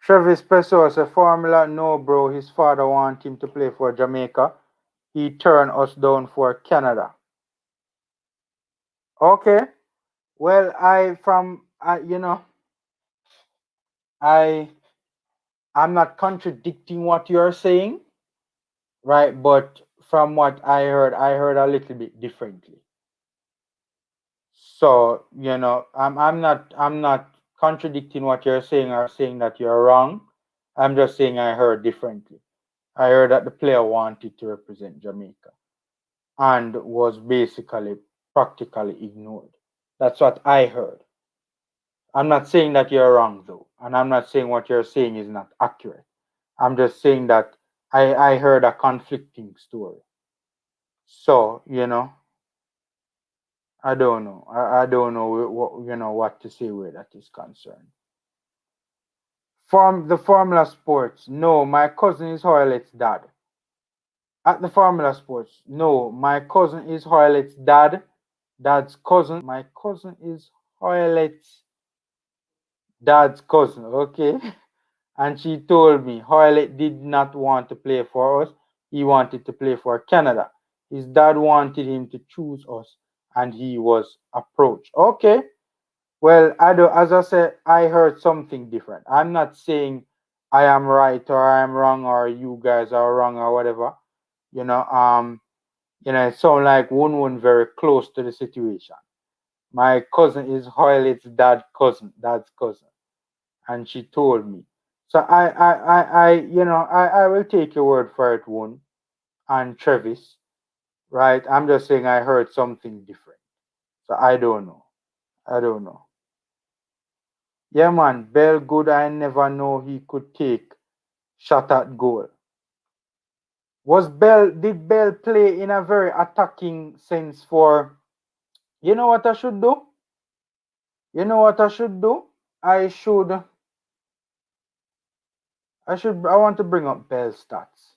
Travis Pesos, a Formula, no, bro. His father want him to play for Jamaica. He turned us down for Canada. Okay. Well, I I'm not contradicting what you're saying, right? But from what I heard a little bit differently. So, I'm not contradicting what you're saying or saying that you're wrong. I'm just saying I heard differently. I heard that the player wanted to represent Jamaica and was basically practically ignored. That's what I heard. I'm not saying that you're wrong though, and I'm not saying what you're saying is not accurate. I'm just saying that I heard a conflicting story. So, I don't know. I don't know what to say where that is concerned. From the Formula Sports, no, my cousin is Hoylet's dad. At the Formula Sports, no, my cousin is Hoylet's dad. Dad's cousin. My cousin is Hoylet's dad's cousin. Okay. And she told me Hoylett did not want to play for us. He wanted to play for Canada. His dad wanted him to choose us, and he was approached. Okay. Well, as I said, I heard something different. I'm not saying I am right or I am wrong or you guys are wrong or whatever. You know, um, it sounds like one very close to the situation. My cousin is Hoylett's dad's cousin, and she told me. So I will take your word for it, one and Travis, right? I'm just saying I heard something different. So I don't know. I don't know. Yeah, man, Bell good. I never know he could take shot at goal. Did Bell play in a very attacking sense for? You know what I should do? You know what I should do? I should. I want to bring up Bell's stats.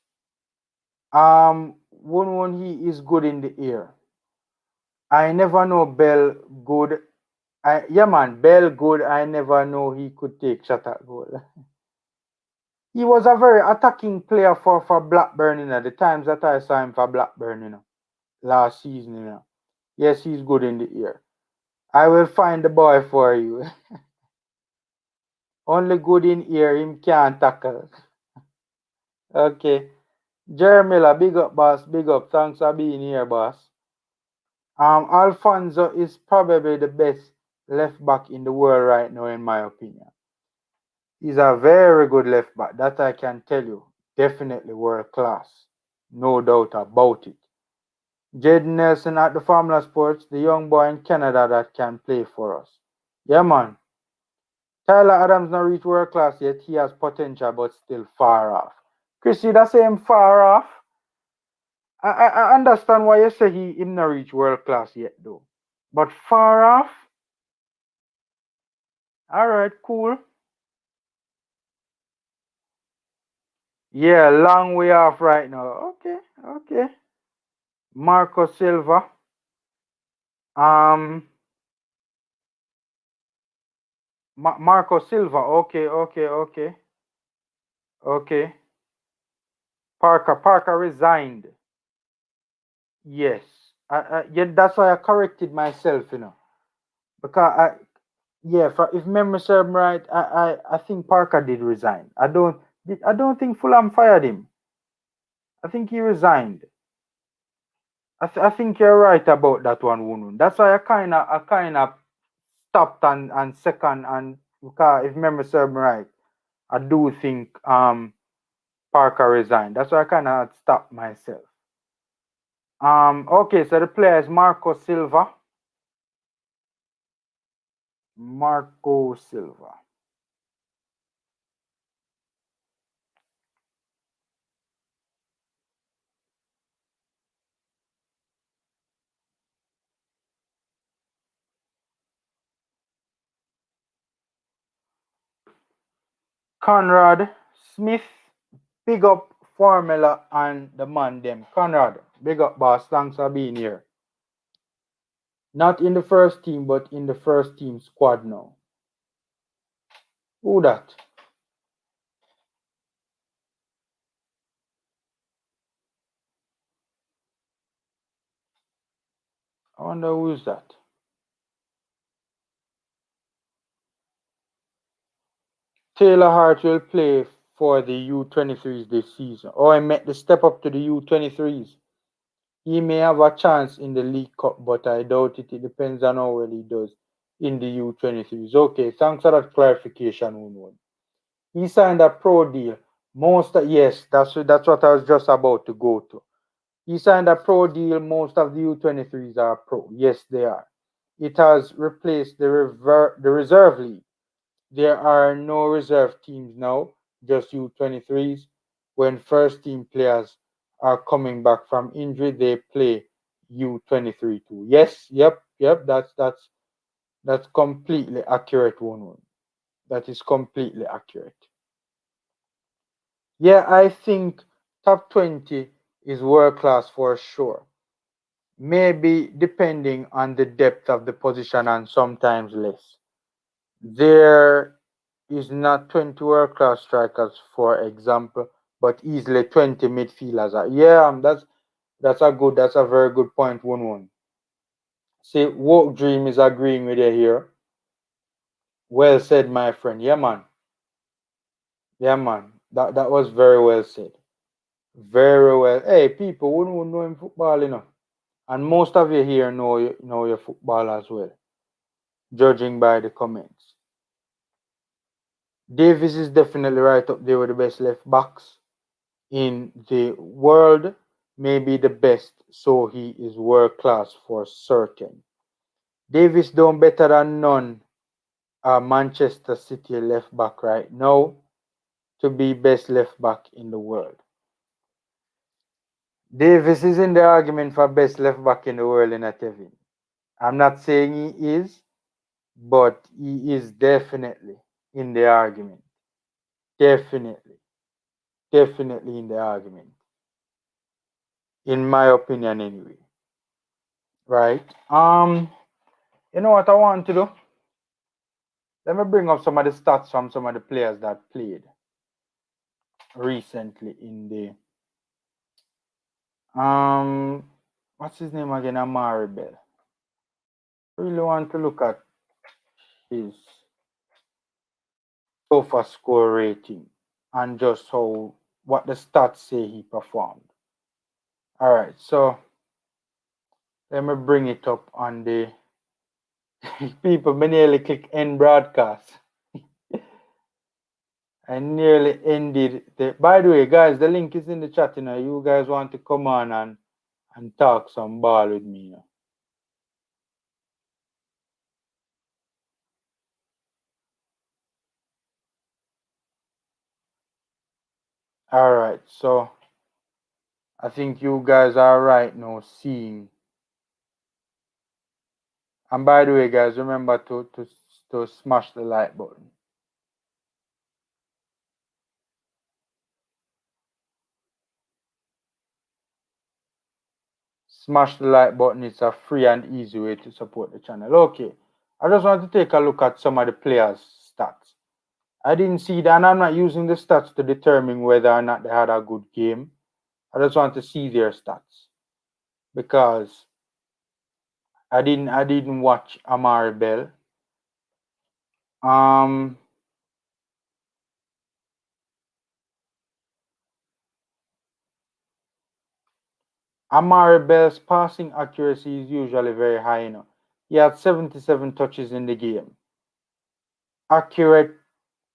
One he is good in the air. I never know Bell good. Yeah, man, Bell good. I never know he could take shot at goal. He was a very attacking player for Blackburn, the times that I saw him for Blackburn, last season. Yes, he's good in the air. I will find the boy for you. Only good in ear, him can't tackle. Okay. Jeremilla, big up, boss. Big up. Thanks for being here, boss. Alfonso is probably the best left back in the world right now, in my opinion. He's a very good left back. That I can tell you. Definitely world class. No doubt about it. Jaden Nelson at the Formula Sports, the young boy in Canada that can play for us. Yeah, man. Tyler Adams not reached world class yet. He has potential, but still far off. Chris, you that same far off? I understand why you say he not reach world class yet, though. But far off? All right, cool. Yeah, long way off right now. Okay, okay. Marco Silva. Um, Marco Silva. Okay, okay, okay, okay. Parker resigned. Yes. Yeah, that's why I corrected myself, because yeah, if memory serves me right, I think Parker did resign. I don't think Fulham fired him. I think he resigned. I think you're right about that one, Wunun. That's why I kind of stopped and second, and because if memory serves me right, I do think Parker resigned. That's why I kind of stopped myself. Okay, so the player is Marco Silva. Marco Silva. Conrad Smith, big up Formula and the man them. Conrad, big up boss. Thanks for being here. Not in the first team, but in the first team squad now. Who that? I wonder who's that. Taylor Hart will play for the U23s this season. Oh, I meant the step up to the U23s. He may have a chance in the League Cup, but I doubt it. It depends on how well he does in the U23s. Okay, thanks for that clarification, Unwon. He signed a pro deal. Yes, that's what I was just about to go to. He signed a pro deal. Most of the U23s are pro. Yes, they are. It has replaced the reserve league. There are no reserve teams now, just U23s. When first team players are coming back from injury, they play U23 too. Yes, yep. That's completely accurate, one. That is completely accurate. Yeah, I think top 20 is world class for sure. Maybe depending on the depth of the position and sometimes less. There is not 20 world class strikers, for example, but easily 20 midfielders. Yeah, that's a very good point, one. See, Woke Dream is agreeing with you here. Well said, my friend. Yeah, man. Yeah, man. That was very well said. Very well. Hey, people wouldn't know him football, you know. And most of you here know your football as well, judging by the comments. Davis is definitely right up there with the best left backs in the world, maybe the best, so he is world class for certain. Davis done better than none Manchester City left back right now to be best left back in the world. Davis is in the argument for best left back in the world in a Kevin. I'm not saying he is, but he is definitely in the argument. Definitely. Definitely in the argument. In my opinion anyway. Right? You know what I want to do? Let me bring up some of the stats from some of the players that played recently in the what's his name again? Amari Bell. Really want to look at his sofa score rating and just how what the stats say he performed. Alright, so let me bring it up on the people. Me nearly click end broadcast. I nearly ended the. By the way, guys, the link is in the chat. You know, you guys want to come on and talk some ball with me. You know? All right, so I think you guys are right now seeing. And by the way, guys, remember to smash the like button. Smash the like button. It's a free and easy way to support the channel. Okay, I just want to take a look at some of the players' stats. I didn't see that, and I'm not using the stats to determine whether or not they had a good game. I just want to see their stats because I didn't watch Amari Bell. Amari Bell's passing accuracy is usually very high. You know, he had 77 touches in the game. Accurate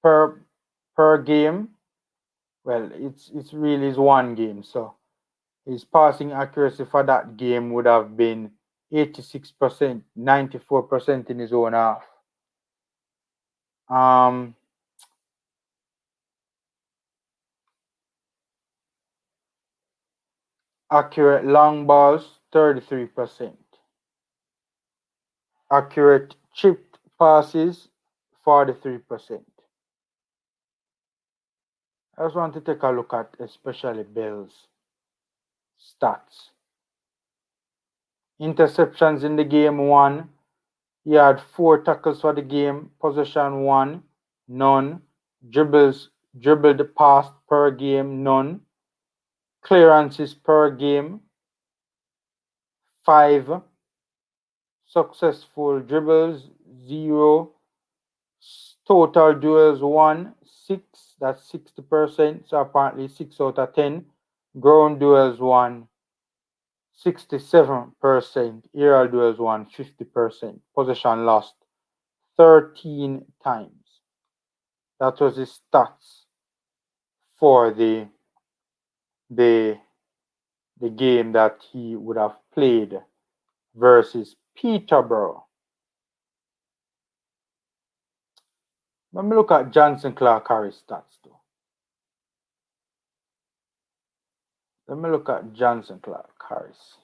per game. Well, it's really is one game, so his passing accuracy for that game would have been 86%, 94% in his own half. Accurate long balls, 33%. Accurate chipped passes, 43%. I just want to take a look at especially Bell's stats. Interceptions in the game, 1. He had 4 tackles for the game. Possession, 1. None. Dribbled past per game, none. Clearances per game, 5. Successful dribbles, 0. Total duels, 1. 6. That's 60%. So apparently 6 out of 10. Ground duels, 1. 67%. Aerial duels, 1. 50%. Possession lost, 13 times. That was his stats for the game that he would have played versus Peterborough. Let me look at Johnson Clark Harris stats too. Let me look at Johnson Clark Harris.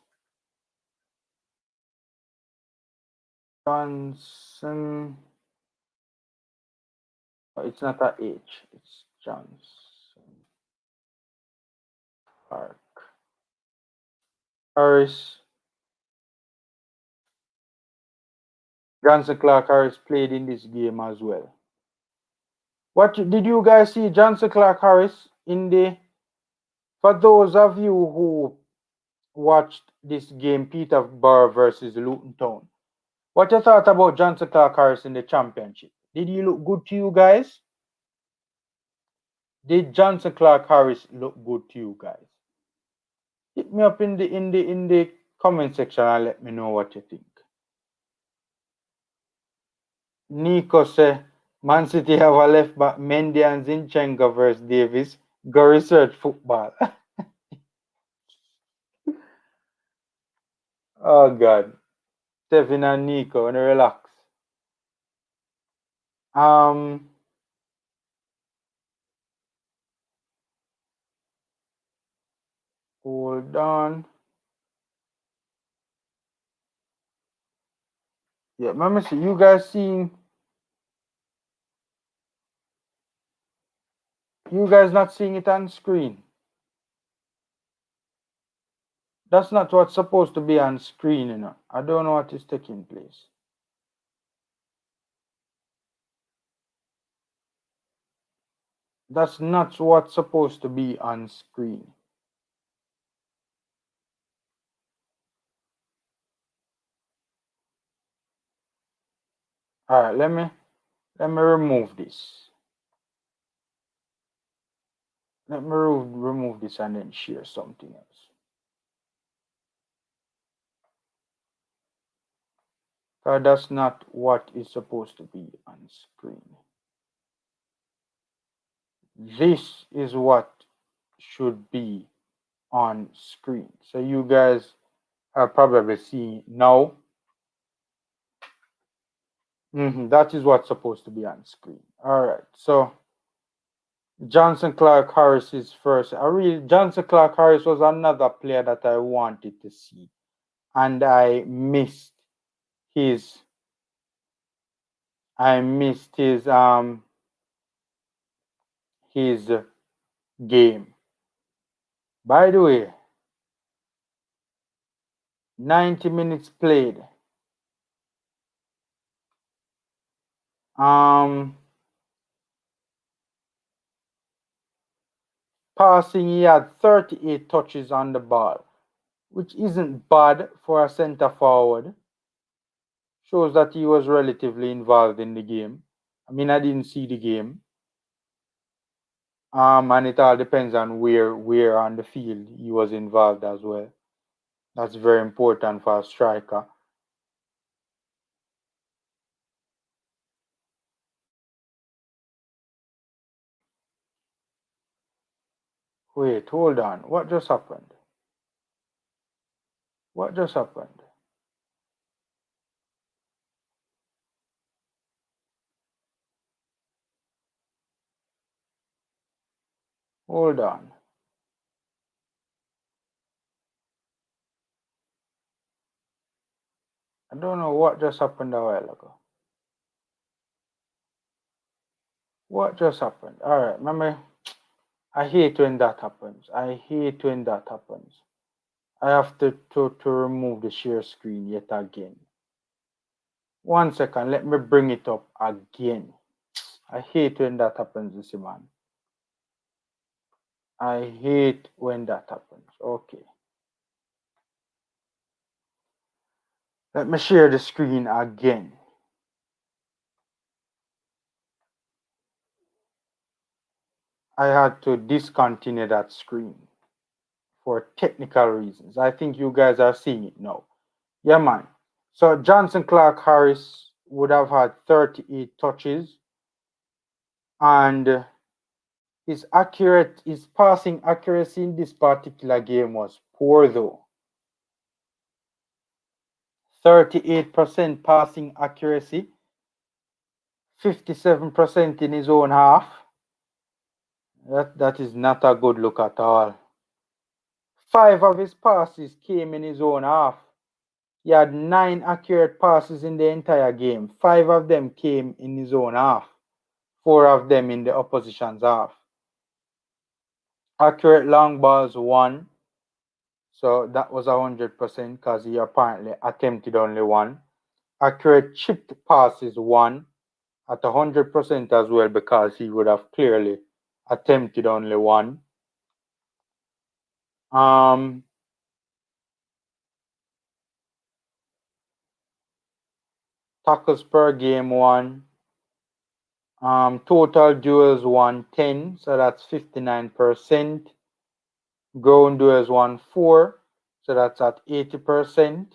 Johnson. It's not a H. It's Johnson Clark Harris. Johnson Clark Harris played in this game as well. What did you guys see Johnson Clark Harris in the? For those of you who watched this game, Peterborough versus Luton Town, what you thought about Johnson Clark Harris in the championship? Did he look good to you guys? Did Johnson Clark Harris look good to you guys? Hit me up in the comment section and let me know what you think. Nico say Man City have a left back Mendy and Zinchenko versus Davis. Go research football. Oh God. Stephen and Nico, and relax. Hold on. Yeah, let me see. You guys not seeing it on screen? That's not what's supposed to be on screen, you know. I don't know what is taking place. That's not what's supposed to be on screen. All right, let me remove this. Let me remove this and then share something else. That's not what is supposed to be on screen. This is what should be on screen. So you guys are probably seeing now. That is what's supposed to be on screen. All right. So Johnson Clark Harris is first. Johnson Clark Harris was another player that I wanted to see, and I missed his game. By the way, 90 minutes played. Passing, he had 38 touches on the ball, which isn't bad for a center forward. Shows that he was relatively involved in the game. I mean, I didn't see the game. And it all depends on where on the field he was involved as well. That's very important for a striker. Wait, hold on. What just happened? What just happened? Hold on. I don't know what just happened a while ago. What just happened? All right, remember, I hate when that happens. I hate when that happens. I have to remove the share screen yet again. 1 second, let me bring it up again. I hate when that happens, you see, man. I hate when that happens. Okay. Let me share the screen again. I had to discontinue that screen for technical reasons. I think you guys are seeing it now. Yeah, man. So Johnson Clark Harris would have had 38 touches, and his passing accuracy in this particular game was poor though. 38% passing accuracy, 57% in his own half. That is not a good look at all. 5 of his passes came in his own half. He had 9 accurate passes in the entire game. 5 of them came in his own half. 4 of them in the opposition's half. Accurate long balls 1. So that was 100% because he apparently attempted only 1. Accurate chipped passes 1 at 100% as well because he would have clearly attempted only 1. Tackles per game 1. Total duels 110, so that's 59%. Ground duels 1-4, so that's at 80%.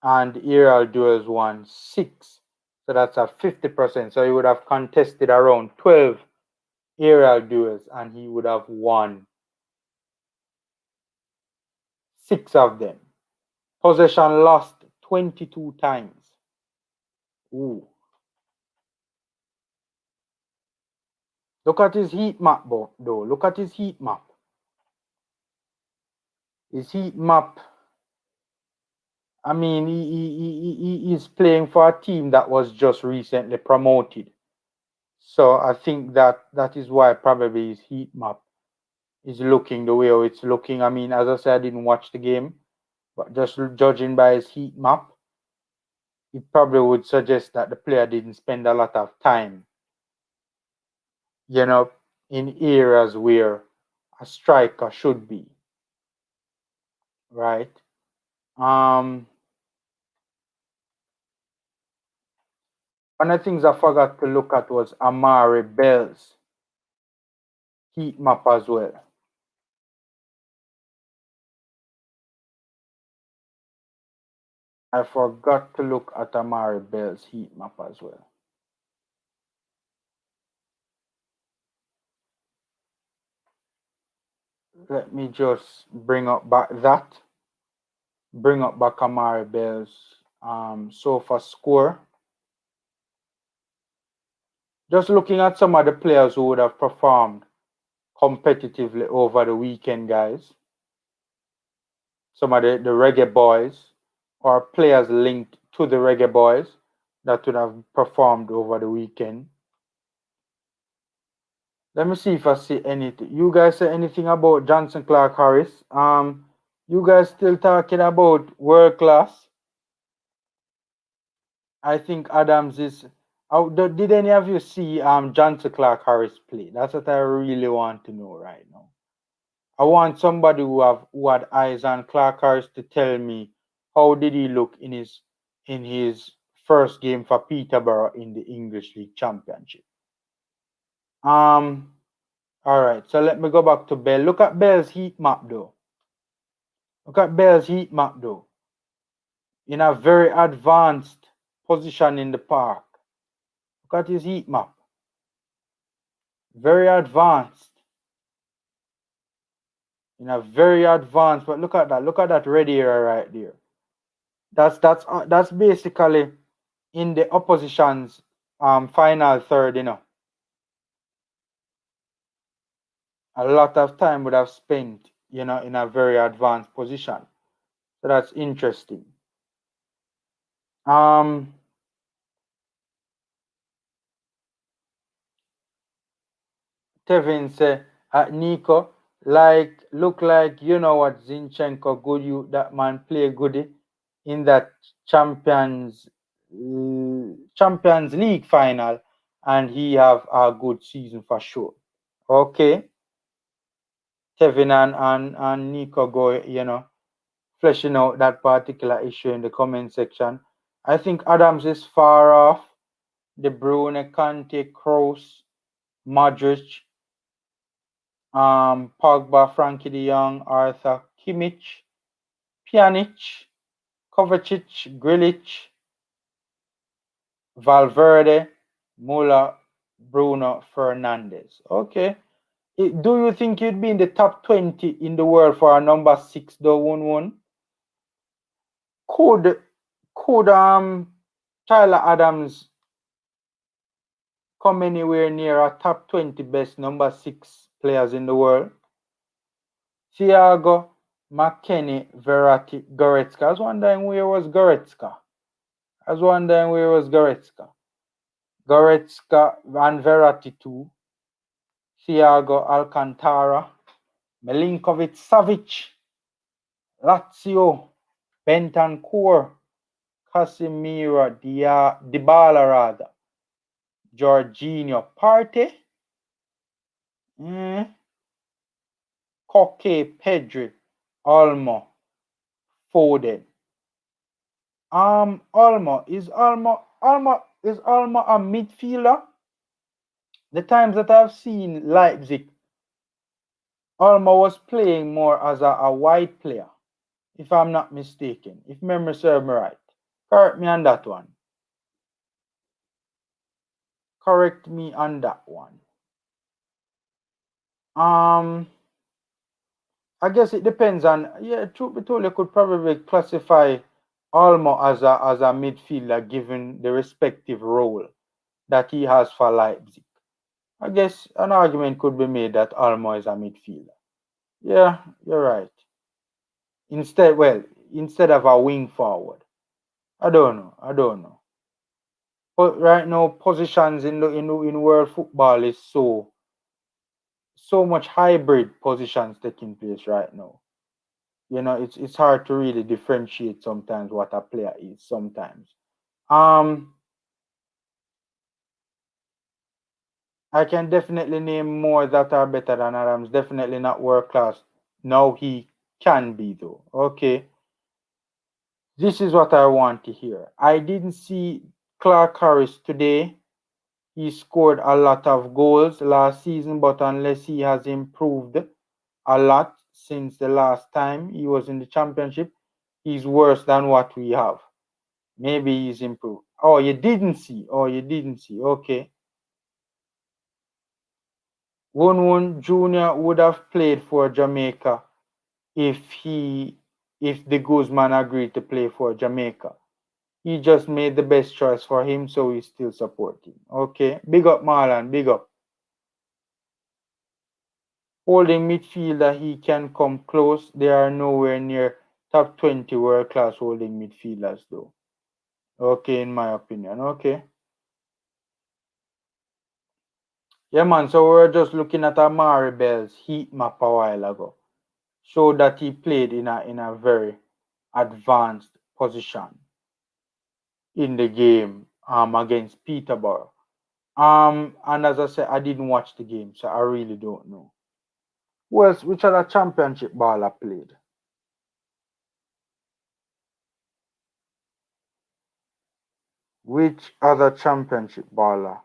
And aerial duels 1-6, so that's at 50%. So he would have contested around 12 aerial duels and he would have won 6 of them. Possession lost 22 times. Ooh. Look at his heat map though. Look at his heat map. His heat map, I mean, he is playing for a team that was just recently promoted. So I think that is why probably his heat map is looking the way it's looking. I mean, as I said, I didn't watch the game, but just judging by his heat map, it probably would suggest that the player didn't spend a lot of time, in areas where a striker should be. Right? One of the things I forgot to look at was Amari Bell's heat map as well. I forgot to look at Amari Bell's heat map as well. Let me just bring up back Amari Bell's so far score. Just looking at some of the players who would have performed competitively over the weekend, guys. Some of the Reggae Boys or players linked to the Reggae Boys that would have performed over the weekend. Let me see if I see anything. You guys say anything about Johnson Clark Harris? You guys still talking about world class? I think Adams is. Did any of you see Johnson Clark Harris play? That's what I really want to know right now. I want somebody who had eyes on Clark Harris to tell me how did he look in his first game for Peterborough in the English League Championship. All right, so let me go back to Bell. Look at Bell's heat map though. In a very advanced position in the park. Look at his heat map. Very advanced. In a very advanced, but look at that. Look at that red area right there. That's basically in the opposition's final third, a lot of time would have spent, in a very advanced position. So that's interesting. Um, Tevin said, Nico, look like you know what Zinchenko good you that man play goody in that Champions League final, and he have a good season for sure. Okay, Tevin and Nico go, fleshing out that particular issue in the comment section. I think Adams is far off. De Bruyne, Kante, Kroos, Modric, Pogba, Frankie de Jong, Arthur, Kimmich, Pjanic, Kovacic, Grilic, Valverde, Muller, Bruno Fernandes. Okay. Do you think you'd be in the top 20 in the world for a number 6 though, 1-1? Could Tyler Adams come anywhere near a top 20 best number 6 players in the world? Thiago, McKennie, Verratti, Goretzka. I was wondering where was Goretzka. Goretzka and Verratti too. Thiago, Alcantara, Milinkovic, Savic, Lazio, Bentancur, Casemiro, Dybala rather, Jorginho, Partey, Koke, Pedri, Olmo, Foden. Olmo a midfielder? The times that I've seen Leipzig, Olmo was playing more as a wide player, if I'm not mistaken, if memory serves me right. Correct me on that one. I guess it depends on, truth be told, you could probably classify Olmo as a midfielder given the respective role that he has for Leipzig. I guess an argument could be made that Olmo is a midfielder. Yeah, you're right. Instead of a wing forward. I don't know. But right now, positions in world football is so much hybrid positions taking place right now. It's hard to really differentiate sometimes what a player is sometimes. I can definitely name more that are better than Adams. Definitely not world class. Now he can be though. Okay. This is what I want to hear. I didn't see Clark Harris today. He scored a lot of goals last season, but unless he has improved a lot since the last time he was in the championship, he's worse than what we have. Maybe he's improved. Oh, you didn't see. Okay. Won Jr. would have played for Jamaica if the Guzman agreed to play for Jamaica. He just made the best choice for him, so we still support him. Okay. Big up Marlon, big up. Holding midfielder, he can come close. They are nowhere near top 20 world class holding midfielders though. Okay, in my opinion. Okay. Yeah, man. So we're just looking at Amari Bell's heat map a while ago. Showed that he played in a very advanced position in the game against Peterborough. And as I said, I didn't watch the game, so I really don't know. Which other championship baller played? Which other championship baller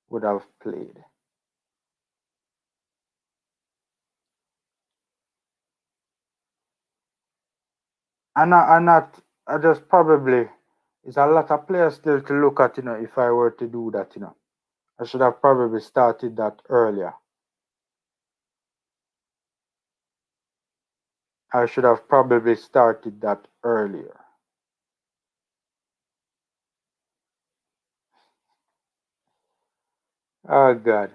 would have played? I just probably, it's a lot of players still to look at, if I were to do that, I should have probably started that earlier. I should have probably started that earlier. Oh God.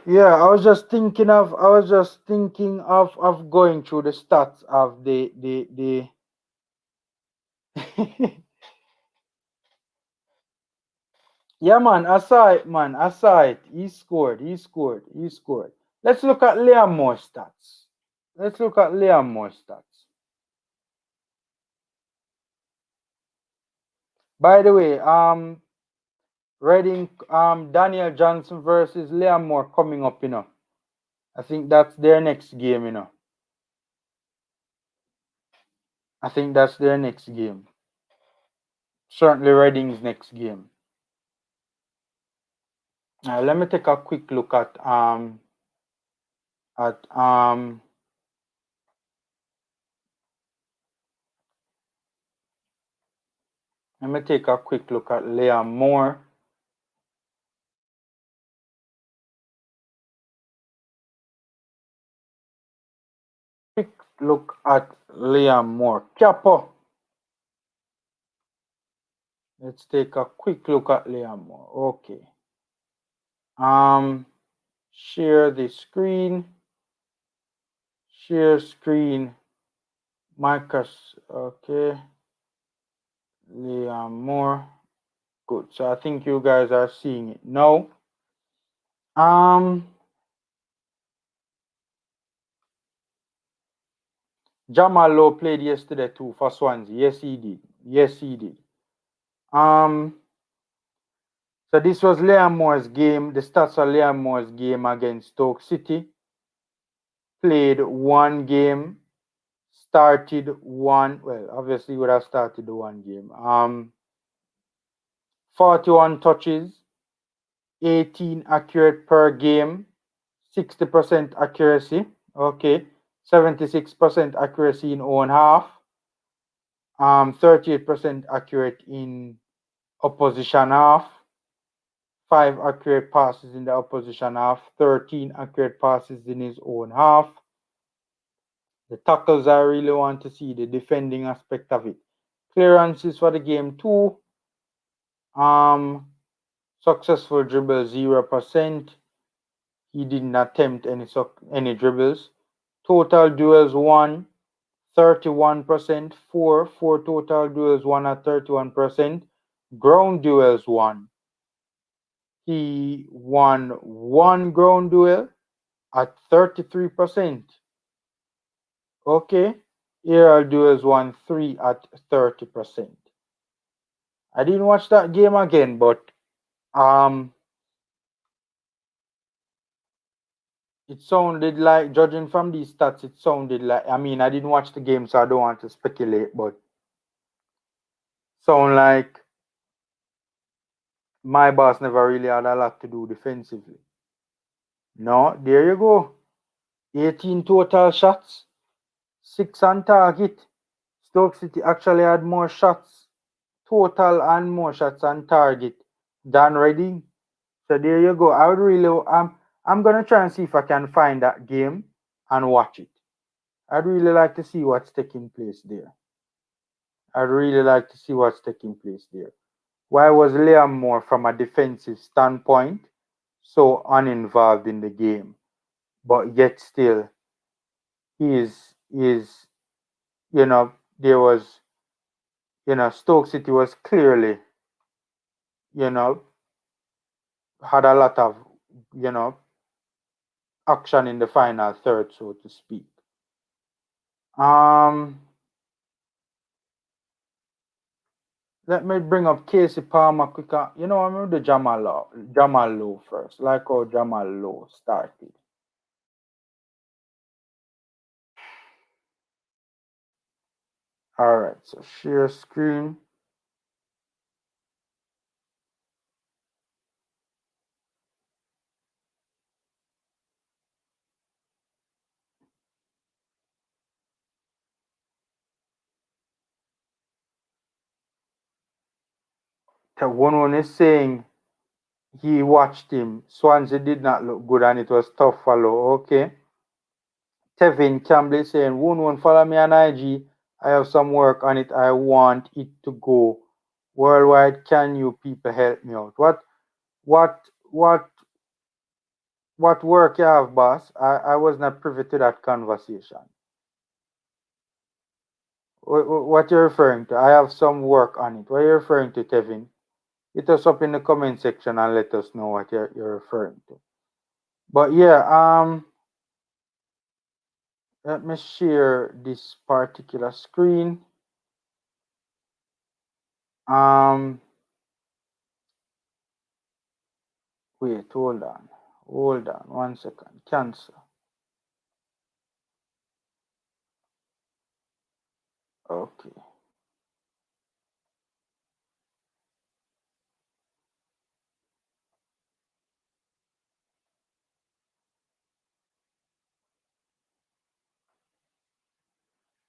Yeah, I was just thinking of going through the stats of the Yeah, man, I saw it, man. I saw it. He scored. He scored. He scored. Let's look at Liam Moore's stats. Let's look at Liam Moore's stats. By the way, Reading, Daniel Johnson versus Liam Moore coming up, I think that's their next game. I think that's their next game. Certainly Reading's next game. Let me take a quick look at let me take a quick look at Liam Moore. Quick look at Liam Moore. Capo. Let's take a quick look at Liam Moore. Okay. Share the screen. Share screen. Marcus. Okay. Liam Moore. Good. So I think you guys are seeing it now. Jamal Lowe played yesterday too for Swansea. Yes, he did. Yes, he did. So this was Liam Moore's game. The stats are Liam Moore's game against Stoke City. Played one game. Started one. Well, obviously would have started the one game. 41 touches, 18 accurate per game, 60% accuracy. Okay, 76% accuracy in own half. 38% accurate in opposition half. 5 accurate passes in the opposition half. 13 accurate passes in his own half. The tackles I really want to see, the defending aspect of it. Clearances for the game 2. Successful dribble 0%. He didn't attempt any dribbles. Total duels 1, 31%. 4 total duels 1 at 31%. Ground duels 1. He won 1 ground duel at 33%. Okay. Aerial duels won 3 at 30%. I didn't watch that game again, but it sounded like, judging from these stats, it sounded like, I mean, I didn't watch the game, so I don't want to speculate, but sound like my boss never really had a lot to do defensively. No, there you go. 18 total shots, 6 on target. Stoke City actually had more shots total and more shots on target than Reading. So there you go. I would really, I'm gonna try and see if I can find that game and watch it. I'd really like to see what's taking place there. I'd really like to see what's taking place there. Why was Liam Moore, from a defensive standpoint, so uninvolved in the game, but yet still is there was Stoke City was clearly you know had a lot of you know action in the final third, so to speak. Um, Let me bring up Casey Palmer quicker. I'm going to do Jamal Lowe first, like how Jamal Lowe started. All right, so share screen. The one is saying he watched him. Swansea did not look good and it was tough for Lowe. Okay. Tevin Campbell is saying, One follow me on IG. I have some work on it. I want it to go worldwide. Can you people help me out? What What work you have, boss? I was not privy to that conversation. What you're referring to? I have some work on it. What are you referring to, Kevin? Hit us up in the comment section and let us know what you're referring to. But yeah, let me share this particular screen. Um, Wait, hold on. Hold on 1 second. Cancel. Okay.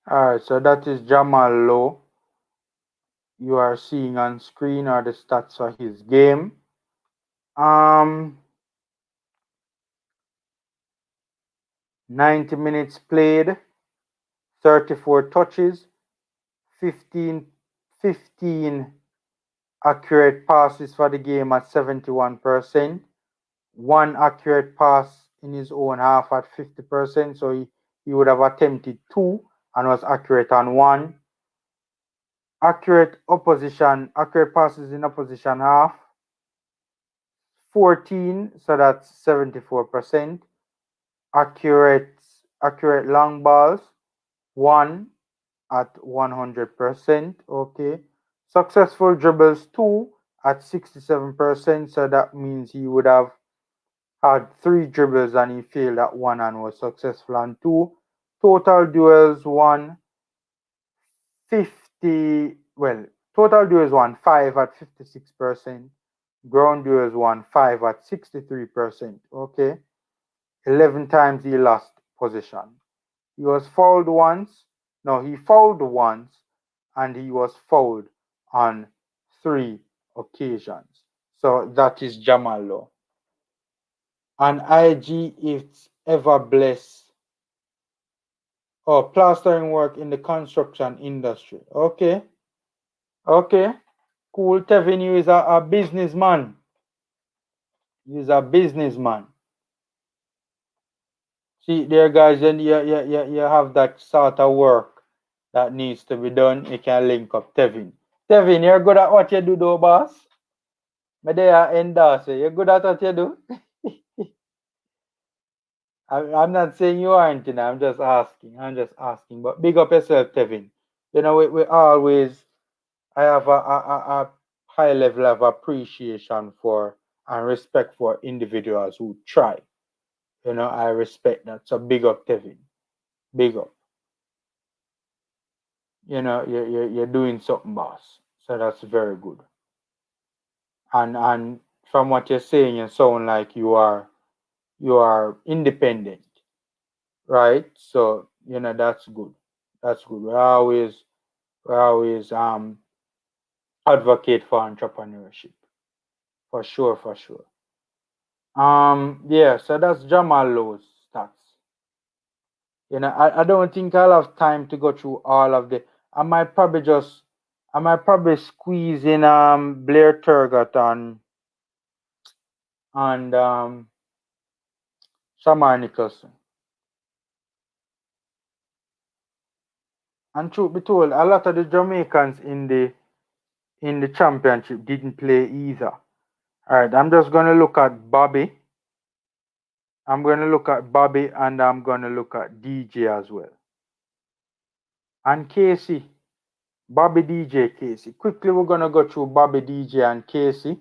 Alright, so that is Jamal Lowe. You are seeing on screen are the stats for his game. 90 minutes played, 34 touches, 15 accurate passes for the game at 71%, one accurate pass in his own half at 50%, so he would have attempted two and was accurate on one. Accurate passes in opposition half, 14, so that's 74%. Accurate long balls, 1 at 100%. Okay. Successful dribbles, 2 at 67%. So that means he would have had 3 dribbles and he failed at 1 and was successful on 2. Total duels, 1. 50. Well, total duels, 1. 5 at 56%. Ground duels, 1. 5 at 63%. Okay. 11 times he lost possession. He was fouled once. No, he fouled once and he was fouled on 3 occasions. So that is Jamal Lowe. And IG, it's ever blessed. Oh, plastering work in the construction industry. Okay. Okay. Cool. Tevin, you is a businessman. He's a businessman. See there, guys, and you have that sort of work that needs to be done. You can link up Tevin. Tevin, you're good at what you do, though, boss. But they are endorse. You're good at what you do. I'm not saying you aren't, I'm just asking. But big up yourself, Tevin. You know, we always, I have a high level of appreciation for and respect for individuals who try. You know, I respect that. So big up, Tevin. Big up. You know, you're doing something, boss. So that's very good. And from what you're saying, you sound like you are independent, right? So that's good. That's good. We always advocate for entrepreneurship, for sure, for sure. Yeah. So that's Jamal Lowe's stats. I don't think I'll have time to go through all of the. I might probably squeeze in Blair Turgott and Shamar Nicholson. And truth be told, a lot of the Jamaicans in the championship didn't play either. Alright, I'm just gonna look at Bobby. I'm gonna look at Bobby and I'm gonna look at DJ as well. And Casey. Bobby, DJ, Casey. Quickly we're gonna go through Bobby, DJ, and Casey.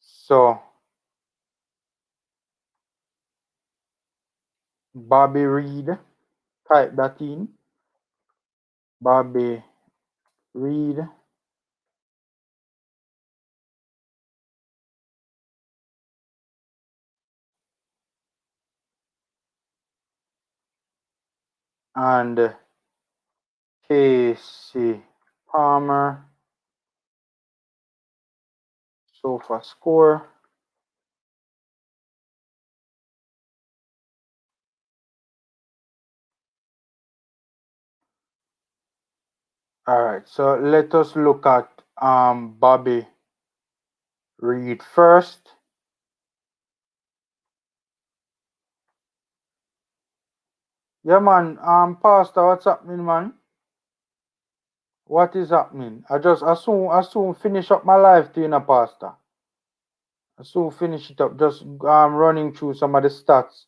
So Bobby Reed, type that in. Bobby Reed. And Casey Palmer. Sofa score. Alright, so let us look at Bobby read first. Yeah, man. Pastor, what's happening, man? What is happening? I soon finish up my life to you, know, Pastor. I soon finish it up. Just running through some of the stats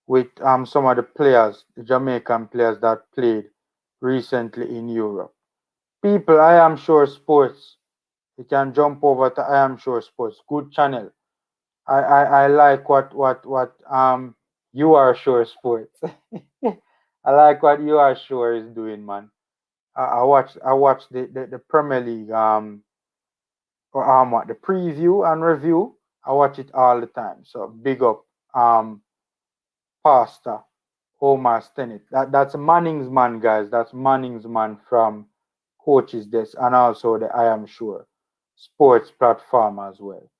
with some of the players, the Jamaican players that played recently in Europe. People, I am sure sports. You can jump over to I am sure sports. Good channel. I like what you are sure sports. I like what you are sure is doing, man. I watch the Premier League or what the preview and review. I watch it all the time. So big up Pastor Omar Stennett. That's Manning's man, guys. That's Manning's man from Coaches Desk and also the I am sure sports platform as well.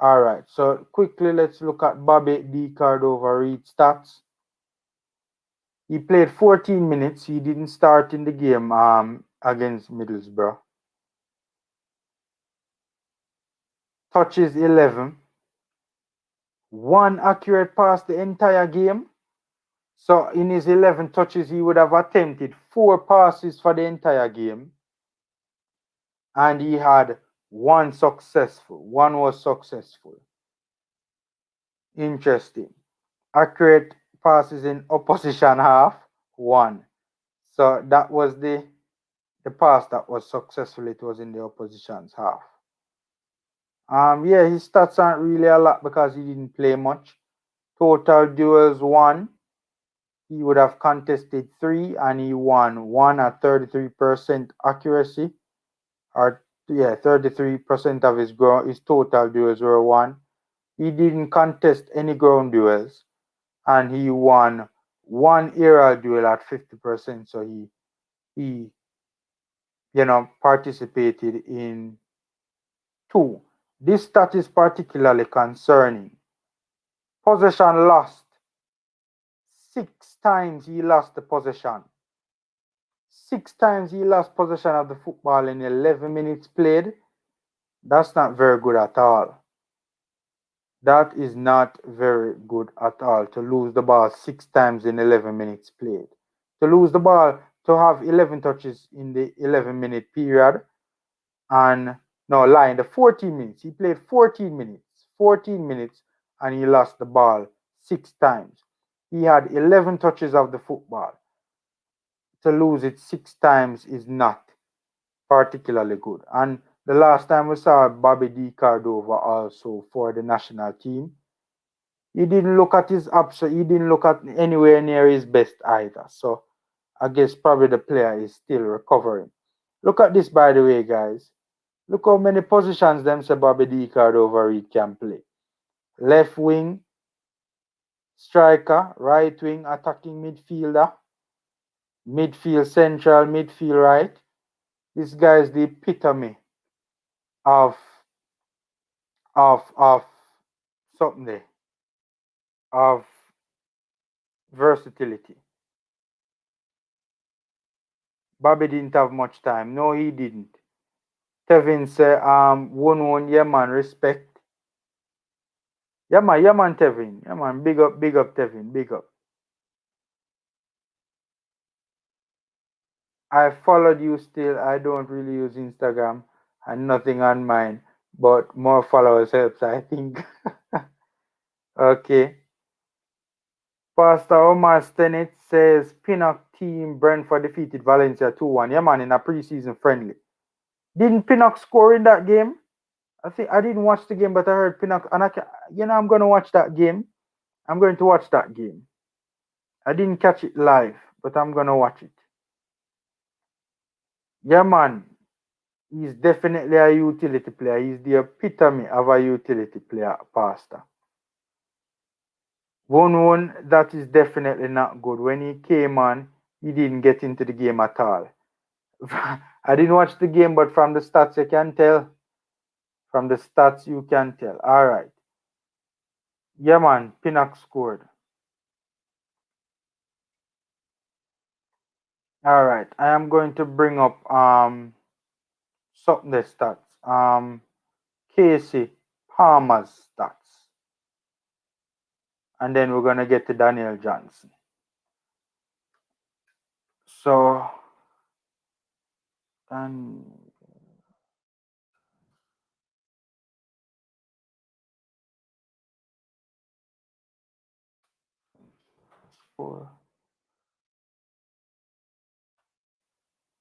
All right. So quickly let's look at Bobby D Cardovari stats. He played 14 minutes. He didn't start in the game against Middlesbrough. Touches 11. One accurate pass the entire game. So in his 11 touches, he would have attempted 4 passes for the entire game. And he had one successful. One was successful. Interesting. Accurate passes in opposition half, 1. So that was the pass that was successful. It was in the opposition's half. Yeah, his stats aren't really a lot because he didn't play much. Total duels 1. He would have contested 3 and he won 1 at 33% accuracy. Or yeah, 33% of his total duels were won. He didn't contest any ground duels and he won 1 aerial duel at 50%. So he participated in 2. This stat is particularly concerning. Possession lost. 6 times he lost the possession. 6 times he lost possession of the football in 11 minutes played. That's not very good at all. That is not very good at all to lose the ball 6 times in 11 minutes played. To lose the ball, to have 11 touches in the 11-minute period, and no, lying, the 14 minutes. He played 14 minutes. 14 minutes, and he lost the ball 6 times. He had 11 touches of the football. To lose it 6 times is not particularly good. And the last time we saw Bobby D Cardova also for the national team, he didn't look at his option. He didn't look at anywhere near his best either. So I guess probably the player is still recovering. Look at this, by the way, guys. Look how many positions them say Bobby D Cardova can play. Left wing, striker, right wing, attacking midfielder, midfield central, midfield right. This guy is the epitome of something there, of versatility. Bobby didn't have much time. No, he didn't. Tevin say, one, yeah man, respect. Yeah man, Tevin. Yeah man, big up, Tevin, big up. I followed you still. I don't really use Instagram and nothing on mine, but more followers helps, I think. Okay. Pastor Omar Stennett says Pinnock team Brentford defeated Valencia 2-1. Yeah man, in a preseason friendly. Didn't Pinnock score in that game? I think I didn't watch the game, but I heard Pinnock, and I'm gonna watch that game. I'm going to watch that game. I didn't catch it live, but I'm gonna watch it. Yeah, man, he's definitely a utility player. He's the epitome of a utility player, Pastor. 1-1, that is definitely not good. When he came on, he didn't get into the game at all. I didn't watch the game, but from the stats you can tell. From the stats you can tell. All right. Yeah, man, Pinnock scored. All right, I am going to bring up something the stats. Casey Palmer's stats. And then we're going to get to Daniel Johnson. So, and four.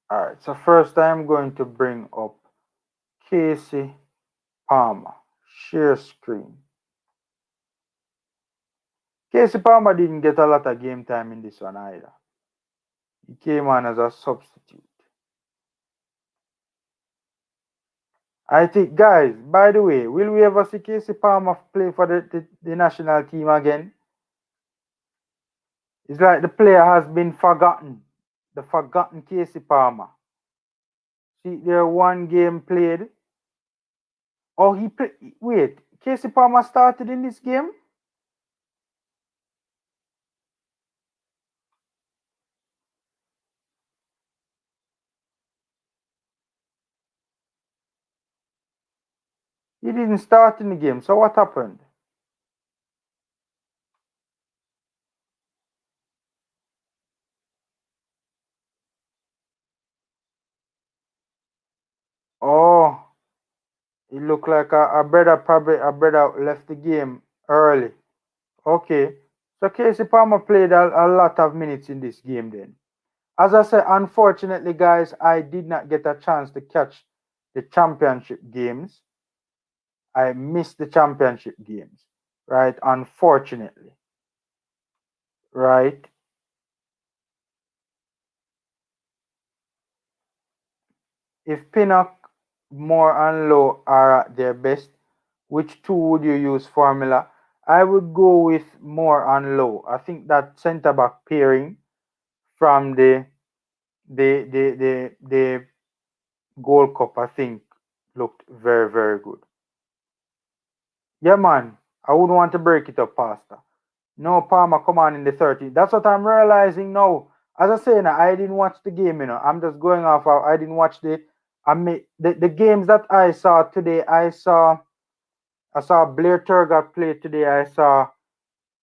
All right, so first I'm going to bring up Casey Palmer. Share screen. Casey Palmer didn't get a lot of game time in this one either. He came on as a substitute. I think, guys, by the way, will we ever see Casey Palmer play for the national team again? It's like the player has been forgotten. The forgotten Casey Palmer. See, there one game played. Oh, he played. Wait, Casey Palmer started in this game? He didn't start in the game. So what happened? Oh, it looked like a brother left the game early. Okay. So Casey Palmer played a lot of minutes in this game then. As I said, unfortunately, guys, I did not get a chance to catch the championship games. I missed the championship games, right? Unfortunately, right? If Pinnock, Moore, and Lowe are at their best, which two would you use formula? I would go with Moore and Lowe. I think that centre back pairing from the Gold Cup, I think, looked very, very good. Yeah, man. I wouldn't want to break it up, Pastor. No, Palmer come on in the 30th. That's what I'm realizing now. As I say now, I didn't watch the game, I'm just going off of, I didn't watch the games that I saw today. I saw Blair Turgott play today. I saw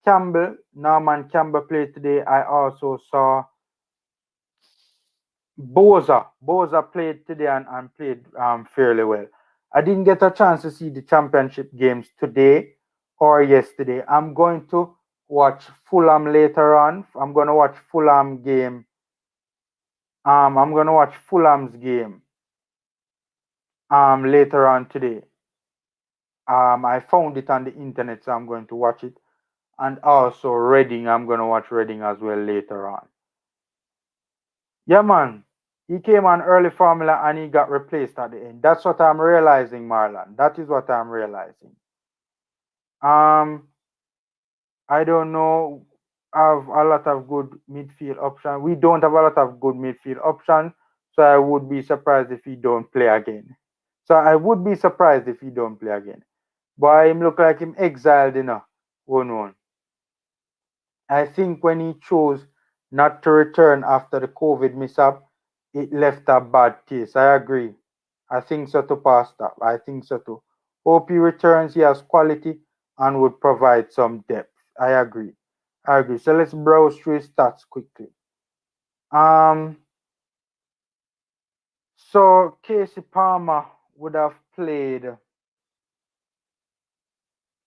Norman Campbell play today. I also saw Boza played today and played fairly well. I didn't get a chance to see the championship games today or yesterday. I'm going to watch Fulham later on. I'm going to watch Fulham game. I'm going to watch Fulham's game later on today. I found it on the internet, so I'm going to watch it. And also Reading, I'm going to watch Reading as well later on. Yeah, man. He came on early formula and he got replaced at the end. That's what I'm realizing, Marlon. That is what I'm realizing. I don't know. Have a lot of good midfield options. We don't have a lot of good midfield options, so I would be surprised if he don't play again. So I would be surprised if he don't play again. But him look like him exiled, 1-1. I think when he chose not to return after the COVID mishap, it left a bad taste. I agree. I think so too, Pastor. I think so too. Hope he returns. He has quality and would provide some depth. I agree. I agree. So let's browse through his stats quickly. Um. So Casey Palmer would have played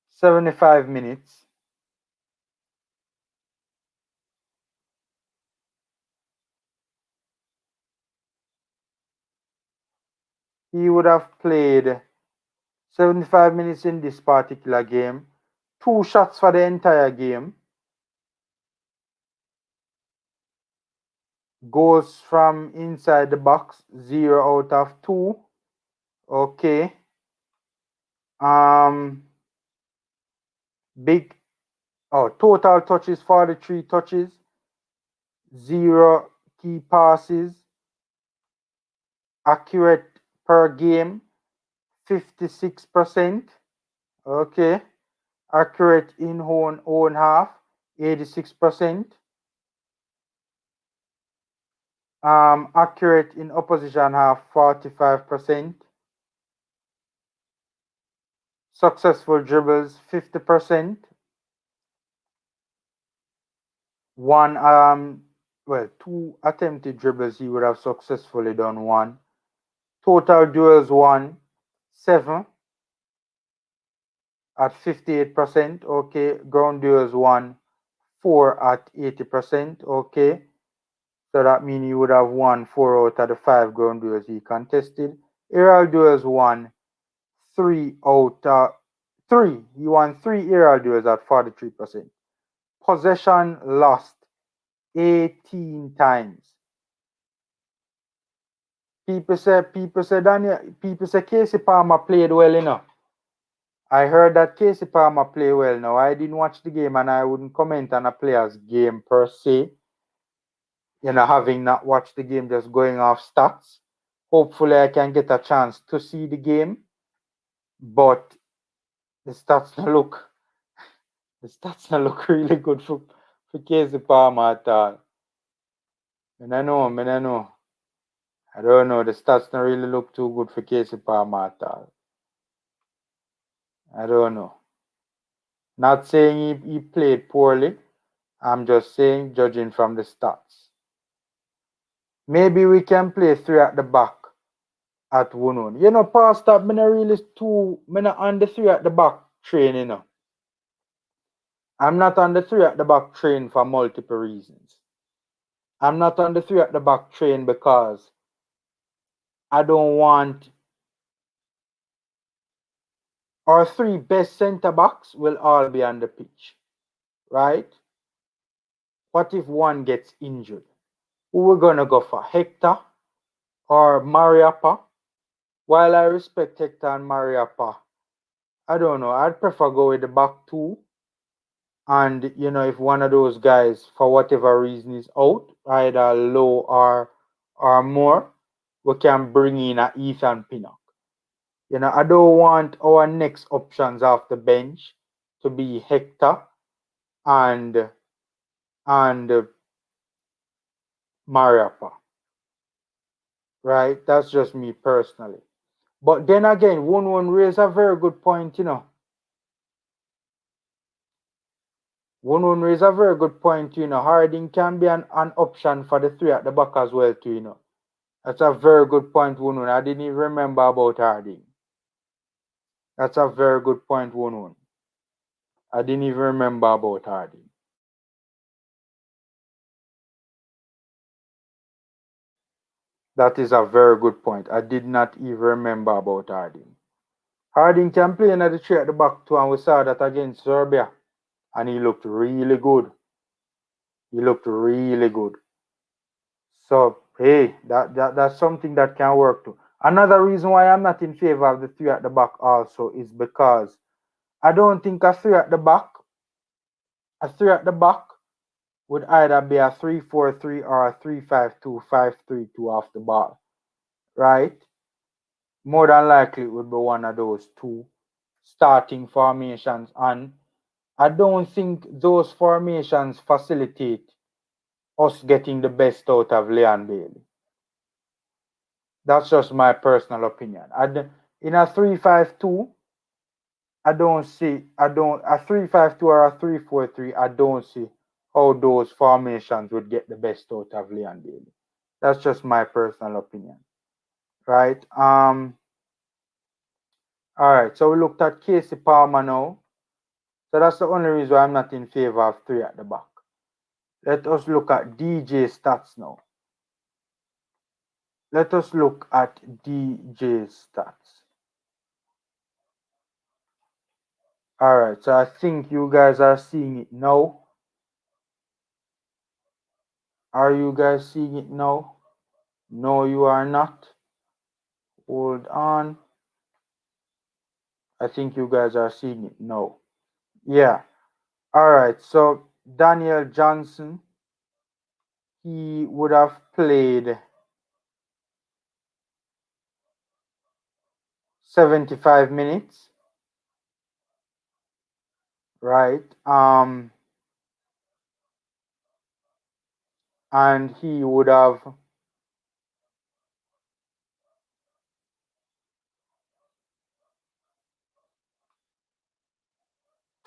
75 minutes. He would have played 75 minutes in this particular game. 2 shots for the entire game. Goals from inside the box, 0 out of 2. Okay. Big. Total touches, 43 touches. 0 key passes. Accurate per game, 56%. Okay. Accurate in own half, 86%. Accurate in opposition half, 45%. successful dribbles 50%. One well, two attempted dribbles he would have successfully done one. Total duels won 7 at 58%. Okay, ground duels won 4 at 80%. Okay, so that means he would have won 4 out of the 5 ground duels he contested. Aerial duels won 3 out of 3. He won 3 aerial duels at 43%. Possession lost 18 times. People say Casey Palmer played well enough. I heard that Casey Palmer play well now. I didn't watch the game and I wouldn't comment on a player's game per se. Having not watched the game, just going off stats. Hopefully I can get a chance to see the game. But the stats don't look really good for Casey Palmer at all. I know. I don't know. The stats don't really look too good for Casey Palmer at all. I don't know. Not saying he played poorly. I'm just saying, judging from the stats. Maybe we can play 3 at the back at Wunun. Past that, me not on the 3 at the back train, I'm not on the 3 at the back train for multiple reasons. I'm not on the 3 at the back train because I don't want our 3 best centre backs will all be on the pitch, right? What if one gets injured? Who we gonna go for, Hector or Mariappa? While I respect Hector and Mariappa, I don't know. I'd prefer go with the back 2. And if one of those guys, for whatever reason, is out, either low or more, we can bring in a Ethan Pinnock. I don't want our next options off the bench to be Hector and Mariappa. Right? That's just me personally. But then again, one raised a very good point, One raised a very good point, Harding can be an option for the 3 at the back as well, too, That's a very good point, One. I didn't even remember about Harding. That's a very good point, One. I didn't even remember about Harding. That is a very good point. I did not even remember about Harding. Harding can play in the 3 at the back too, and we saw that against Serbia. And he looked really good. So, hey, that's something that can work too. Another reason why I'm not in favor of the 3 at the back also is because I don't think a 3 at the back would either be a 3-4-3 or a 3-5-2, 5-3-2 off the ball, right? More than likely it would be one of those 2 starting formations, and I don't think those formations facilitate us getting the best out of Leon Bailey. That's just my personal opinion. In a 3-5-2, a 3-5-2 or a 3-4-3, I don't see how those formations would get the best out of Leon Bailey. That's just my personal opinion. Right? Alright, so we looked at Casey Palmer now. So that's the only reason why I'm not in favor of 3 at the back. Let us look at DJ stats now. Let us look at DJ stats. Alright, so I think you guys are seeing it now. Are you guys seeing it now? No, you are not. Hold on. I think you guys are seeing it now. Yeah. Alright, so Daniel Johnson, he would have played 75 minutes. Right? And he would have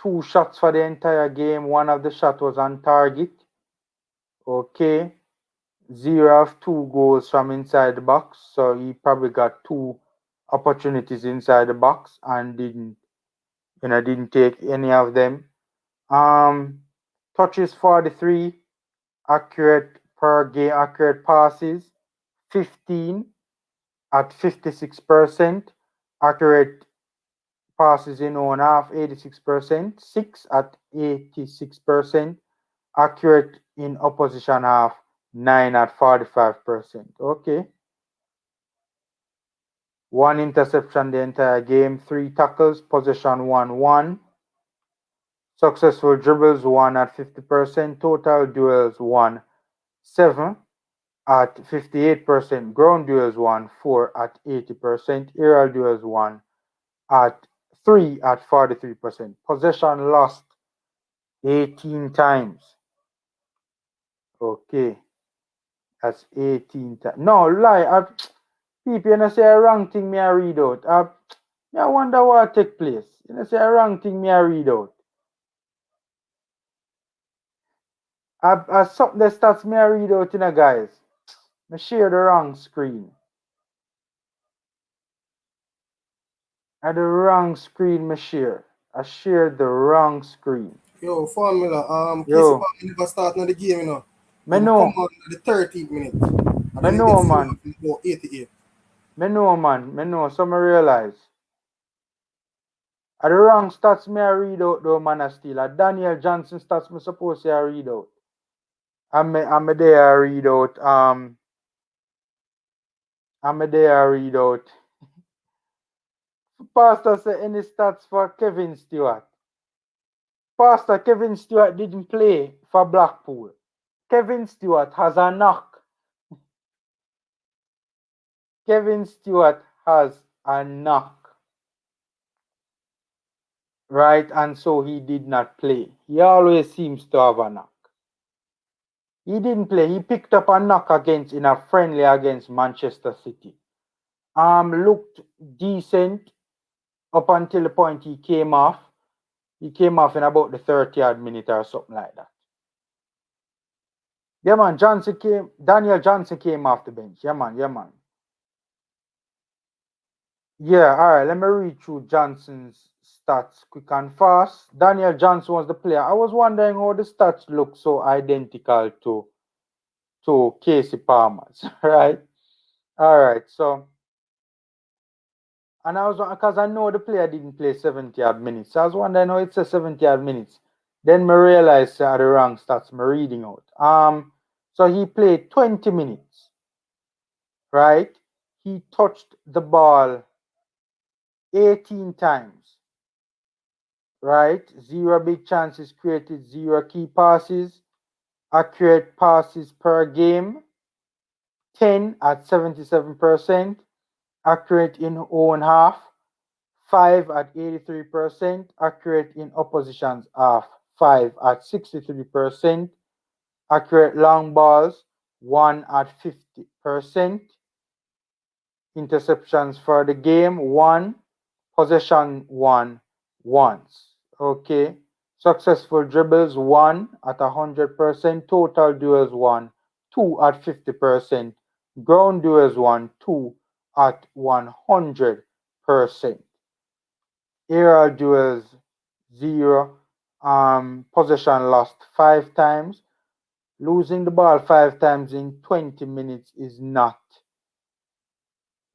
2 shots for the entire game. One of the shot was on target. Okay. 0 of 2 goals from inside the box. So he probably got 2 opportunities inside the box and didn't take any of them. Touches 43, accurate per game, accurate passes 15 at 56%, accurate passes in own half 86%, 6 at 86%, accurate in opposition half 9 at 45%. Okay. 1 interception the entire game, 3 tackles, possession 1-1. Successful dribbles 1 at 50%, total duels 1-7 at 58%, ground duels 1-4 at 80%, aerial duels 1 at 3 at 43%. Possession lost 18 times. Okay. That's 18 times. No, lie. People, you know, say a wrong thing me I read out. I wonder what take place. You know, say a wrong thing me I read out. Something that starts me I read out, you know, guys. I share the wrong screen. I the wrong screen, me share. I shared the wrong screen. Yo, Formula, Casey Yo, Palmer never start on the game, you know. me Him come know. on in the 13th minute. And Me then he get know, sent man. off in about 88. Me know, man. Me know. So me realize. The wrong stats me I read out though, man, I still. Daniel Johnson stats me supposed to I read out. I'm there I read out. I'm there I read out. Pastor say any stats for Kevin Stewart. Pastor Kevin Stewart didn't play for Blackpool. Kevin Stewart has a knock. Kevin Stewart has a knock. Right? And so he did not play. He always seems to have a knock. He didn't play. He picked up a knock in a friendly against Manchester City. Looked decent up until the point he came off. He came off in about the 30th minute or something like that. Yeah, man. Daniel Johnson came off the bench. Yeah, man. Yeah, man. Yeah, all right. Let me read through Johnson's stats quick and fast. Daniel Johnson was the player. I was wondering how the stats look so identical to Casey Palmer's, right? All right. So, and I was because I know the player didn't play 70-odd minutes. So I was wondering how it says 70-odd minutes. Then I realized the wrong stats I'm reading out. So he played 20 minutes, right? He touched the ball 18 times, right? 0 big chances created, 0 key passes, accurate passes per game, 10 at 77%, accurate in own half, 5 at 83%, accurate in opposition's half, 5 at 63%, accurate long balls, 1 at 50%, interceptions for the game, 1, possession 1, once. Okay. Successful dribbles, 1 at 100%, total duels 1, 2 at 50%, ground duels 1, 2 at 100%. Aerial duels 0. Possession lost 5 times. Losing the ball 5 times in 20 minutes is not.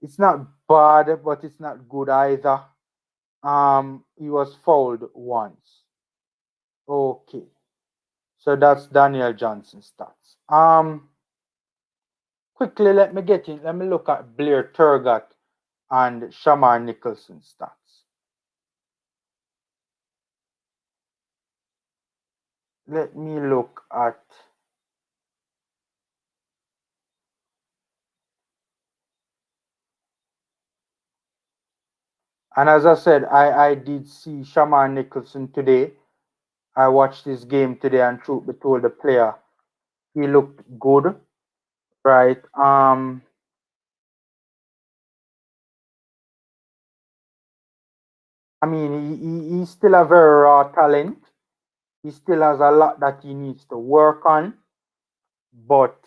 It's not bad, but it's not good either. He was fouled once. Okay. So that's Daniel Johnson's stats. Quickly let me look at Blair Turgott and Shamar Nicholson's stats. Let me look at and as I said, I did see Shamar Nicholson today. I watched this game today and truth be told the player he looked good. Right. I mean, he's still a very raw talent. He still has a lot that he needs to work on, but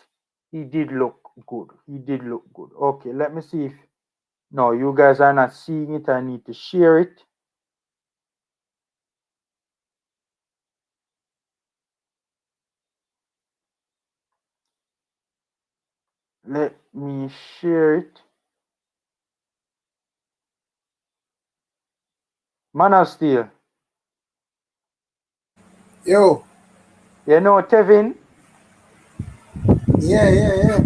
he did look good. He did look good. Okay, let me see if no, you guys are not seeing it. I need to share it. Let me share it. Man of Steel. Yo, You know Tevin? yeah.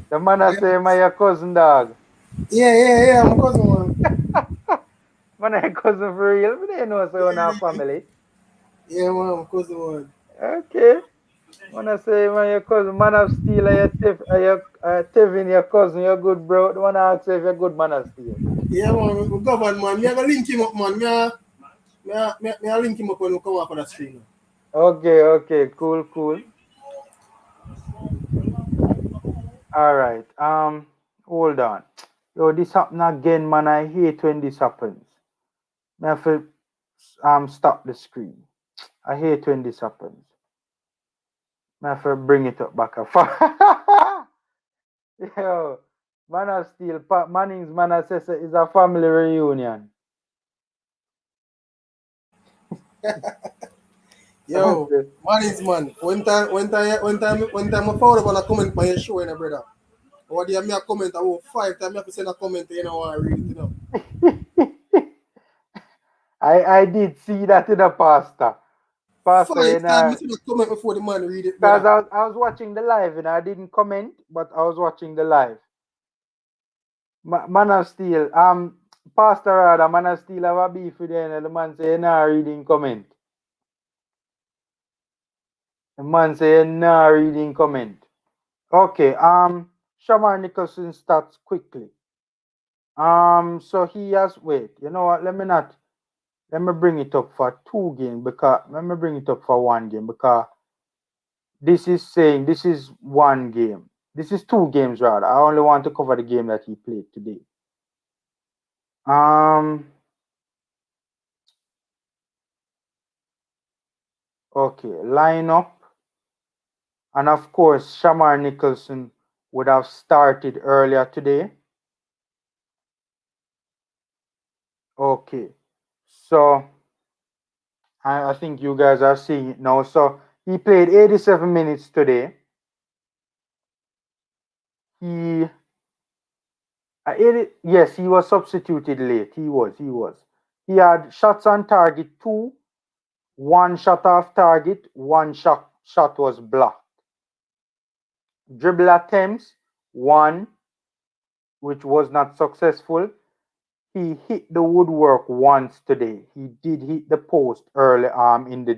The man I say my your cousin dog. Yeah, my cousin man. Man, I cousin for real. But they know so on our family. Yeah, man, my cousin man. Okay. Man, I say man your cousin. Man of Steel your Tevin, your cousin, you're good bro. The one I ask if you're good man of Steel. Yeah, man, we govern man. Me I go link him up, man. Me I link him up when we come off of the stream. Okay, cool. Alright. Hold on. Yo, this happen again, man. I hate when this happens. I have to stop the screen. I hate when this happens. I have to bring it up back up. Yo, man of Steel, Pat Manning's man of says is a family reunion. Yo, man is man. One time I found about a comment by your show, you know, brother. Or the me a comment about 5 times. I have to send a comment, you know, I read it, you know. I did see that in the pastor. Pastor, you 5 times I know, send a comment before the man read it, because brother. I was watching the live and I didn't comment, but I was watching the live. Man of Steel, Pastor rather, Man of Steel have a beef with you, and the man say, nah, reading comment. The man say, nah, reading comment. Okay, Shamar Nicholson starts quickly. So he has, wait, you know what, let me bring it up for 2 games, because, let me bring it up for 1 game, because this is saying, this is 1 game. This is 2 games rather. I only want to cover the game that he played today. Okay, lineup. And of course, Shamar Nicholson would have started earlier today. Okay, so I think you guys are seeing it now. So he played 87 minutes today. He, yes, he was substituted late. He was. He had shots on target 2, 1 shot off target, 1 shot was blocked. Dribble attempts, 1, which was not successful. He hit the woodwork once today. He did hit the post early in the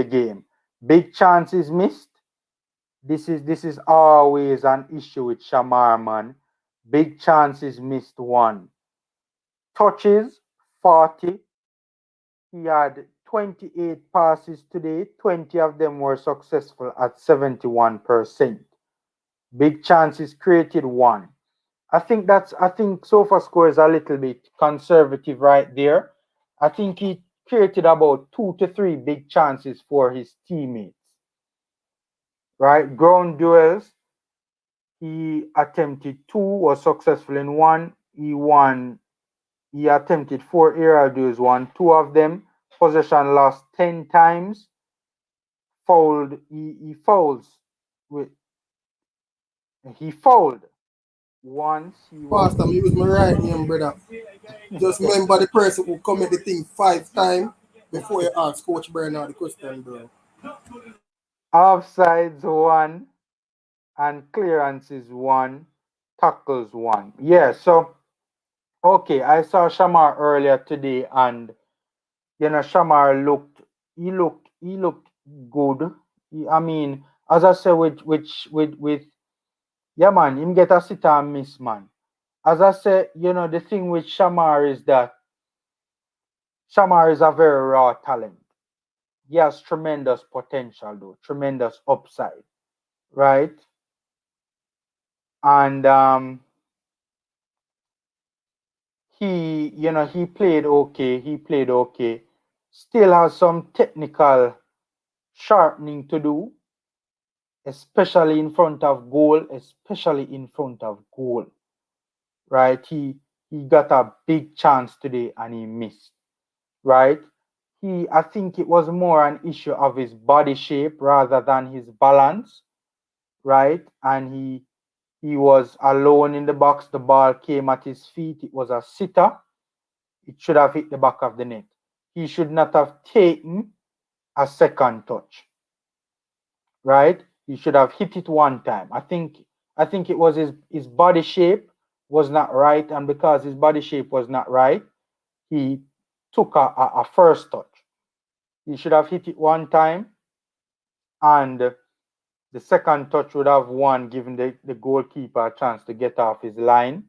game. Big chances missed. This is always an issue with Shamar, man. Big chances missed, 1. Touches 40. He had 28 passes today. 20 of them were successful at 71%. Big chances created, 1. I think SofaScore is a little bit conservative right there. I think he created about 2 to 3 big chances for his teammates. Right? Ground duels, he attempted 2, was successful in 1. He attempted 4 aerial duels, won 2 of them. Possession lost 10 times. He fouled once. Pastor, me use my right name, brother. Just remember the person who comment the thing 5 times before you ask Coach Bernard the question, bro. Offsides 1 and clearances 1, tackles 1. Yeah, so okay, I saw Shamar earlier today, and Shamar looked good. I mean, as I said, with yeah, man, him get a sit and miss, man. As I said, the thing with Shamar is that Shamar is a very raw talent. He has tremendous potential, though, tremendous upside, right? And he played okay. He played okay. Still has some technical sharpening to do, especially in front of goal, especially in front of goal. Right? He got a big chance today and he missed. Right? I think it was more an issue of his body shape rather than his balance. Right? And he was alone in the box. The ball came at his feet. It was a sitter. It should have hit the back of the net. He should not have taken a second touch. Right? He should have hit it one time. I think it was his body shape was not right, and because his body shape was not right, he took a first touch. He should have hit it one time, and the second touch would have won, giving the goalkeeper a chance to get off his line,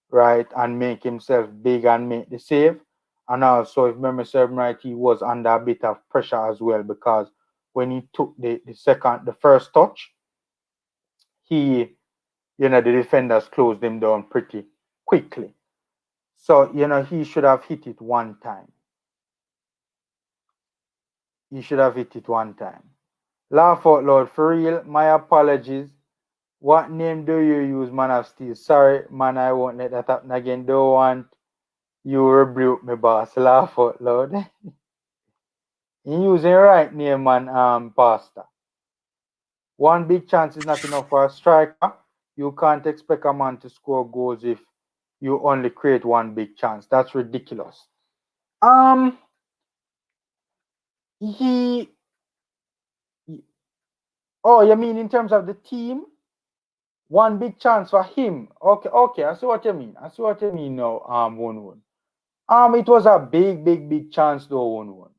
right, and make himself big and make the save. And also, if memory serves me right, he was under a bit of pressure as well because when he took the first touch, he, the defenders closed him down pretty quickly. So, he should have hit it one time. He should have hit it one time. Laugh out loud, for real, my apologies. What name do you use, man of steel? Sorry, man, I won't let that happen again. Don't want you rebuke me, boss. Laugh out loud. You using the right name, man, Pastor. One big chance is not enough for a striker. You can't expect a man to score goals if you only create one big chance. That's ridiculous. Um, he. Oh, you mean in terms of the team? One big chance for him. Okay, okay. I see what you mean. I see what you mean now. 1-1. It was a big, big, big chance though. 1-1.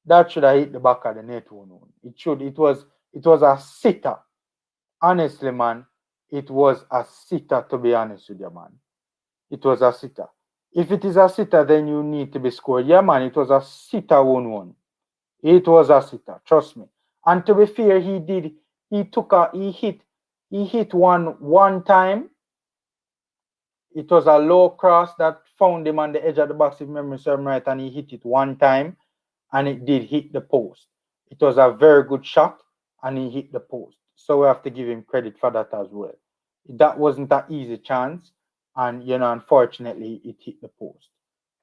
That should have hit the back of the net. 1-1. It should. It was. It was a sitter. Honestly, man, it was a sitter. To be honest with you, man, it was a sitter. If it is a sitter, then you need to be scored. Yeah, man, it was a sitter. 1-1. It was a sitter. Trust me. And to be fair, he did. He took a. He hit. He hit one time. It was a low cross that found him on the edge of the box, if memory serves right, and he hit it one time, and it did hit the post. It was a very good shot, and he hit the post. So we have to give him credit for that as well. That wasn't an easy chance, and unfortunately, it hit the post.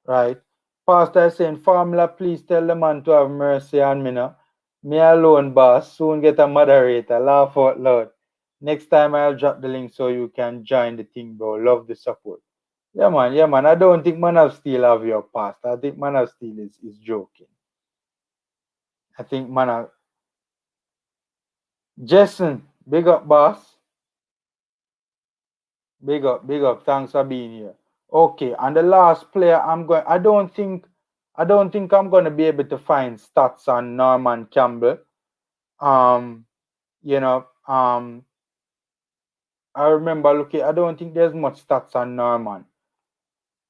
Right? Pastor is saying, Formula, please tell the man to have mercy on me now. Me alone, boss. Soon get a moderator. Laugh out loud. Next time I'll drop the link so you can join the thing, bro. Love the support. Yeah, man. Yeah, man. I don't think Man of Steel have your past. I think Man of Steel is joking. I think Man of... Jason, big up, boss. Big up, big up. Thanks for being here. Okay, and the last player I don't think I'm gonna be able to find stats on Norman Campbell. Um, you know, um, I remember looking. I don't think there's much stats on Norman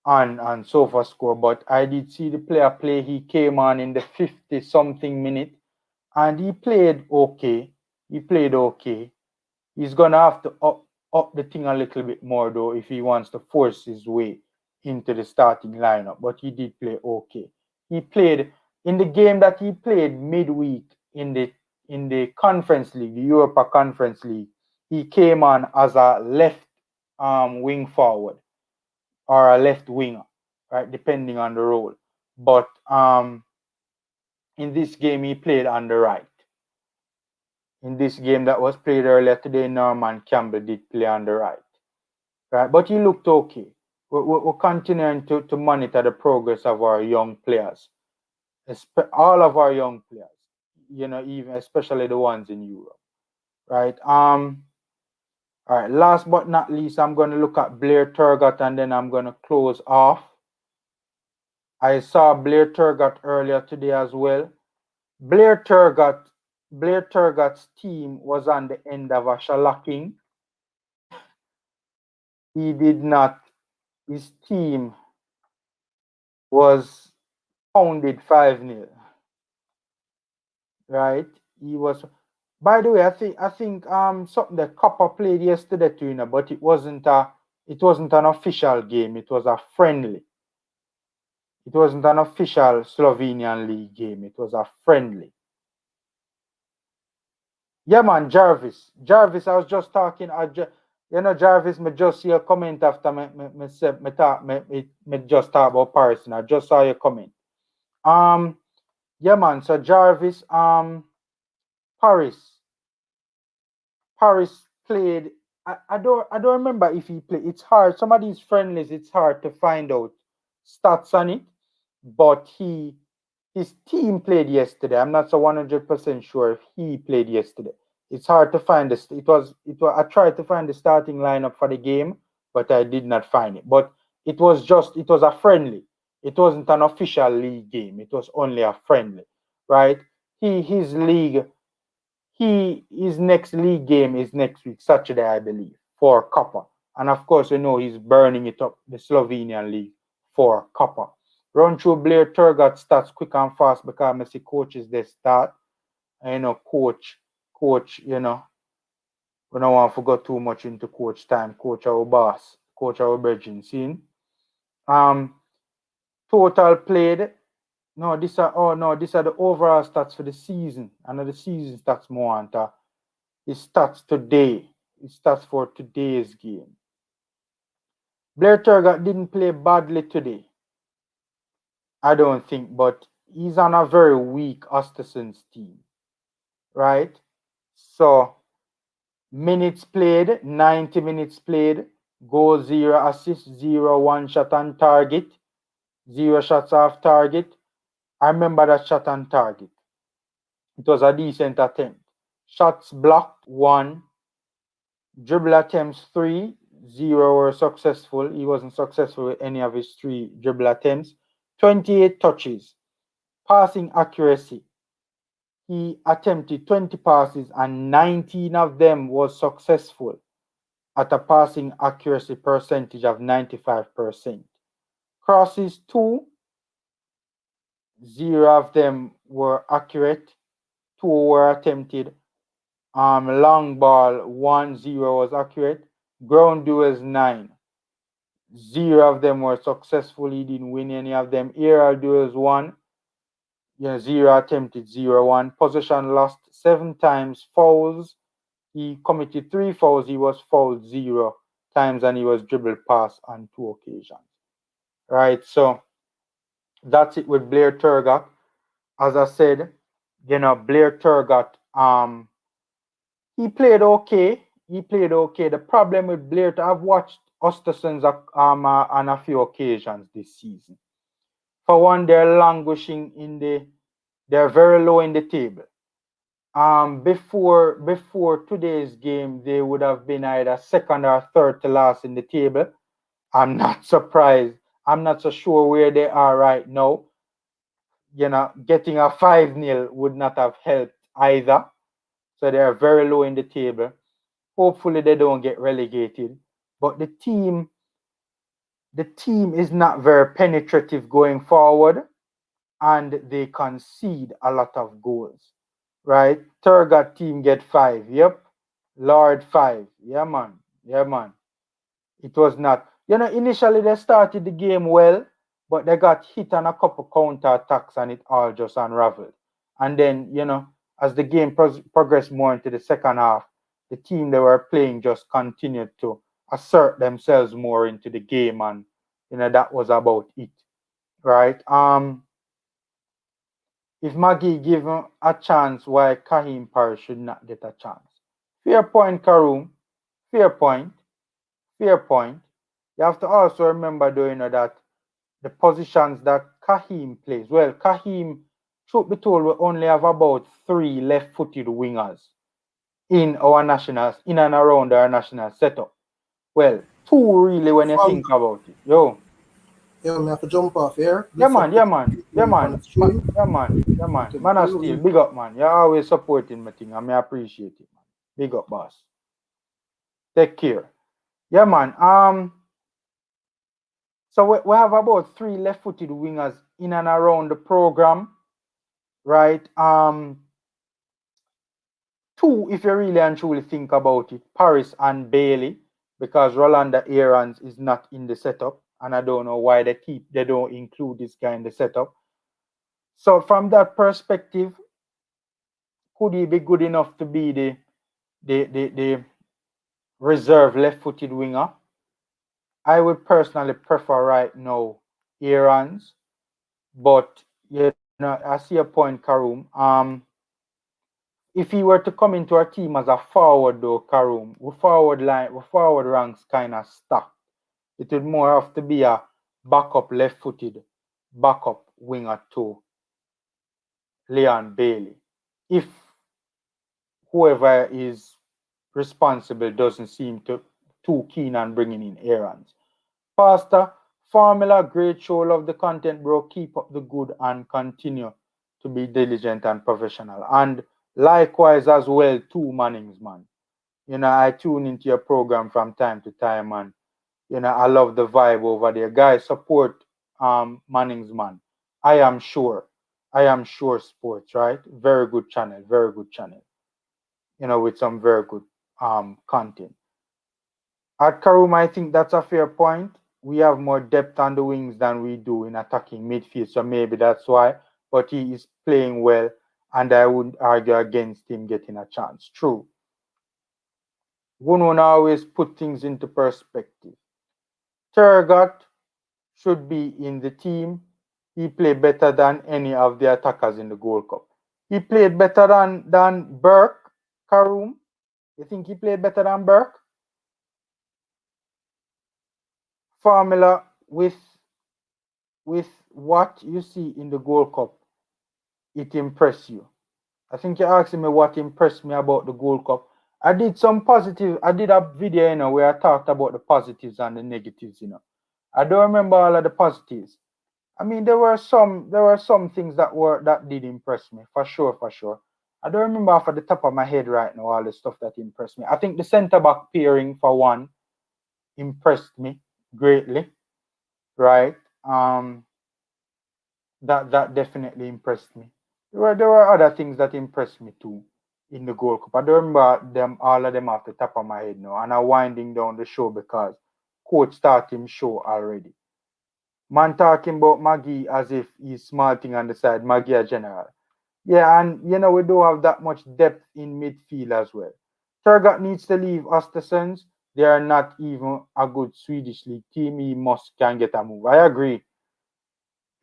on sofa score, but I did see the player play. He came on in the 50 something minute, and he played okay. He played okay. He's gonna have to up the thing a little bit more though if he wants to force his way into the starting lineup. But he did play okay. He played in the game that he played midweek in the Conference League, the Europa Conference League. He came on as a left wing forward or a left winger, right, depending on the role. But in this game he played on the right. In this game that was played earlier today, Norman Campbell did play on the right. Right, but he looked okay. We're continuing to monitor the progress of our young players, all of our young players, even especially the ones in Europe. Right. All right. Last but not least, I'm going to look at Blair Turgott and then I'm going to close off. I saw Blair Turgott earlier today as well. Blair Turgott's team was on the end of a shellacking. He did not. His team was pounded 5-0. Right? He was. By the way, I think something that Copper played yesterday too, but it wasn't It wasn't an official game. It was a friendly. It wasn't an official Slovenian league game. It was a friendly. Yeah, man, Jarvis. Jarvis, I was just talking. Jarvis, me just see a comment after me just talk about Parris, and I just saw your comment. Yeah, man. So Jarvis, Parris, Parris played. I don't remember if he played. It's hard. Some of these friendlies, it's hard to find out stats on it. But his team played yesterday. I'm not so 100% sure if he played yesterday. It's hard to find this. I tried to find the starting lineup for the game, but I did not find it. But it was a friendly. It wasn't an official league game. It was only a friendly, right? His league his next league game is next week, Saturday, I believe, for Copper. And of course, he's burning it up, the Slovenian league for Copper. Run through Blair Turgot stats quick and fast because I see coaches they start. And coach, we don't want to go too much into coach time, coach our boss, coach our brethren. Scene. Total played. No, these are the overall stats for the season. And the season stats more on his stats today. His stats for today's game. Blair Turgot didn't play badly today. I don't think, but he's on a very weak Osterson's team. Right? So minutes played, 90 minutes played, goal 0, assist 0, 1 shot on target, 0 shots off target. I remember that shot on target. It was a decent attempt. Shots blocked 1, dribble attempts 3, 0 were successful. He wasn't successful with any of his 3 dribble attempts. 28 touches. Passing accuracy. He attempted 20 passes and 19 of them was successful at a passing accuracy percentage of 95%. Crosses 2, 0 of them were accurate, 2 were attempted. Long ball 1, 0 was accurate. Ground duels 9, 0 of them were successful. He didn't win any of them. Aerial duels 1, 0 attempted, 0 1. Possession lost 7 times. Fouls, he committed 3 fouls. He was fouled 0 times and he was dribbled past on 2 occasions. Right, so that's it with Blair Turgot. As I said, Blair Turgot, he played okay. He played okay. The problem with Blair, I've watched Osterson's on a few occasions this season. For one, they're languishing they're very low in the table. Before today's game, they would have been either second or third to last in the table. I'm not surprised. I'm not so sure where they are right now. Getting a 5-0 would not have helped either. So they are very low in the table. Hopefully they don't get relegated. But the team is not very penetrative going forward, and they concede a lot of goals. Right? Turgot team get 5. Yep. Lord 5. Yeah, man. Yeah, man. It was not. Initially they started the game well, but they got hit on a couple counter attacks and it all just unraveled. And then, as the game progressed more into the second half, the team they were playing just continued to assert themselves more into the game, and that was about it. Right? If Maggie given a chance, why Kahim Parrish should not get a chance? Fair point, Karoom. Fair point. Fair point. You have to also remember, though, that the positions that Kahim plays. Well, Kahim, truth be told, we only have about 3 left-footed wingers in and around our national setup. Well, 2 really when you think about it. Yo. Yeah, I have to jump off here. Yeah, man. Man of Steel, big up, man. You're always supporting my thing, and I appreciate it, man. Big up, boss. Take care. Yeah, man. So we have about 3 left-footed wingers in and around the program, right? 2, if you really and truly think about it, Parris and Bailey. because Rolanda Aarons is not in the setup, and I don't know why they don't include this guy in the setup. So from that perspective, could he be good enough to be the reserve left-footed winger? I would personally prefer right now Aarons, but I see a point, Karoom. If he were to come into our team as a forward though, Karoom, we forward ranks kind of stacked. It would more have to be a backup left-footed backup winger to Leon Bailey. If whoever is responsible doesn't seem too keen on bringing in Aarons. Pastor, Formula, great show, love the content, bro. Keep up the good and continue to be diligent and professional. And likewise as well, too, Mannings, man. I tune into your program from time to time, and I love the vibe over there. Guys, support Mannings, man. I am sure. I am sure sports, right? Very good channel, very good channel. With some very good content. At Karum, I think that's a fair point. We have more depth on the wings than we do in attacking midfield, so maybe that's why. But he is playing well, and I wouldn't argue against him getting a chance. True. One will always put things into perspective. Tergat should be in the team. He played better than any of the attackers in the Gold Cup. He played better than Burke, Karum. You think he played better than Burke? Formula with what you see in the Gold Cup, it impressed you. I think you're asking me what impressed me about the Gold Cup. I did a video, where I talked about the positives and the negatives, I don't remember all of the positives. I mean, there were some things that did impress me, for sure, for sure. I don't remember off the top of my head right now all the stuff that impressed me. I think the centre back pairing, for one, impressed me greatly, right? That definitely impressed me. There were other things that impressed me too in the Gold Cup. I don't remember all of them off the top of my head now, and I'm winding down the show because coach started him show already. Man talking about Maggie as if he's small thing on the side, Maggie a general. Yeah, and we don't have that much depth in midfield as well. Tergat needs to leave Östersund. They are not even a good Swedish league team. He must can get a move. I agree.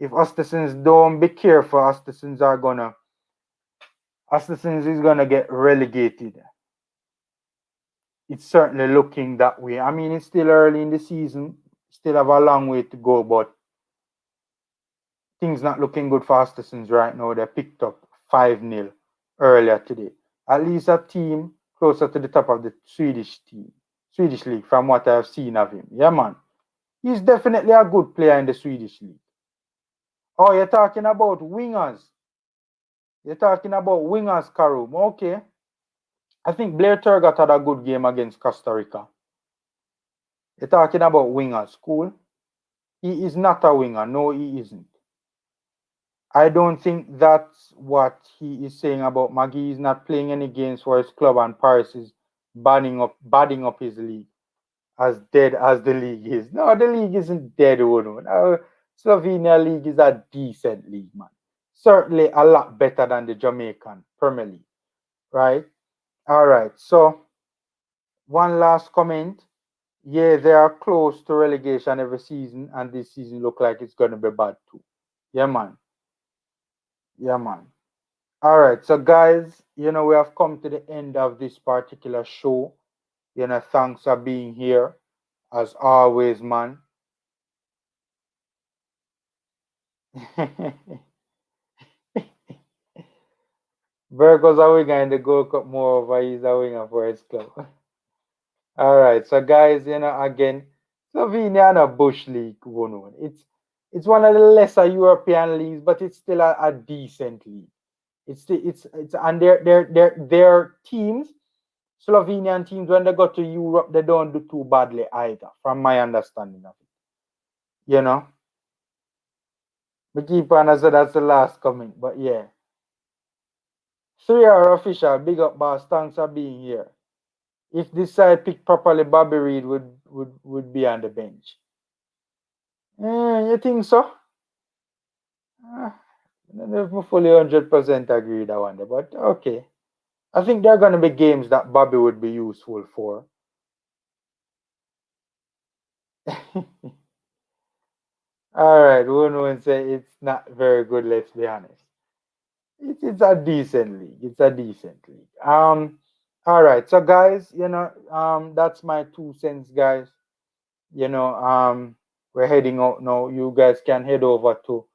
If Östersund don't be careful, Östersund is gonna get relegated. It's certainly looking that way. I mean, it's still early in the season, still have a long way to go, but things not looking good for Östersund right now. They picked up 5-0 earlier today. At least a team closer to the top of the Swedish league, from what I've seen of him. Yeah, man. He's definitely a good player in the Swedish league. Oh, you're talking about wingers. Karum. Okay. I think Blair Turgott had a good game against Costa Rica. You're talking about wingers. Cool. He is not a winger. No, he isn't. I don't think that's what he is saying about Maggie. He's not playing any games for his club, and Parris is badding up his league. As dead as the league is. No, the league isn't dead, no. Slovenia league is a decent league, man. Certainly a lot better than the Jamaican Premier League, right? All right, so one last comment. Yeah, they are close to relegation every season, and this season look like it's going to be bad too. Yeah, man. Yeah, man. All right, so guys, we have come to the end of this particular show. Thanks for being here, as always, man. Virgo's a winger in the Gold Cup moreover, he's a winger for his club. All right, so guys, again, Slovenia and a Bush League, it's one of the lesser European leagues, but it's still a decent league. It's and their teams, Slovenian teams, when they go to Europe, they don't do too badly either, from my understanding of it. The keeper and I said that's the last comment, but yeah. 3R official, big up boss, thanks for being here. If this side picked properly, Bobby Reed would be on the bench. You think so? Uh, I don't know if I fully 100% agree with that one, but okay. I think there are going to be games that Bobby would be useful for. All right, one say it's not very good. Let's be honest. It's a decent league. It's a decent league. All right, so guys, that's my 2 cents, guys. We're heading out now. You guys can head over to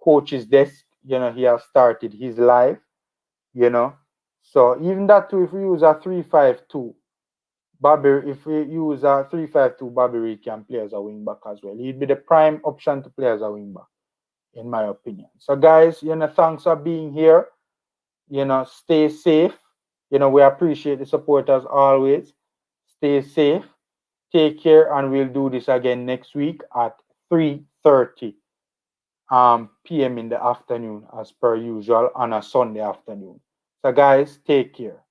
coach's desk. He has started his live. You know, so even that too, if we use a 3-5-2, if we use a 3-5-2, Bobby Reed can play as a wing back as well. He'd be the prime option to play as a wing back, in my opinion. So, guys, thanks for being here. Stay safe. We appreciate the support as always. Stay safe. Take care, and we'll do this again next week at 3:30 p.m. in the afternoon, as per usual, on a Sunday afternoon. So, guys, take care.